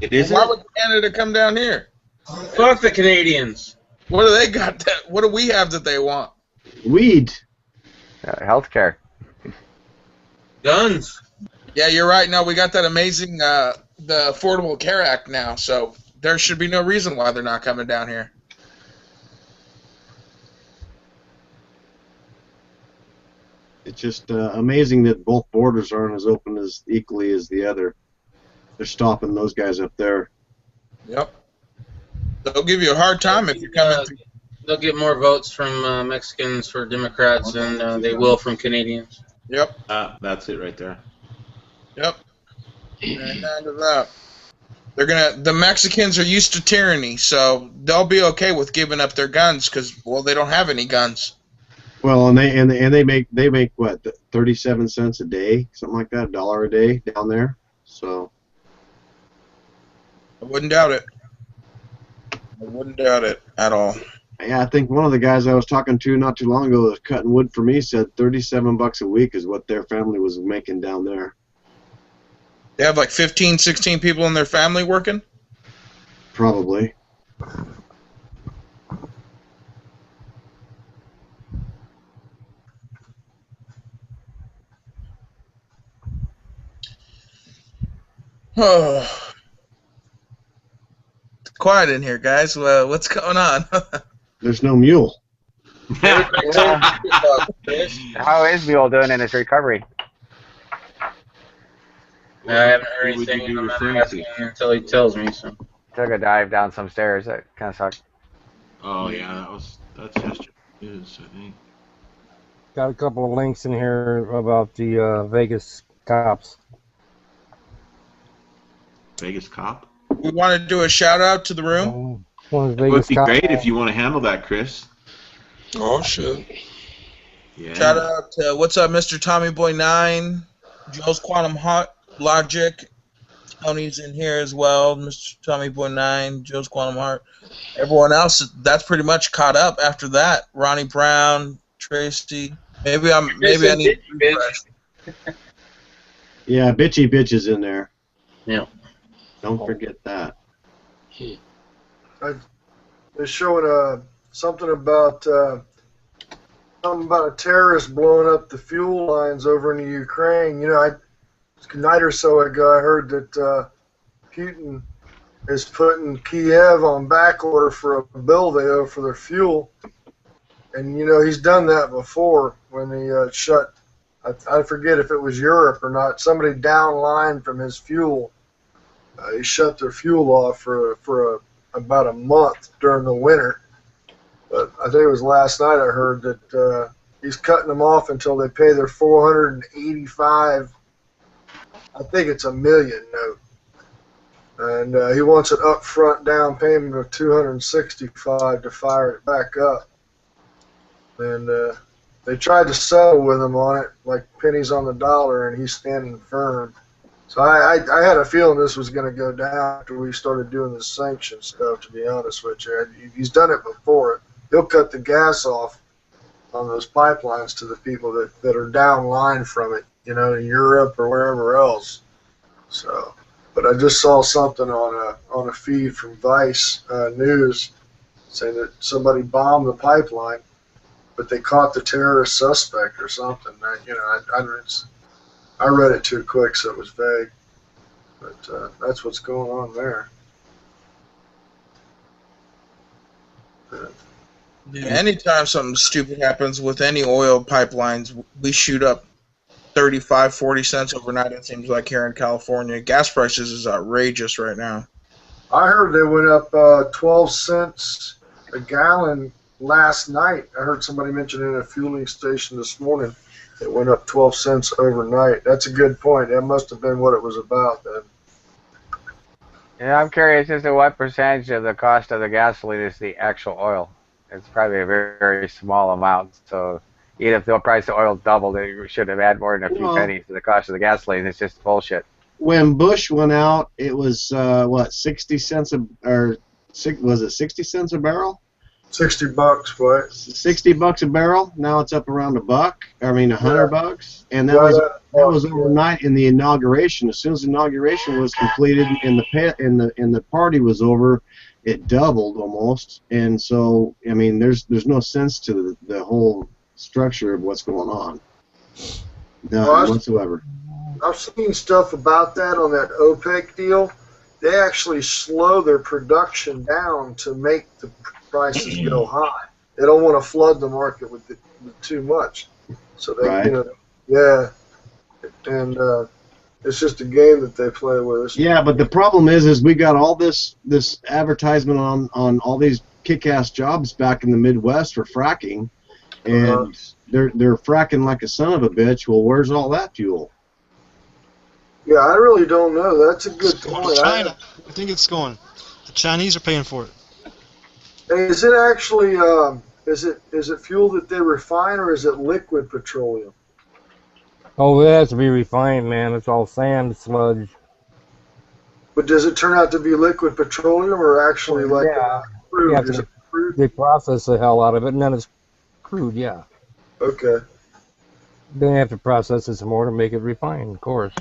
It isn't? Why would Canada come down here? Fuck the Canadians. What do they got? What do we have that they want? Weed. Healthcare. Guns. Yeah, you're right. No, we got that amazing the Affordable Care Act now, so there should be no reason why they're not coming down here. It's just amazing that both borders aren't as open as equally as the other. They're stopping those guys up there. Yep. They'll give you a hard time if you're coming through. They'll get more votes from Mexicans for Democrats than they will from Canadians. Yep. That's it right there. Yep. And none of that. The Mexicans are used to tyranny, so they'll be okay with giving up their guns because, well, they don't have any guns. Well, and they make what, 37 cents a day, something like that, $1 a day down there. So I wouldn't doubt it. I wouldn't doubt it at all. Yeah, I think one of the guys I was talking to not too long ago that was cutting wood for me said $37 a week is what their family was making down there. They have like 15, 16 people in their family working? Probably. Oh. It's quiet in here, guys. Well, what's going on? There's no mule. How is Mule doing in his recovery? I haven't heard anything, and I'm not asking until he tells me. So. Took a dive down some stairs. That kind of sucked. Oh yeah, that's yesterday. I think. Got a couple of links in here about the Vegas cops. Vegas cop? We want to do a shout out to the room. It would be great if you want to handle that, Chris. Oh shit! Yeah. Shout out to what's up, Mr. Tommy Boy 9, Joe's Quantum Hot Logic. Tony's in here as well, Mr. Tommy Boy 9, Joe's Quantum Heart. Everyone else, that's pretty much caught up after that. Ronnie Brown, Tracy. Maybe I need. Yeah, Bitchy Bitch is in there. Yeah. Don't forget that. They showed something about a terrorist blowing up the fuel lines over in the Ukraine. You know, a night or so ago, I heard that Putin is putting Kiev on back order for a bill they owe for their fuel. And, you know, he's done that before when he shut, I forget if it was Europe or not, somebody down line from his fuel. He shut their fuel off for about a month during the winter. But I think it was last night I heard that he's cutting them off until they pay their 485, I think it's $1 million note. and he wants an upfront down payment of $265 to fire it back up. And they tried to settle with him on it, like pennies on the dollar, and he's standing firm. So I had a feeling this was going to go down after we started doing the sanction stuff, to be honest with you. He's done it before. He'll cut the gas off on those pipelines to the people that are down line from it, you know, in Europe or wherever else. So, but I just saw something on a feed from Vice News saying that somebody bombed the pipeline, but they caught the terrorist suspect or something. I read it too quick, so it was vague. But that's what's going on there. Yeah, anytime something stupid happens with any oil pipelines, we shoot up 35, 40 cents overnight, it seems like, here in California. Gas prices is outrageous right now. I heard they went up 12 cents a gallon last night. I heard somebody mention in a fueling station this morning it went up 12 cents overnight. That's a good point. That must have been what it was about then. Yeah, I'm curious as to what percentage of the cost of the gasoline is the actual oil. It's probably a very, very small amount. So even if the price of oil doubled, it should have had more than a few pennies to the cost of the gasoline. It's just bullshit. When Bush went out, it was 60 cents was it 60 cents a barrel? $60, what? $60 a barrel. Now it's up around $100, and that was overnight in the inauguration. As soon as the inauguration was completed and the party was over, it doubled almost. And so, I mean, there's no sense to the whole structure of what's going on, whatsoever. I've seen stuff about that on that OPEC deal. They actually slow their production down to make the prices go high. They don't want to flood the market with too much. So they, and it's just a game that they play with us. Yeah, but the problem is we got all this advertisement on all these kick-ass jobs back in the Midwest for fracking, and they're fracking like a son of a bitch. Well, where's all that fuel? Yeah, I really don't know. That's a good point. China. I think it's going. The Chinese are paying for it. Hey, is it actually is it fuel that they refine, or is it liquid petroleum? Oh, it has to be refined, man. It's all sand, sludge. But does it turn out to be liquid petroleum, or actually like crude? Yeah, Is it crude? they process the hell out of it, and then it's crude, yeah. Okay. Then they have to process it some more to make it refined, of course.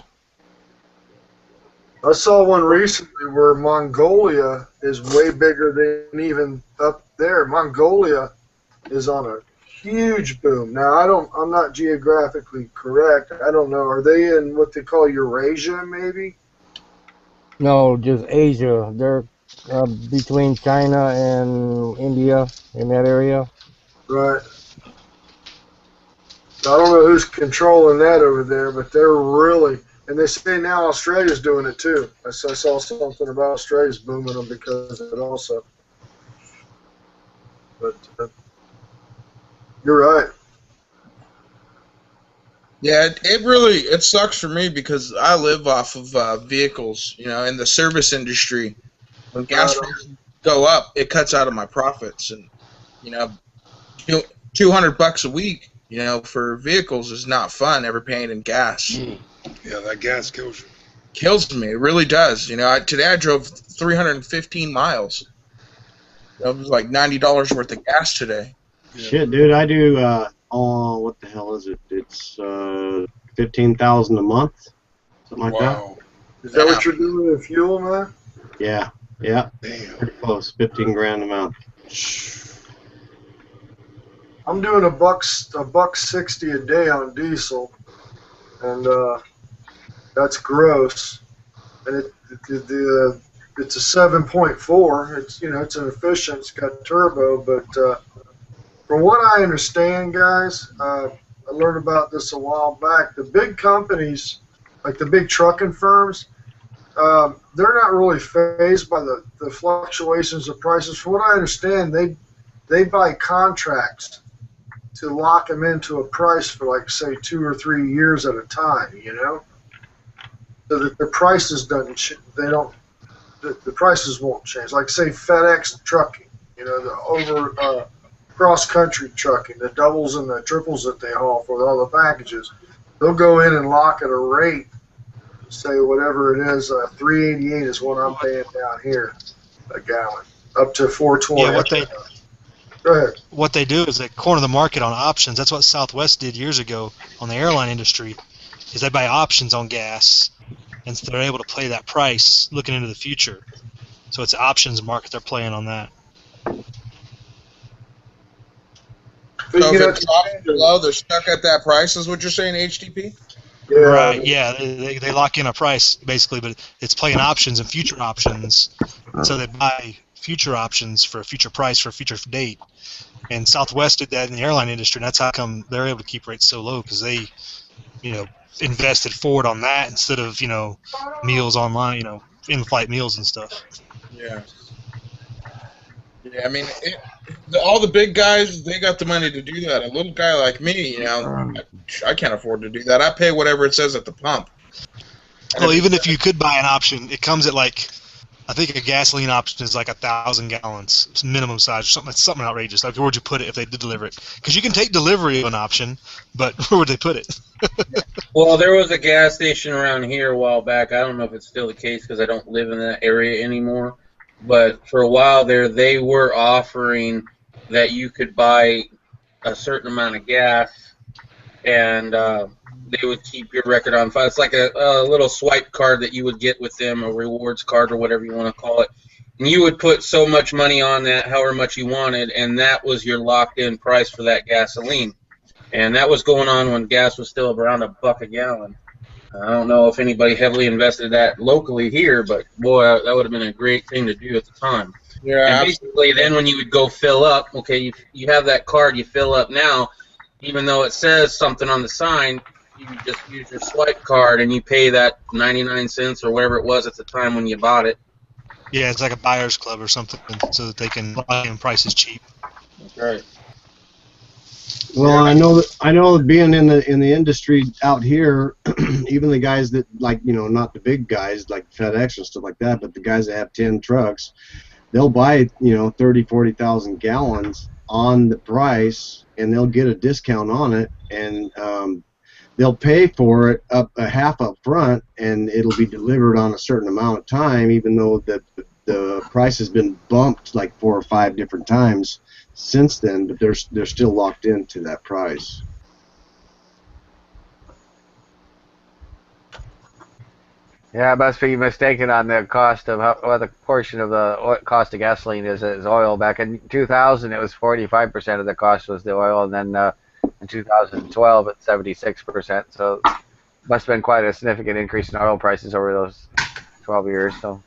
I saw one recently where Mongolia is way bigger than even up there. Mongolia is on a huge boom. Now, I'm not geographically correct. I don't know. Are they in what they call Eurasia, maybe? No, just Asia. They're between China and India, in that area. Right. I don't know who's controlling that over there, but they're really... And they say now Australia's doing it too. I saw something about Australia's booming them because of it also. But you're right. Yeah, it sucks for me because I live off of vehicles, you know, in the service industry. When gas prices go up, it cuts out of my profits, and you know, $200 a week, you know, for vehicles is not fun. Ever paying in gas. Yeah, that gas kills you. Kills me. It really does. You know, today I drove 315 miles. That was like $90 worth of gas today. Shit, dude, I do. What the hell is it? It's $15,000 a month, something like that. Is that what you're doing in fuel, man? Yeah, Damn. pretty close. 15 grand a month. I'm doing $1.60 a day on diesel, and that's gross. And it's a 7.4. It's it's an efficient. It's got turbo, but from what I understand, guys, I learned about this a while back. The big companies, like the big trucking firms, they're not really fazed by the fluctuations of prices. From what I understand, they buy contracts to lock them into a price for, like, say, 2 or 3 years at a time, you know, so that the prices don't the prices won't change. Like say FedEx trucking, you know, the over cross country trucking, the doubles and the triples that they haul for all the packages. They'll go in and lock at a rate, say whatever it is, $3.88 is what I'm paying down here a gallon, up to $4.20. Yeah, Go ahead. what they do is they corner the market on options. That's what Southwest did years ago on the airline industry, is they buy options on gas, and so they're able to play that price looking into the future. So it's an options market they're playing on that. So if it drops below, they're stuck at that price, is what you're saying, HTP? Yeah. Right, yeah, they lock in a price basically, but it's playing options and future options. So they buy future options for a future price for a future date. And Southwest did that in the airline industry, and that's how come they're able to keep rates so low, because they, invested forward on that instead of, meals online, in-flight meals and stuff. Yeah. Yeah, I mean, all the big guys, they got the money to do that. A little guy like me, I can't afford to do that. I pay whatever it says at the pump. Well, even if you could buy an option, it comes at I think a gasoline option is 1,000 gallons, minimum size, or something outrageous. Where would you put it if they did deliver it? Because you can take delivery of an option, but where would they put it? Well, there was a gas station around here a while back. I don't know if it's still the case because I don't live in that area anymore. But for a while there, they were offering that you could buy a certain amount of gas, and they would keep your record on file. It's like a little swipe card that you would get with them, a rewards card or whatever you want to call it. And you would put so much money on that, however much you wanted, and that was your locked-in price for that gasoline. And that was going on when gas was still around $1 a gallon. I don't know if anybody heavily invested that locally here, but boy, that would have been a great thing to do at the time. Yeah. And basically, then when you would go fill up, okay, you have that card, you fill up now, even though it says something on the sign, you just use your swipe card and you pay that 99 cents or whatever it was at the time when you bought it. Yeah, it's like a buyer's club or something, so that they can buy in prices cheap. That's right. Well, I know that being in the industry out here, even the guys that not the big guys like FedEx and stuff like that, but the guys that have 10 trucks, they'll buy 30, 40,000 gallons on the price, and they'll get a discount on it, and they'll pay for it up a half up front, and it'll be delivered on a certain amount of time, even though the price has been bumped 4 or 5 different times since then, but they're still locked into that price. Yeah, I must be mistaken on the cost of what the portion of the cost of gasoline is oil. Back in 2000, it was 45% of the cost was the oil, and then in 2012, it's 76%. So it must have been quite a significant increase in oil prices over those 12 years. So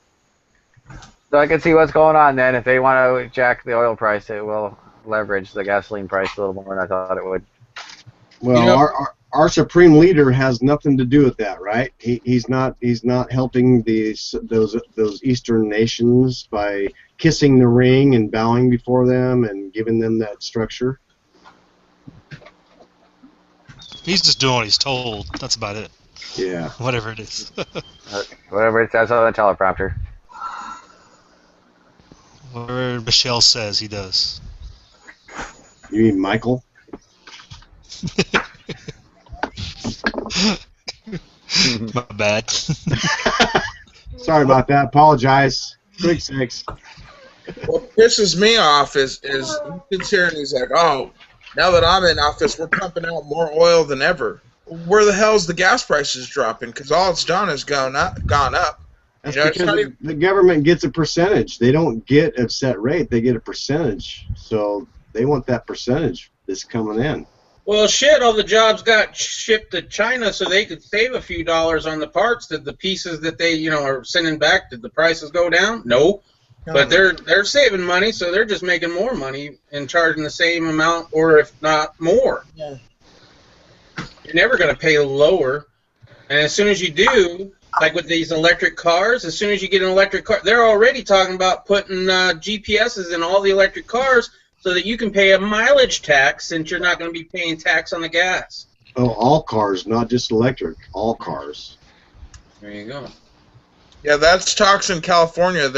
I can see what's going on then. If they want to jack the oil price, it will leverage the gasoline price a little more than I thought it would. Well, our supreme leader has nothing to do with that, right? He's not helping those Eastern nations by kissing the ring and bowing before them and giving them that structure. He's just doing what he's told. That's about it. Yeah. Whatever it is. Whatever it says on the teleprompter. Whatever Michelle says, he does. You mean Michael? My bad. Sorry about that. Apologize. Quick sakes. What pisses me off is he sits here and he's like, oh, now that I'm in office, we're pumping out more oil than ever. Where the hell's the gas prices dropping? Because all it's done is gone up. That's because the government gets a percentage. They don't get a set rate. They get a percentage. So they want that percentage that's coming in. Well, shit, all the jobs got shipped to China so they could save a few dollars on the parts. Did the pieces that they, are sending back, did the prices go down? No. But they're saving money, so they're just making more money and charging the same amount or if not more. Yeah. You're never going to pay lower. And as soon as you do, like with these electric cars, as soon as you get an electric car, they're already talking about putting GPSs in all the electric cars so that you can pay a mileage tax since you're not going to be paying tax on the gas. Oh, all cars, not just electric. All cars. There you go. Yeah, that's talks in California.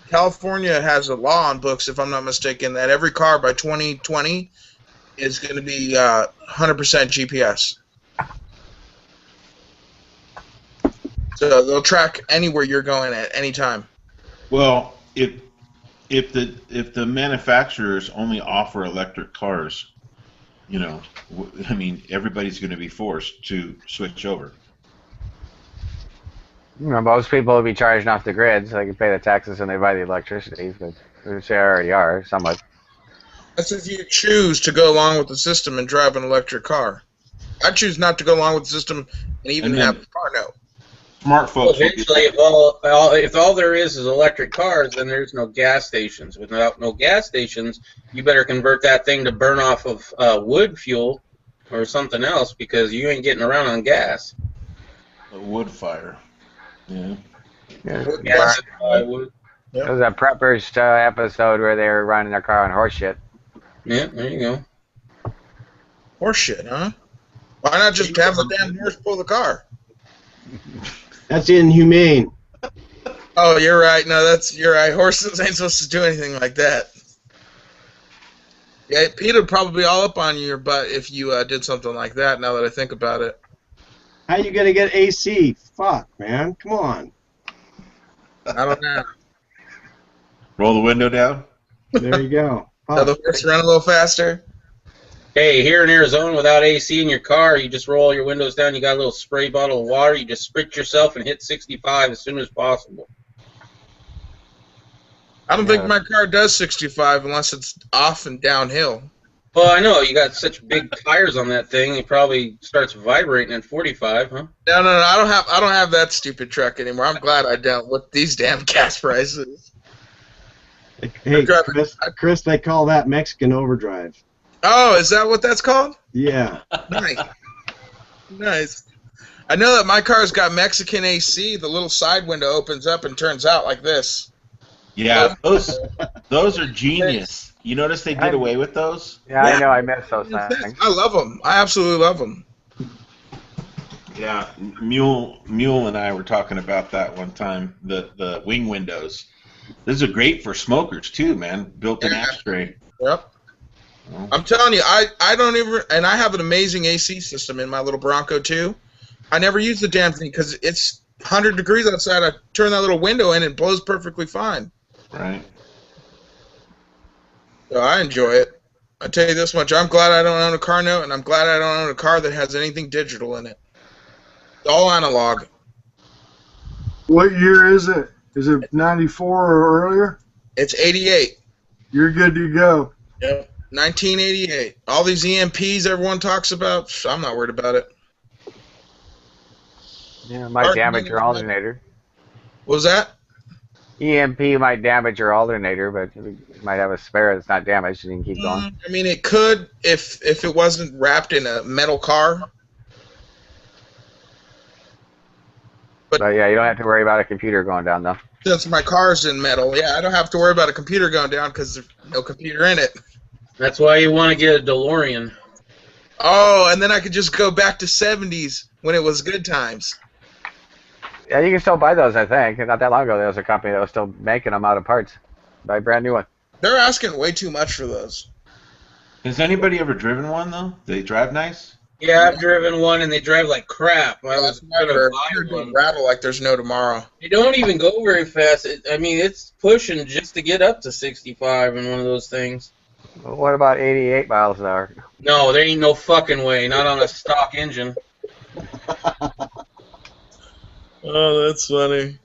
California has a law on books, if I'm not mistaken, that every car by 2020 is going to be 100% GPS. So they'll track anywhere you're going at any time. Well, if the manufacturers only offer electric cars, I mean, everybody's going to be forced to switch over. Most people will be charging off the grid, so they can pay the taxes when they buy the electricity, which they already are, somewhat. That's if you choose to go along with the system and drive an electric car. I choose not to go along with the system and even have a car note. Smart folks. Well, eventually, if all there is electric cars, then there's no gas stations. Without no gas stations, you better convert that thing to burn off of wood fuel or something else because you ain't getting around on gas. A wood fire. Yeah. Gas and wood. There was a Preppers episode where they were running their car on horse shit. Yeah, there you go. Horse shit, huh? Why not just have the damn horse pull the car? That's inhumane. Oh, you're right. No, you're right. Horses ain't supposed to do anything like that. Yeah, Pete would probably be all up on your butt if you did something like that, now that I think about it. How you gonna get AC? Fuck, man. Come on. I don't know. Roll the window down. There you go. So the horse run a little faster. Hey, here in Arizona, without AC in your car, you just roll your windows down. You got a little spray bottle of water. You just sprit yourself and hit 65 as soon as possible. I don't think my car does 65 unless it's off and downhill. Well, I know you got such big tires on that thing. It probably starts vibrating at 45, huh? No. I don't have that stupid truck anymore. I'm glad I don't with these damn gas prices. Hey, Chris, they call that Mexican overdrive. Oh, is that what that's called? Yeah. Nice. Nice. I know that my car's got Mexican AC. The little side window opens up and turns out like this. Yeah, those are genius. You notice they did away with those? Yeah, I know. I miss those things. I love them. I absolutely love them. Yeah, Mule and I were talking about that one time. The wing windows. These are great for smokers too, man. Built-in ashtray. Yep. I'm telling you, I don't even, and I have an amazing AC system in my little Bronco too. I never use the damn thing because it's 100 degrees outside. I turn that little window in, it blows perfectly fine. Right. So I enjoy it. I tell you this much, I'm glad I don't own a car note, and I'm glad I don't own a car that has anything digital in it. It's all analog. What year is it? Is it 94 or earlier? It's 88. You're good to go. Yep. 1988. All these EMPs everyone talks about, I'm not worried about it. Yeah, it might damage your alternator. What was that? EMP might damage your alternator, but you might have a spare that's not damaged and you can keep going. I mean, it could if it wasn't wrapped in a metal car. But yeah, you don't have to worry about a computer going down, though. Since my car's in metal, yeah, I don't have to worry about a computer going down because there's no computer in it. That's why you want to get a DeLorean. Oh, and then I could just go back to 70s when it was good times. Yeah, you can still buy those, I think. Not that long ago, there was a company that was still making them out of parts. Buy a brand new one. They're asking way too much for those. Has anybody ever driven one, though? Do they drive nice? Yeah, I've driven one, and they drive like crap. I was They're going to rattle like there's no tomorrow. They don't even go very fast. I mean, it's pushing just to get up to 65 in one of those things. Well, what about 88 miles an hour? No, there ain't no fucking way. Not on a stock engine. Oh, that's funny.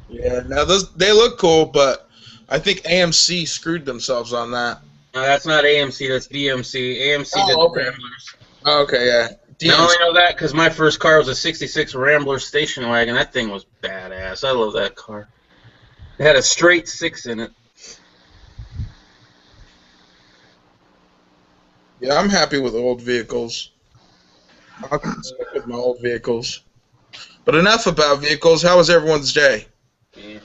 Yeah, now they look cool, but I think AMC screwed themselves on that. No, that's not AMC. That's DMC. AMC did okay. the Ramblers. Oh, okay, yeah. I only know that because my first car was a '66 Rambler station wagon. That thing was badass. I love that car. It had a straight 6 in it. Yeah, I'm happy with old vehicles. I'll stick with my old vehicles. But enough about vehicles. How was everyone's day? Yeah.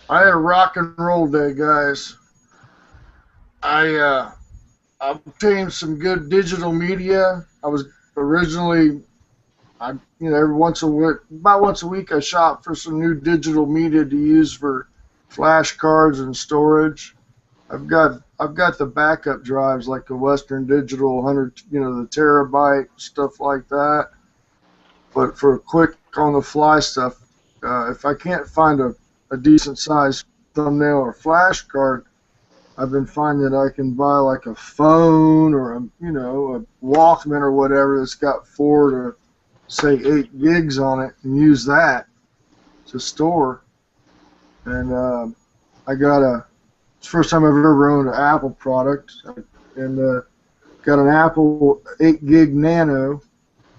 I had a rock and roll day, guys. I obtained some good digital media. I was originally every once a week, about once a week, I shop for some new digital media to use for flashcards and storage. I've got the backup drives like the Western Digital 100, the terabyte stuff like that. But for quick on the fly stuff, if I can't find a decent sized thumbnail or flash card, I've been finding that I can buy like a phone or a Walkman or whatever that's got 4 to say 8 gigs on it and use that to store. And I got it's the first time I've ever owned an Apple product, and got an Apple 8 gig Nano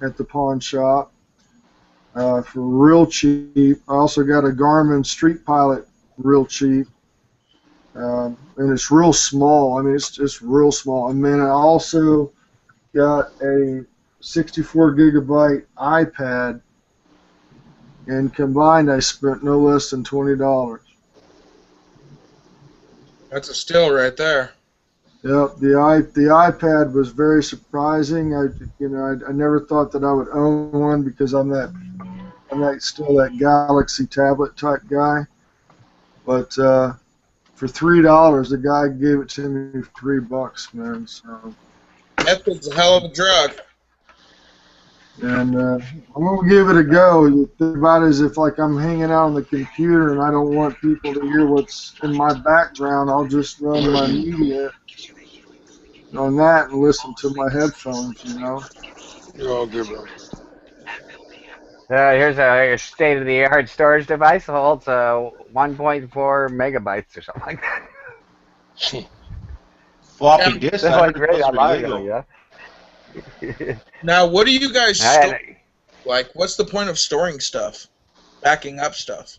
at the pawn shop for real cheap. I also got a Garmin Street Pilot real cheap. And it's real small. I mean, it's just real small. And then I also got a 64 gigabyte iPad, and combined I spent no less than $20. That's a steal right there. Yep, the iPad was very surprising. I never thought that I would own one because I'm still that Galaxy tablet type guy. But for $3, the guy gave it to me for $3, man. So That's a hell of a drug. And I'm gonna give it a go. Think about it as if like I'm hanging out on the computer and I don't want people to hear what's in my background. I'll just run my media on that and listen to my headphones. You're all good, bro. Here's a state-of-the-art storage device. Holds 1.4 megabytes or something like that. Floppy disk. That's like great. I love it. Yeah. Now, what do you guys store? Like, what's the point of storing stuff? Backing up stuff?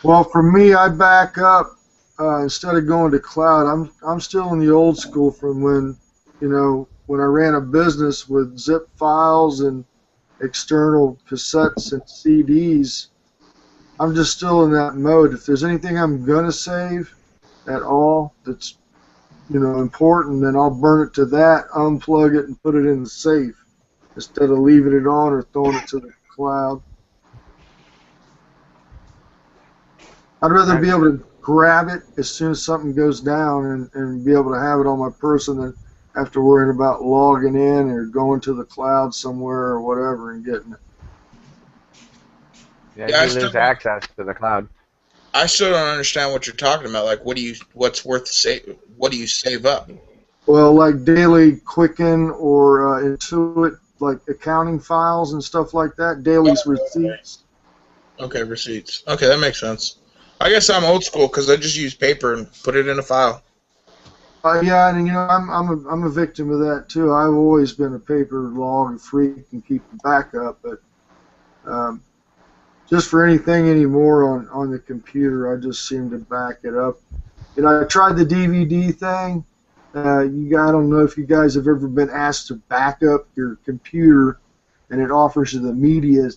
Well, for me, I back up instead of going to cloud. I'm still in the old school from when I ran a business with zip files and external cassettes and CDs. I'm just still in that mode. If there's anything I'm gonna save at all that's important, then I'll burn it to that, unplug it, and put it in the safe instead of leaving it on or throwing it to the cloud. I'd rather be able to grab it as soon as something goes down and be able to have it on my person than have to worry about logging in or going to the cloud somewhere or whatever and getting it. Yeah, you lose access to the cloud. I still don't understand what you're talking about. Like, what do you save up? Well, like daily Quicken or Intuit, like accounting files and stuff like that. Daily's receipts. Okay, receipts. Okay, that makes sense. I guess I'm old school because I just use paper and put it in a file. Yeah, and I'm a victim of that too. I've always been a paper log freak and keep a backup, but just for anything anymore on the computer, I just seem to back it up. I tried the DVD thing. I don't know if you guys have ever been asked to back up your computer, and it offers you the media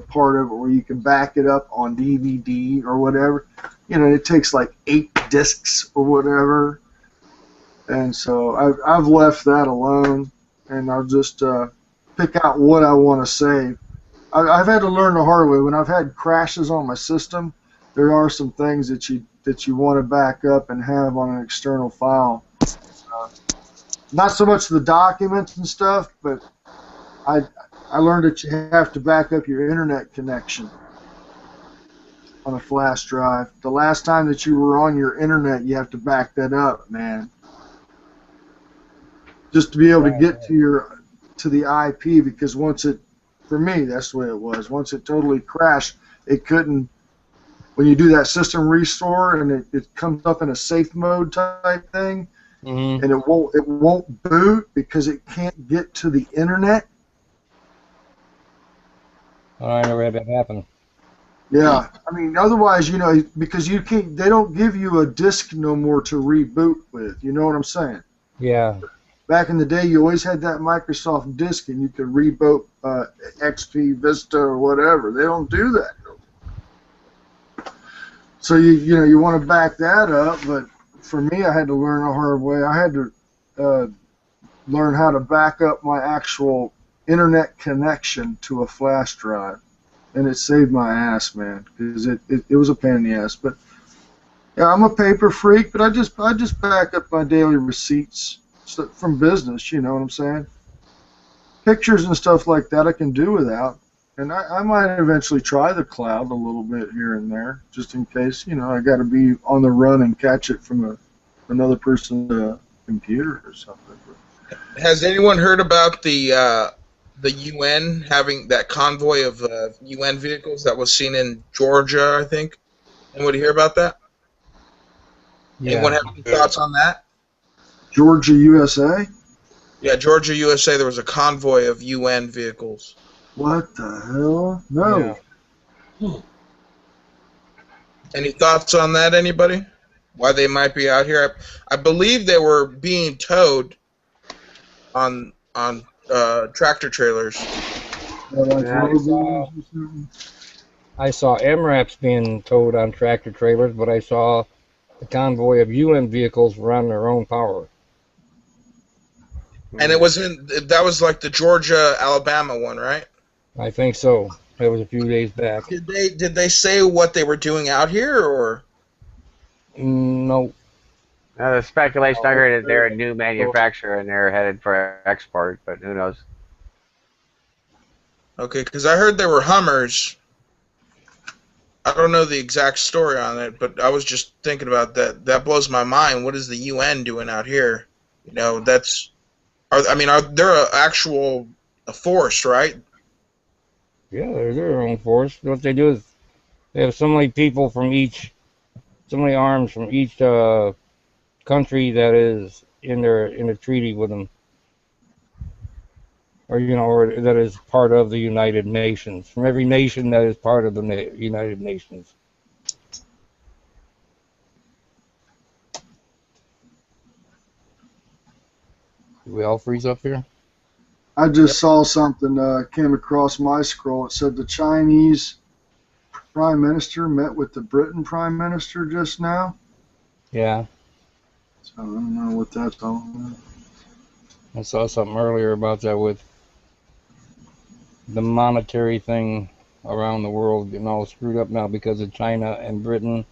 part of it where you can back it up on DVD or whatever. It takes like 8 discs or whatever. And so I've left that alone, and I'll just pick out what I want to save. I've had to learn the hard way. When I've had crashes on my system, there are some things that you want to back up and have on an external file. Not so much the documents and stuff, but I learned that you have to back up your internet connection on a flash drive. The last time that you were on your internet, you have to back that up, man. Just to be able to get to the IP, because for me, that's the way it was. Once it totally crashed, it couldn't. When you do that system restore and it comes up in a safe mode type thing, and it won't boot because it can't get to the internet. I never had that happen. Yeah, I mean, otherwise, because you can't. They don't give you a disk no more to reboot with. You know what I'm saying? Yeah. Back in the day, you always had that Microsoft disk, and you could reboot XP, Vista, or whatever. They don't do that. So you want to back that up, but for me, I had to learn the hard way. I had to learn how to back up my actual internet connection to a flash drive, and it saved my ass, man, because it was a pain in the ass. But yeah, I'm a paper freak, but I just back up my daily receipts from business. You know what I'm saying? Pictures and stuff like that I can do without, and I might eventually try the cloud a little bit here and there, just in case. You know, I got to be on the run and catch it from another person's computer or something. Has anyone heard about the UN having that convoy of UN vehicles that was seen in Georgia, I think? Anybody hear about that? Yeah. Anyone have any thoughts on that? Georgia, USA? Yeah, Georgia, USA, there was a convoy of UN vehicles. What the hell? No. Yeah. Any thoughts on that, anybody? Why they might be out here? I believe they were being towed on tractor trailers. I saw MRAPs being towed on tractor trailers, but I saw a convoy of UN vehicles run their own power. And it was that was like the Georgia, Alabama one, right? I think so. That was a few days back. Did they say what they were doing out here, or? No. The speculation I heard is they're a new manufacturer and they're headed for export, but who knows? Okay, because I heard there were Hummers. I don't know the exact story on it, but I was just thinking about that. That blows my mind. What is the UN doing out here? You know, they're an actual force, right? Yeah, they're their own force. What they do is they have so many people from so many arms from each country that is in a treaty with them, or that is part of the United Nations. From every nation that is part of the United Nations. Did we all freeze up here? I just saw something came across my scroll. It said the Chinese Prime Minister met with the Britain Prime Minister just now. Yeah. So I don't know what that's all about. I saw something earlier about that with the monetary thing around the world getting all screwed up now because of China and Britain.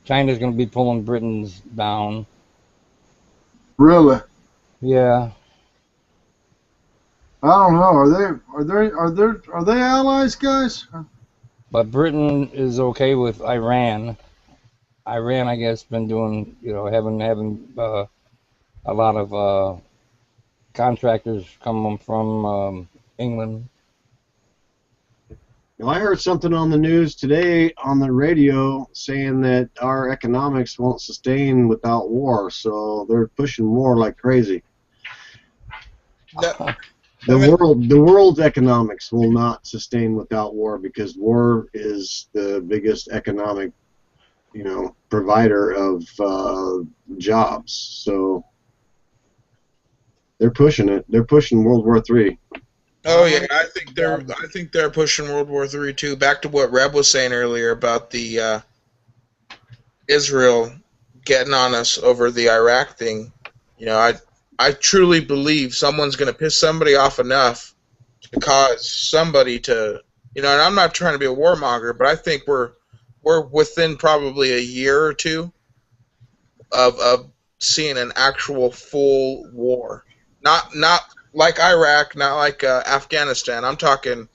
China's going to be pulling Britain's down. Really? Yeah. I don't know. Are they allies, guys? But Britain is okay with Iran. Iran, I guess, been doing, having a lot of contractors coming from England. Well, I heard something on the news today on the radio saying that our economics won't sustain without war, so they're pushing war like crazy. The world's economics will not sustain without war because war is the biggest economic, provider of jobs. So they're pushing it. They're pushing World War III. Oh yeah, I think they're pushing World War III too. Back to what Reb was saying earlier about the Israel getting on us over the Iraq thing. I truly believe someone's going to piss somebody off enough to cause somebody to, and I'm not trying to be a warmonger, but I think we're within probably a year or two of seeing an actual full war. Not like Iraq, not like Afghanistan. I'm talking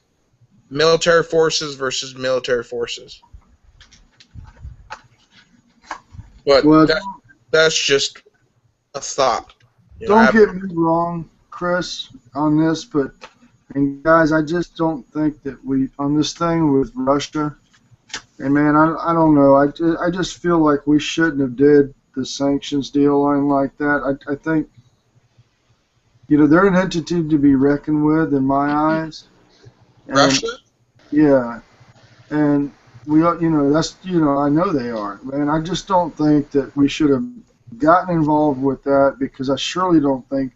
military forces versus military forces. But that's just a thought. Don't get me wrong, Chris, on this, and guys, I just don't think that on this thing with Russia, and man, I don't know, I just feel like we shouldn't have did the sanctions deal line like that. I think, they're an entity to be reckoned with in my eyes. Russia? Yeah, and that's, I know they are, man. I just don't think that we should have gotten involved with that because I surely don't think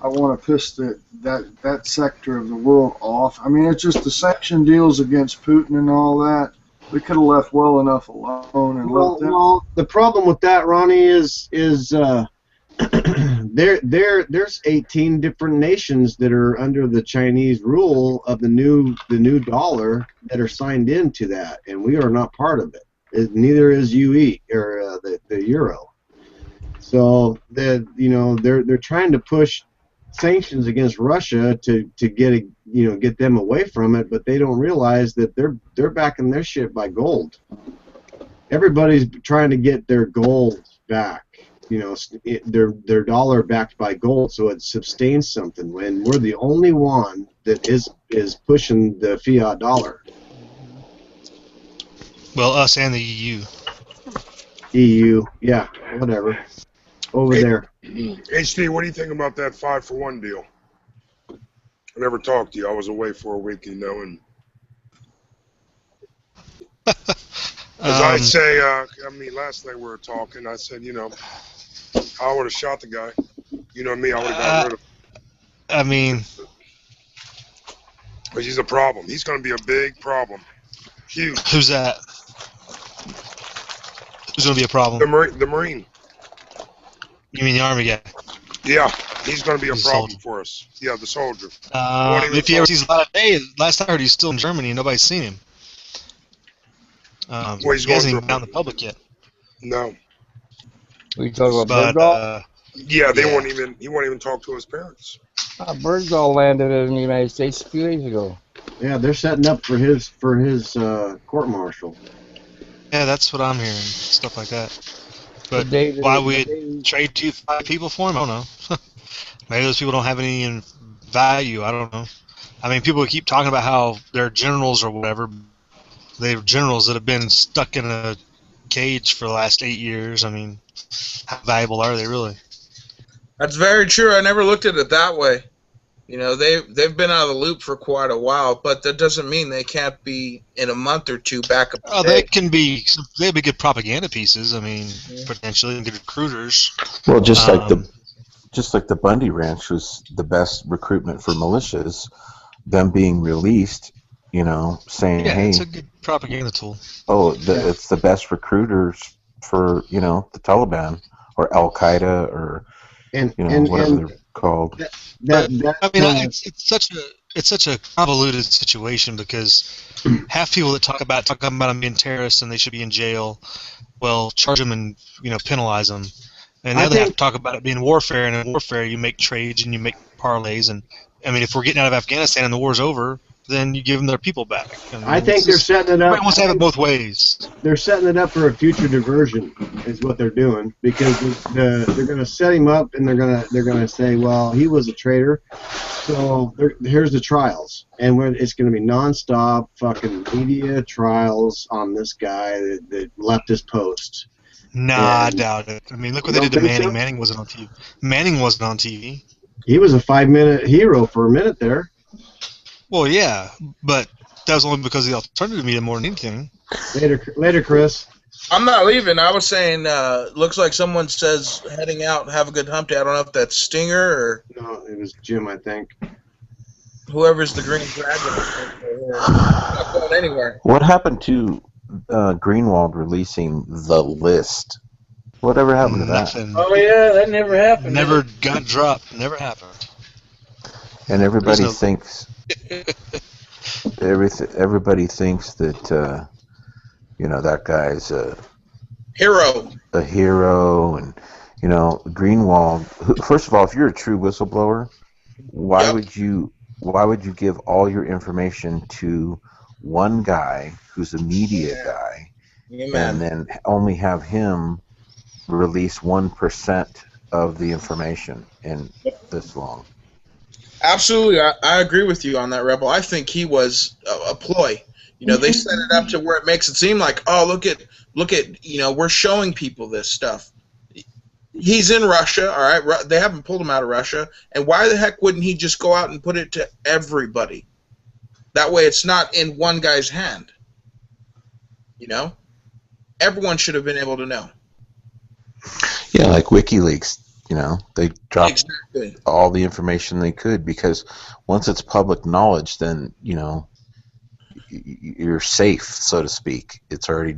I want to piss that sector of the world off. I mean, it's just the sanction deals against Putin and all that. We could have left well enough alone and let them. Well, the problem with that, Ronnie, is there's 18 different nations that are under the Chinese rule of the new dollar that are signed into that, and we are not part of it. Neither is UE or the euro. So they're trying to push sanctions against Russia to get them away from it, but they don't realize that they're backing their shit by gold. Everybody's trying to get their gold back. Their dollar backed by gold, so it sustains something. When we're the only one that is pushing the fiat dollar. Well, us and the EU. EU, yeah, whatever. Over there. HD, what do you think about that 5-for-1 deal? I never talked to you. I was away for a week, and as I say, last night we were talking. I said, I would have shot the guy. You know me, I would have got rid of him. I mean, but he's a problem. He's going to be a big problem. Huge. Who's that? Who's going to be a problem? The Marine. You mean the Army guy? Yeah, he's going to be a He's problem soldier. for us. Yeah, the soldier. If he ever sees a lot of day, last I heard he's still in Germany and nobody's seen him. He's he hasn't going even out in the public yet. No. We talking about But, Bergdahl? Yeah, he won't even talk to his parents. Bergdahl landed in the United States a few days ago. Yeah, they're setting up for his court martial. Yeah, that's what I'm hearing. Stuff like that. But The day- why we trade 2 people for him, I don't know. Maybe those people don't have any value. I don't know. I mean, people keep talking about how they're generals or whatever. They're generals that have been stuck in a cage for the last 8 years. I mean, how valuable are they really? That's very true. I never looked at it that way. They've been out of the loop for quite a while, but that doesn't mean they can't be in a month or two back up. Oh, they can be. They'd be good propaganda pieces. I mean, potentially good recruiters. Well, just like the Bundy Ranch was the best recruitment for militias, them being released, saying, Yeah, hey, it's a good propaganda tool. it's the best recruiters for the Taliban or Al Qaeda or whatever they're called. It's such a convoluted situation because half people that talk about them being terrorists and they should be in jail, well, charge them and penalize them, and the other half talk about it being warfare, and in warfare you make trades and you make parlays, and I mean if we're getting out of Afghanistan and the war's over, then you give them their people back. I think they're setting it up. Everybody wants to have it both ways. They're setting it up for a future diversion, is what they're doing, because they're going to set him up and they're going to say, well, he was a traitor, so here's the trials, and it's going to be nonstop fucking media trials on this guy that left his post. I doubt it. I mean, look what they did to Manning. So? Manning wasn't on TV. Manning wasn't on TV. He was a 5-minute hero for a minute there. Well, yeah, but that was only because of the alternative media more than anything. Later, Chris. I'm not leaving. I was saying, looks like someone says heading out, have a good hump day. I don't know if that's Stinger or... No, it was Jim, I think. Whoever's the Green Dragon. Not going anywhere. What happened to Greenwald releasing the list? Whatever happened to that? Oh, yeah, that never happened. Never got dropped. Never happened. And everybody thinks... Everybody thinks that that guy's a hero, and Greenwald. First of all, if you're a true whistleblower, why would you give all your information to one guy who's a media guy, and then only have him release 1% of the information in this long? Absolutely, I agree with you on that, Rebel. I think he was a ploy. They set it up to where it makes it seem like, oh, look at, we're showing people this stuff. He's in Russia, all right? They haven't pulled him out of Russia, and why the heck wouldn't he just go out and put it to everybody? That way, it's not in one guy's hand. Everyone should have been able to know. Yeah, like WikiLeaks. They dropped exactly all the information they could, because once it's public knowledge, then, you're safe, so to speak. It's already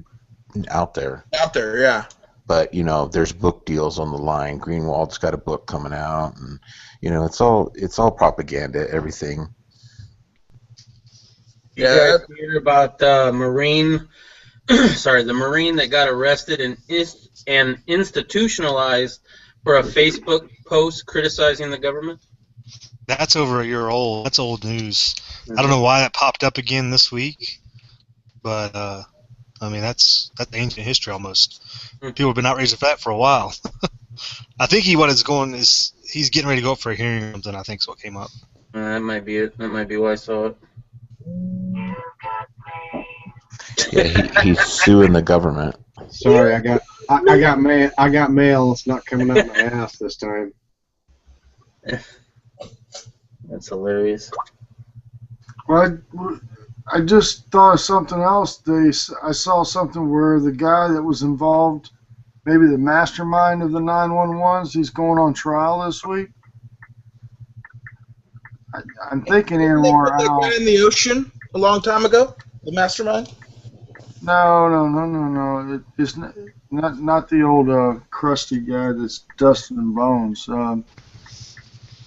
out there. Out there, yeah. but there's book deals on the line. Greenwald's got a book coming out, and it's all propaganda. Everything. You guys hear about the Marine? Sorry, the Marine that got arrested and institutionalized for a Facebook post criticizing the government. That's over a year old. That's old news. I don't know why that popped up again this week, but I mean that's ancient history almost. People have been outraged at that for a while. I think he's getting ready to go up for a hearing or something. I think is what came up. That might be it. That might be why I saw it. Yeah, he's suing the government. Sorry, I got mail. I got mail. It's not coming out my ass this time. That's hilarious. Well, I just thought of something else. I saw something where the guy that was involved, maybe the mastermind of the 911s, he's going on trial this week. I'm thinking Anwar Al. That guy in the ocean a long time ago, the mastermind. No. It's not the old crusty guy that's dusting and bones.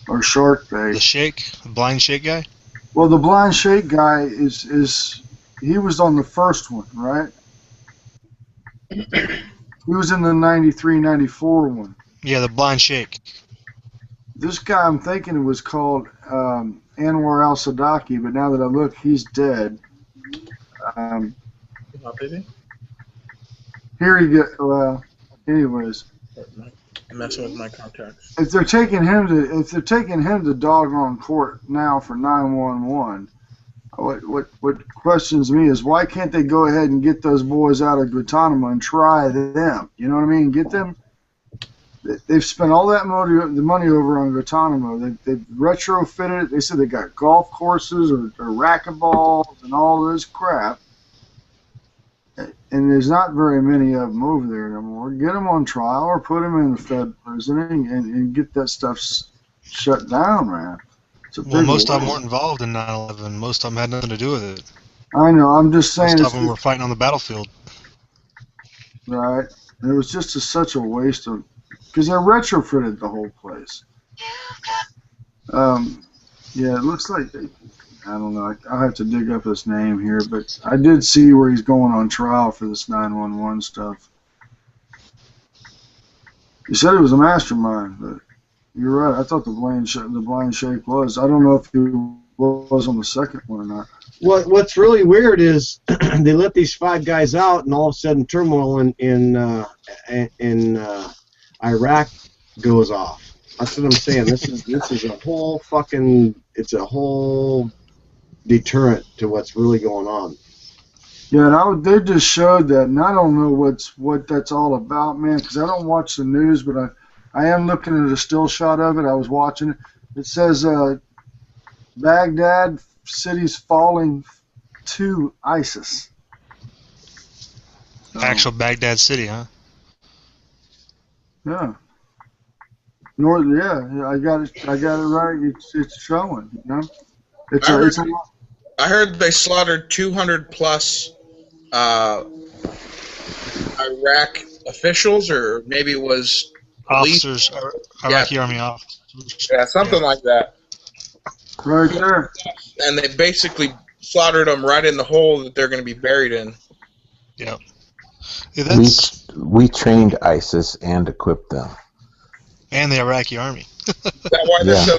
Or Shark Bait. The blind shake guy? Well, the blind shake guy he was on the first one, right? He was in the 93, 94 one. Yeah, the blind shake. This guy, I'm thinking it was called Anwar al-Sadaki, but now that I look, he's dead. Here you go. Well, anyways. I'm messing with my contacts. If they're taking him to doggone court now for 911, what questions me is why can't they go ahead and get those boys out of Guantanamo and try them? You know what I mean? Get them. They've spent all that the money over on Guantanamo. They've retrofitted it. They said they got golf courses or racquetballs and all this crap. And there's not very many of them over there anymore. Get them on trial or put them in the Fed prison and get that stuff shut down, man. Well, most of them weren't involved in 9/11. Most of them had nothing to do with it. I know. I'm just saying. Most of them were fighting on the battlefield. Right. And it was just such a waste of, because they retrofitted the whole place. Yeah, it looks like I don't know. I'll have to dig up his name here, but I did see where he's going on trial for this 911 stuff. He said he was a mastermind, but you're right. I thought the blind shake was. I don't know if he was on the second one or not. What's really weird is they let these 5 guys out, and all of a sudden turmoil in Iraq goes off. That's what I'm saying. This is a whole fucking. It's a whole deterrent to what's really going on. Yeah, and they just showed that, and I don't know what that's all about, man, because I don't watch the news, but I am looking at a still shot of it. I was watching it. It says Baghdad city's falling to ISIS. Actual Baghdad city, huh? Yeah. Yeah, I got it right. It's showing, you know. I heard they slaughtered 200 plus Iraq officials, or maybe it was officers, Iraqi army officers. Yeah, something like that. Right there. And they basically slaughtered them right in the hole that they're going to be buried in. Yep. Yeah, we trained ISIS and equipped them. And the Iraqi army. Is that why they're so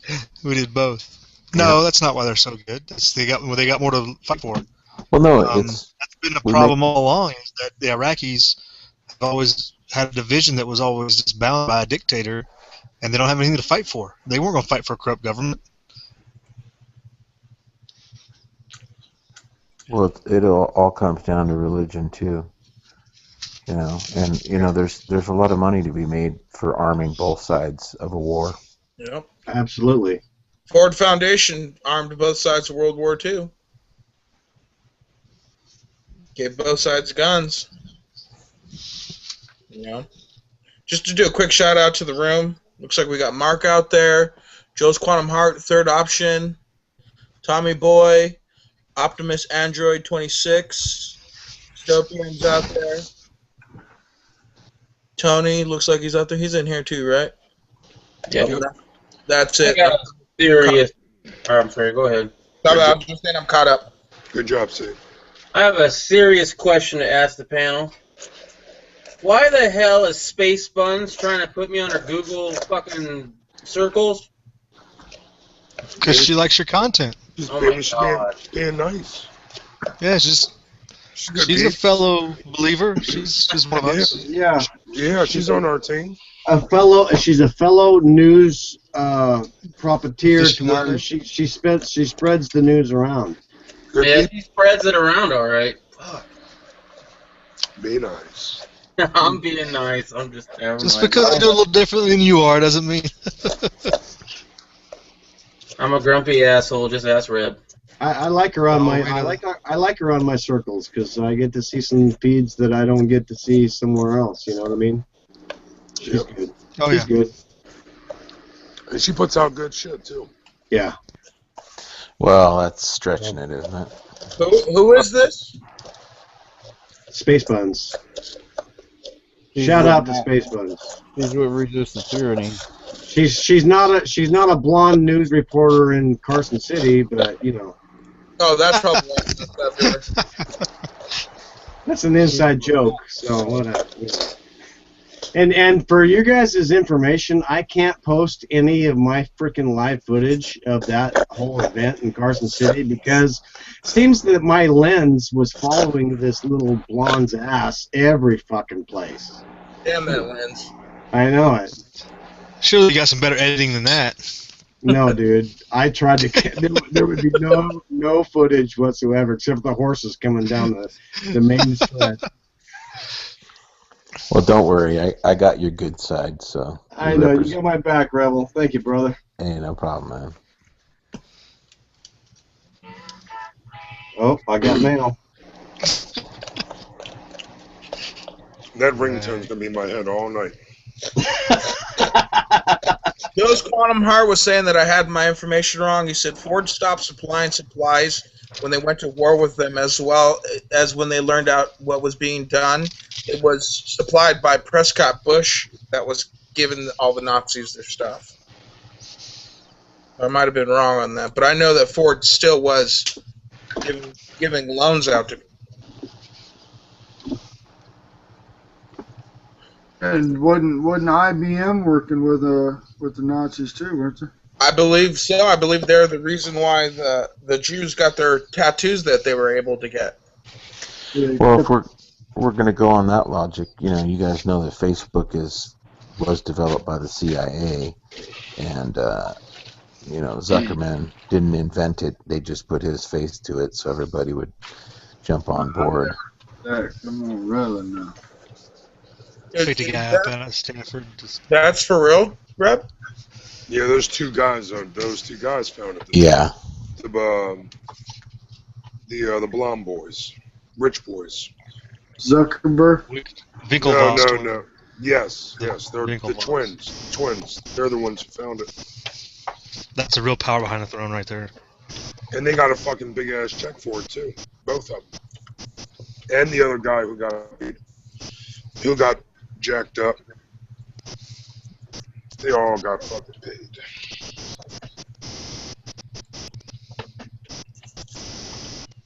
good? We did both. No, that's not why they're so good. They got more to fight for. Well, no, that's been the problem all along. Is that the Iraqis have always had a division that was always just bound by a dictator, and they don't have anything to fight for. They weren't going to fight for a corrupt government. Well, it all comes down to religion too. You know, and there's a lot of money to be made for arming both sides of a war. Yep. Absolutely. Ford Foundation armed both sides of World War II. Gave both sides guns. You know. Just to do a quick shout out to the room. Looks like we got Mark out there, Joe's Quantum Heart, third option, Tommy Boy, Optimus Android 26, Stopian's out there. Tony looks like he's out there. He's in here too, right? Yeah. That's I it. got a serious. I'm sorry. Go ahead. I'm just saying I'm caught up. Good job, Steve. I have a serious question to ask the panel. Why the hell is Space Buns trying to put me under Google fucking circles? Because she likes your content. Oh my God. Being nice. Yeah, she's a fellow believer. She's one of us. Yeah. Yeah, she's on our team. She's a fellow news profiteer to where she spreads the news around. Yeah, she spreads it around all right. Fuck. Be nice. I'm being nice. I'm just having Just because I do a little differently than you are doesn't mean. I'm a grumpy asshole. Just ask Reb. I like her on I like her on my circles because I get to see some feeds that I don't get to see somewhere else. You know what I mean? She's good. Oh, She's good. And she puts out good shit too. Yeah. Well, that's stretching it, isn't it? Who is this? Space Buns. Shout out to Space Buns. She's with Resistance Tyranny. She's not a blonde news reporter in Carson City, but you know. Oh, that's probably That's an inside joke, so whatever. You know. And for you guys' information, I can't post any of my freaking live footage of that whole event in Carson City because it seems that my lens was following this little blonde's ass every fucking place. Damn that lens. I know it. Surely you got some better editing than that. No, dude. I tried to get there would be no footage whatsoever except for the horses coming down the main sled. Well, don't worry. I got your good side, so. I know. You got my back, Rebel. Thank you, brother. Hey, no problem, man. Oh, I got mail. That ringtone's gonna be in my head all night. Joe's Quantum Heart was saying that I had my information wrong. He said Ford stopped supplying supplies when they went to war with them, as well as when they learned out what was being done. It was supplied by Prescott Bush that was giving all the Nazis their stuff. I might have been wrong on that, but I know that Ford still was giving loans out to. And wasn't IBM working with the Nazis too, weren't they? I believe so. I believe they're the reason why the Jews got their tattoos that they were able to get. Well, if we're going to go on that logic, you know, you guys know that Facebook was developed by the CIA, and you know, Zuckerman didn't invent it; they just put his face to it, so everybody would jump on board. Come on, really now. Picked a guy up at Stanford. That's for real, Rep? Yeah, those two guys found it. Yeah. The blonde boys, rich boys. Zuckerberg. Winklevoss. No. Yes, they're the twins. They're the ones who found it. That's a real power behind the throne right there. And they got a fucking big ass check for it too, both of them. And the other guy who got jacked up. They all got fucking paid.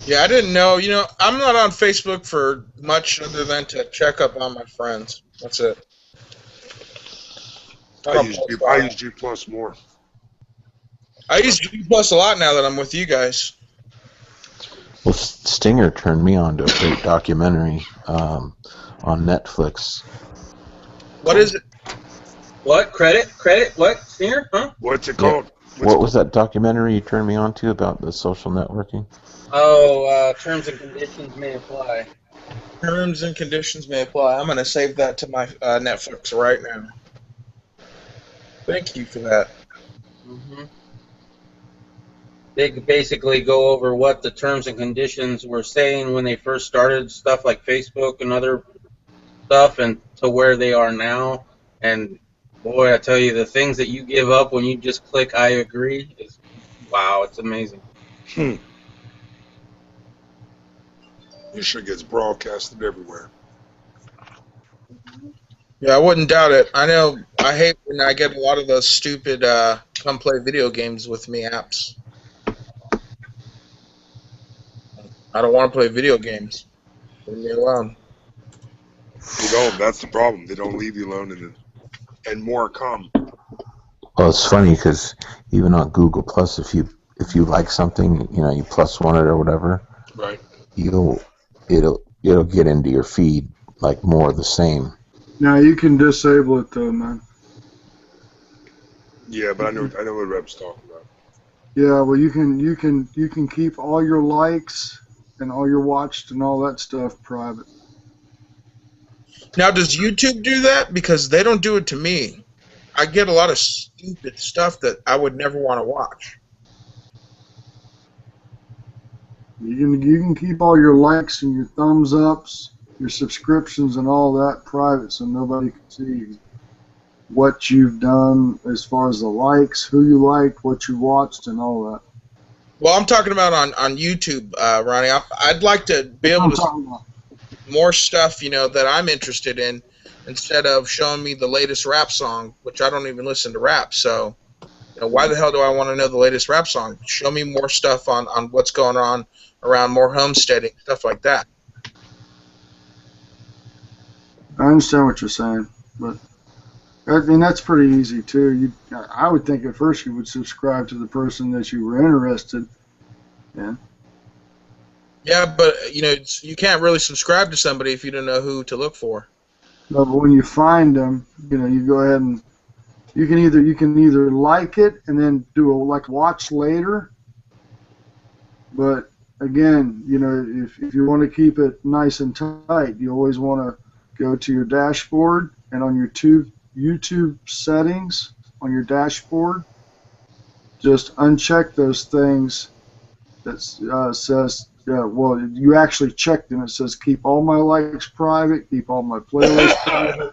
Yeah, I didn't know. You know, I'm not on Facebook for much other than to check up on my friends. That's it. I use G Plus more. I use G Plus a lot now that I'm with you guys. Well, Stinger turned me on to a great documentary on Netflix. What is it? What? Credit? What? Stinger? Huh? What's it called? What was that documentary you turned me on to about the social networking? Oh, terms and conditions may apply. Terms and conditions may apply. I'm going to save that to my Netflix right now. Thank you for that. Mm-hmm. They basically go over what the terms and conditions were saying when they first started stuff like Facebook and other stuff, and to where they are now. And boy, I tell you, the things that you give up when you just click "I agree" is wow. It's amazing. This shit gets broadcasted everywhere. Yeah, I wouldn't doubt it. I know. I hate when I get a lot of those stupid "come play video games with me" apps. I don't want to play video games. Leave me alone. You don't. That's the problem. They don't leave you alone, and more come. Well, it's funny because even on Google Plus, if you like something, you +1 it or whatever, Right. it'll get into your feed like more of the same. Now you can disable it though, man. Yeah, but I know what Rep's talking about. Yeah, well you can keep all your likes and all your watched and all that stuff private. Now, does YouTube do that? Because they don't do it to me. I get a lot of stupid stuff that I would never want to watch. You can keep all your likes and your thumbs ups, your subscriptions and all that private, so nobody can see what you've done as far as the likes, who you liked, what you watched, and all that. Well, I'm talking about on YouTube, Ronnie. I'd like to be able to see more stuff, that I'm interested in, instead of showing me the latest rap song, which I don't even listen to rap. So, why the hell do I want to know the latest rap song? Show me more stuff on what's going on around more homesteading, stuff like that. I understand what you're saying, but I mean that's pretty easy too. I would think at first you would subscribe to the person that you were interested in. Yeah, but you can't really subscribe to somebody if you don't know who to look for. No, but when you find them, you go ahead and you can either like it and then do a watch later. But again, if you want to keep it nice and tight, you always want to go to your dashboard and on your YouTube settings on your dashboard, just uncheck those things that says. Yeah, well, you actually check them. It says keep all my likes private, keep all my playlists private,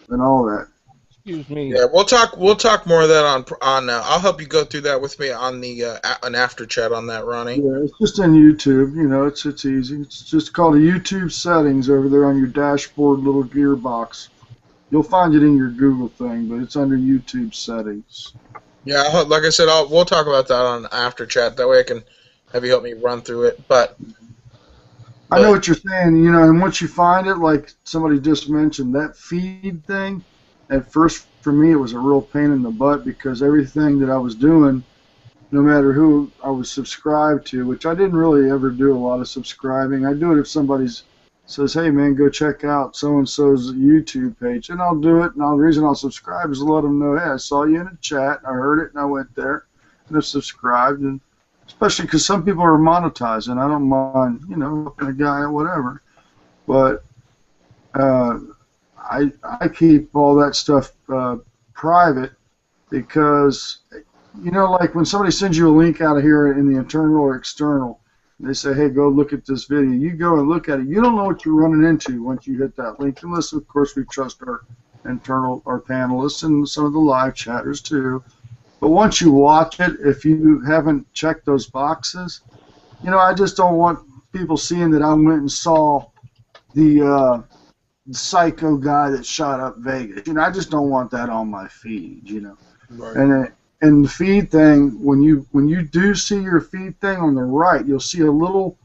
and all that. Excuse me. Yeah, we'll talk more of that on. I'll help you go through that with me on the an after chat on that, Ronnie. Yeah, it's just in YouTube. It's easy. It's just called a YouTube settings over there on your dashboard little gear box. You'll find it in your Google thing, but it's under YouTube settings. Yeah, like I said, we'll talk about that on after chat. That way I can have you help me run through it. But I know what you're saying, and once you find it, like somebody just mentioned, that feed thing, at first for me it was a real pain in the butt because everything that I was doing, no matter who I was subscribed to, which I didn't really ever do a lot of subscribing. I do it if somebody says, hey man, go check out so-and-so's YouTube page, and I'll do it, and the reason I'll subscribe is to let them know, hey, I saw you in a chat, I heard it, and I went there, and I subscribed, and especially because some people are monetizing. I don't mind, looking a guy or whatever. But I keep all that stuff private because, like when somebody sends you a link out of here in the internal or external, they say, hey, go look at this video. You go and look at it. You don't know what you're running into once you hit that link, unless, of course, we trust our panelists and some of the live chatters, too. But once you watch it, if you haven't checked those boxes, I just don't want people seeing that I went and saw the psycho guy that shot up Vegas. I just don't want that on my feed, Right. And the feed thing, when you do see your feed thing on the right, you'll see a little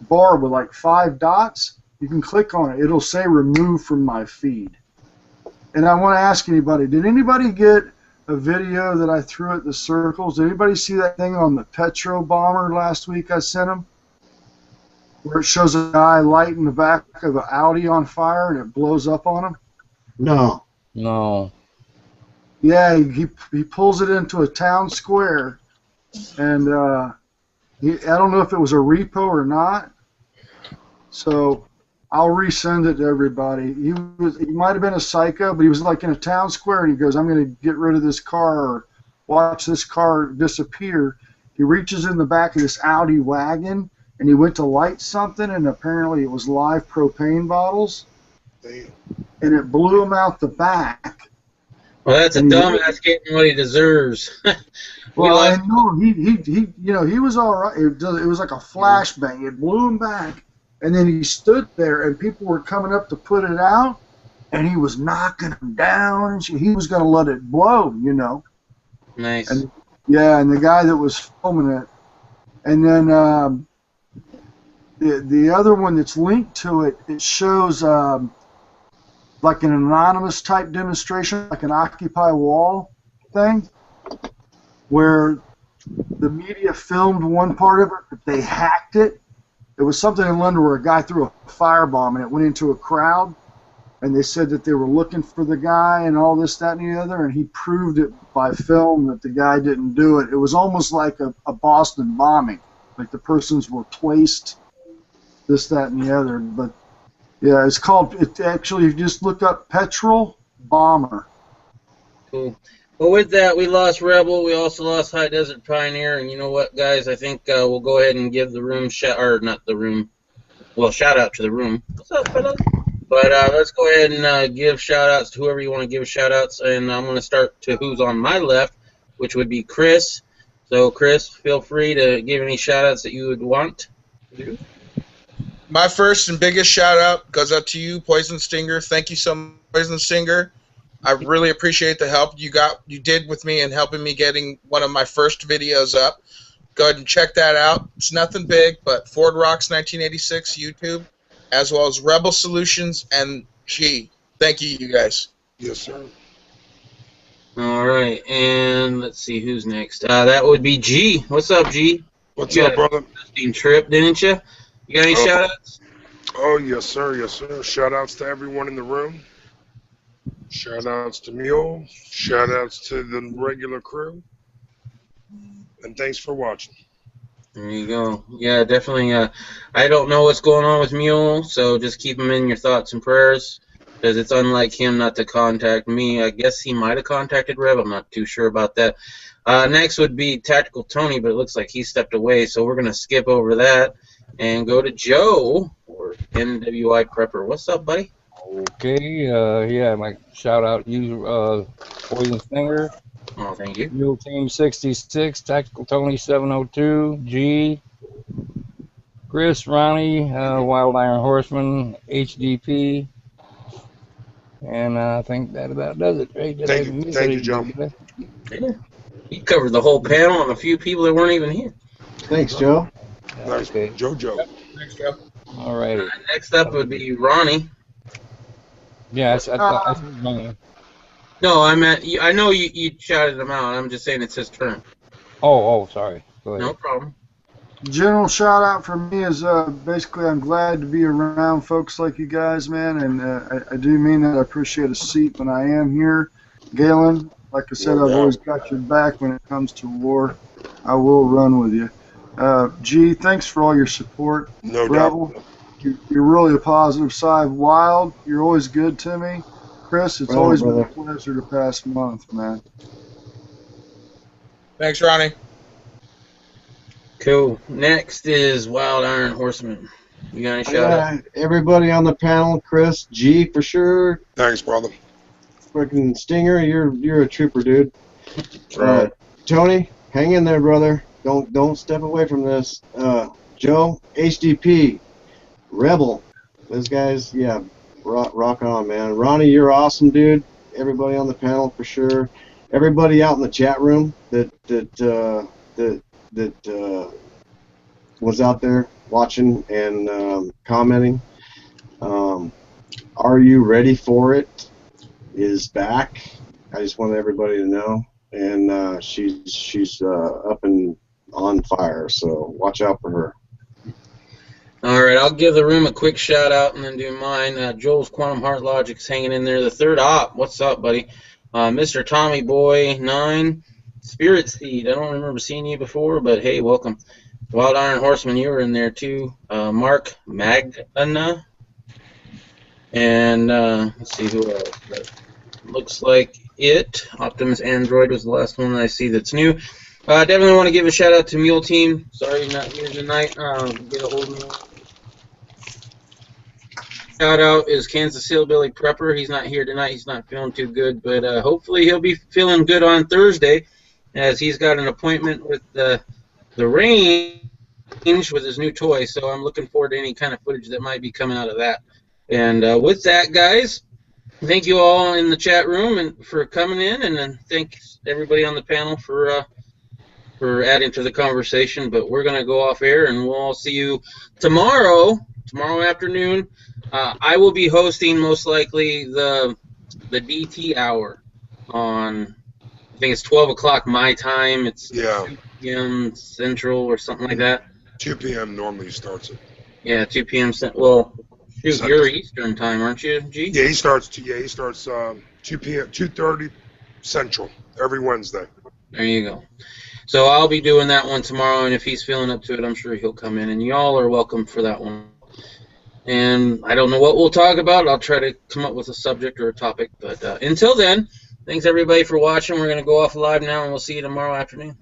bar with like 5 dots. You can click on it. It'll say remove from my feed. And I want to ask anybody, did anybody get a video that I threw at the circles? Did anybody see that thing on the Petro bomber last week I sent them? Where it shows a guy lighting the back of an Audi on fire and it blows up on him? No. No. Yeah, he pulls it into a town square, and I don't know if it was a repo or not, so I'll resend it to everybody. He might have been a psycho, but he was like in a town square, and he goes, I'm going to get rid of this car or watch this car disappear. He reaches in the back of this Audi wagon, and he went to light something, and apparently it was live propane bottles, and it blew him out the back. Well, that's a dumbass getting what he deserves. Well, I know he was all right. It was like a flashbang. It blew him back, and then he stood there, and people were coming up to put it out, and he was knocking him down, and he was going to let it blow, you know. Nice. And, yeah, and the guy that was filming it. And then the other one that's linked to it, it shows like an anonymous type demonstration, like an Occupy Wall thing, where the media filmed one part of it, but they hacked it. It was something in London where a guy threw a firebomb and it went into a crowd, and they said that they were looking for the guy and all this, that, and the other, and he proved it by film that the guy didn't do it. It was almost like a Boston bombing, like the persons were placed, this, that, and the other. But yeah, it's called, it actually, if you just look up Petrol Bomber. Cool. Well, with that, we lost Rebel. We also lost High Desert Pioneer. And you know what, guys? I think we'll go ahead and give the room shout out to the room. What's up, fellas? But let's go ahead and give shout outs to whoever you want to give shout outs. And I'm going to start to who's on my left, which would be Chris. So, Chris, feel free to give any shout outs that you would want to do. My first and biggest shout out goes out to you, Poison Stinger. Thank you so much, Poison Stinger. I really appreciate the help you did with me in helping me getting one of my first videos up. Go ahead and check that out. It's nothing big, but Ford Rocks 1986 YouTube, as well as Rebel Solutions and G. Thank you, you guys. Yes, sir. All right, and let's see who's next. That would be G. What's up, G? What's up, brother? Interesting trip, didn't you? You got any shout outs? Oh, yes, sir. Yes, sir. Shout outs to everyone in the room. Shout outs to Mule. Shout outs to the regular crew. And thanks for watching. There you go. Yeah, definitely. I don't know what's going on with Mule, so just keep him in your thoughts and prayers, because it's unlike him not to contact me. I guess he might have contacted Rev. I'm not too sure about that. Next would be Tactical Tony, but it looks like he stepped away, so we're going to skip over that and go to Joe, or NWI Prepper. What's up, buddy? Okay, yeah, my shout out you, Poison Stinger. Oh, thank you. Mule Team 66, Tactical Tony 702, G, Chris, Ronnie, Wild Iron Horseman, HDP, and I think that about does it. Right? Thank you, Joe. Yeah. He covered the whole panel and a few people that weren't even here. Thanks, Joe. Nice. Okay. Joe. Thanks, Joe. All righty. Next up would be Ronnie. Yeah, I thought Ronnie. No, I know you shouted him out. I'm just saying it's his turn. Oh, sorry. Go ahead. No problem. General shout out for me is basically I'm glad to be around folks like you guys, man, and I do mean that. I appreciate a seat when I am here. Galen, like I said, I've always got your back when it comes to war. I will run with you. G, thanks for all your support. No Rebel, doubt. you're really a positive side. Wild, you're always good to me. Chris, it's always been a pleasure to pass month, man. Thanks, Ronnie. Cool. Next is Wild Iron Horseman. You got any shout out? Everybody on the panel, Chris, G for sure. Thanks, brother. Freaking Stinger, you're a trooper, dude. Right. Tony, hang in there, brother. Don't step away from this. Joe, HDP, Rebel. Those guys, yeah, rock on, man. Ronnie, you're awesome, dude. Everybody on the panel for sure. Everybody out in the chat room that was out there watching and commenting. Are you ready for it? Is back. I just want everybody to know, and she's up and on fire. So watch out for her. All right, I'll give the room a quick shout out and then do mine. Joel's Quantum Heart Logic's hanging in there. The third op, what's up, buddy? Mr. Tommy Boy 9, Spirit Seed. I don't remember seeing you before, but hey, welcome. Wild Iron Horseman, you were in there too. Mark Magna, and let's see who else. Looks like it. Optimus Android was the last one that I see that's new. Definitely want to give a shout out to Mule Team. Sorry you're not here tonight. Get a hold of me. Shout out is Kansas Hillbilly Prepper. He's not here tonight. He's not feeling too good, but hopefully he'll be feeling good on Thursday, as he's got an appointment with the range with his new toy. So I'm looking forward to any kind of footage that might be coming out of that. And with that, guys, thank you all in the chat room and for coming in, and then thank everybody on the panel for adding to the conversation. But we're gonna go off air, and we'll all see you tomorrow afternoon. I will be hosting most likely the DT hour on, I think it's 12 o'clock my time. It's 2 p.m. Central or something like that. 2 p.m. normally starts it. Yeah, 2 p.m. Well, shoot, you're Eastern time, aren't you, G? Yeah, he starts 2 p.m. 2:30 Central every Wednesday. There you go. So I'll be doing that one tomorrow, and if he's feeling up to it, I'm sure he'll come in, and y'all are welcome for that one. And I don't know what we'll talk about. I'll try to come up with a subject or a topic. But until then, thanks everybody for watching. We're going to go off live now, and we'll see you tomorrow afternoon.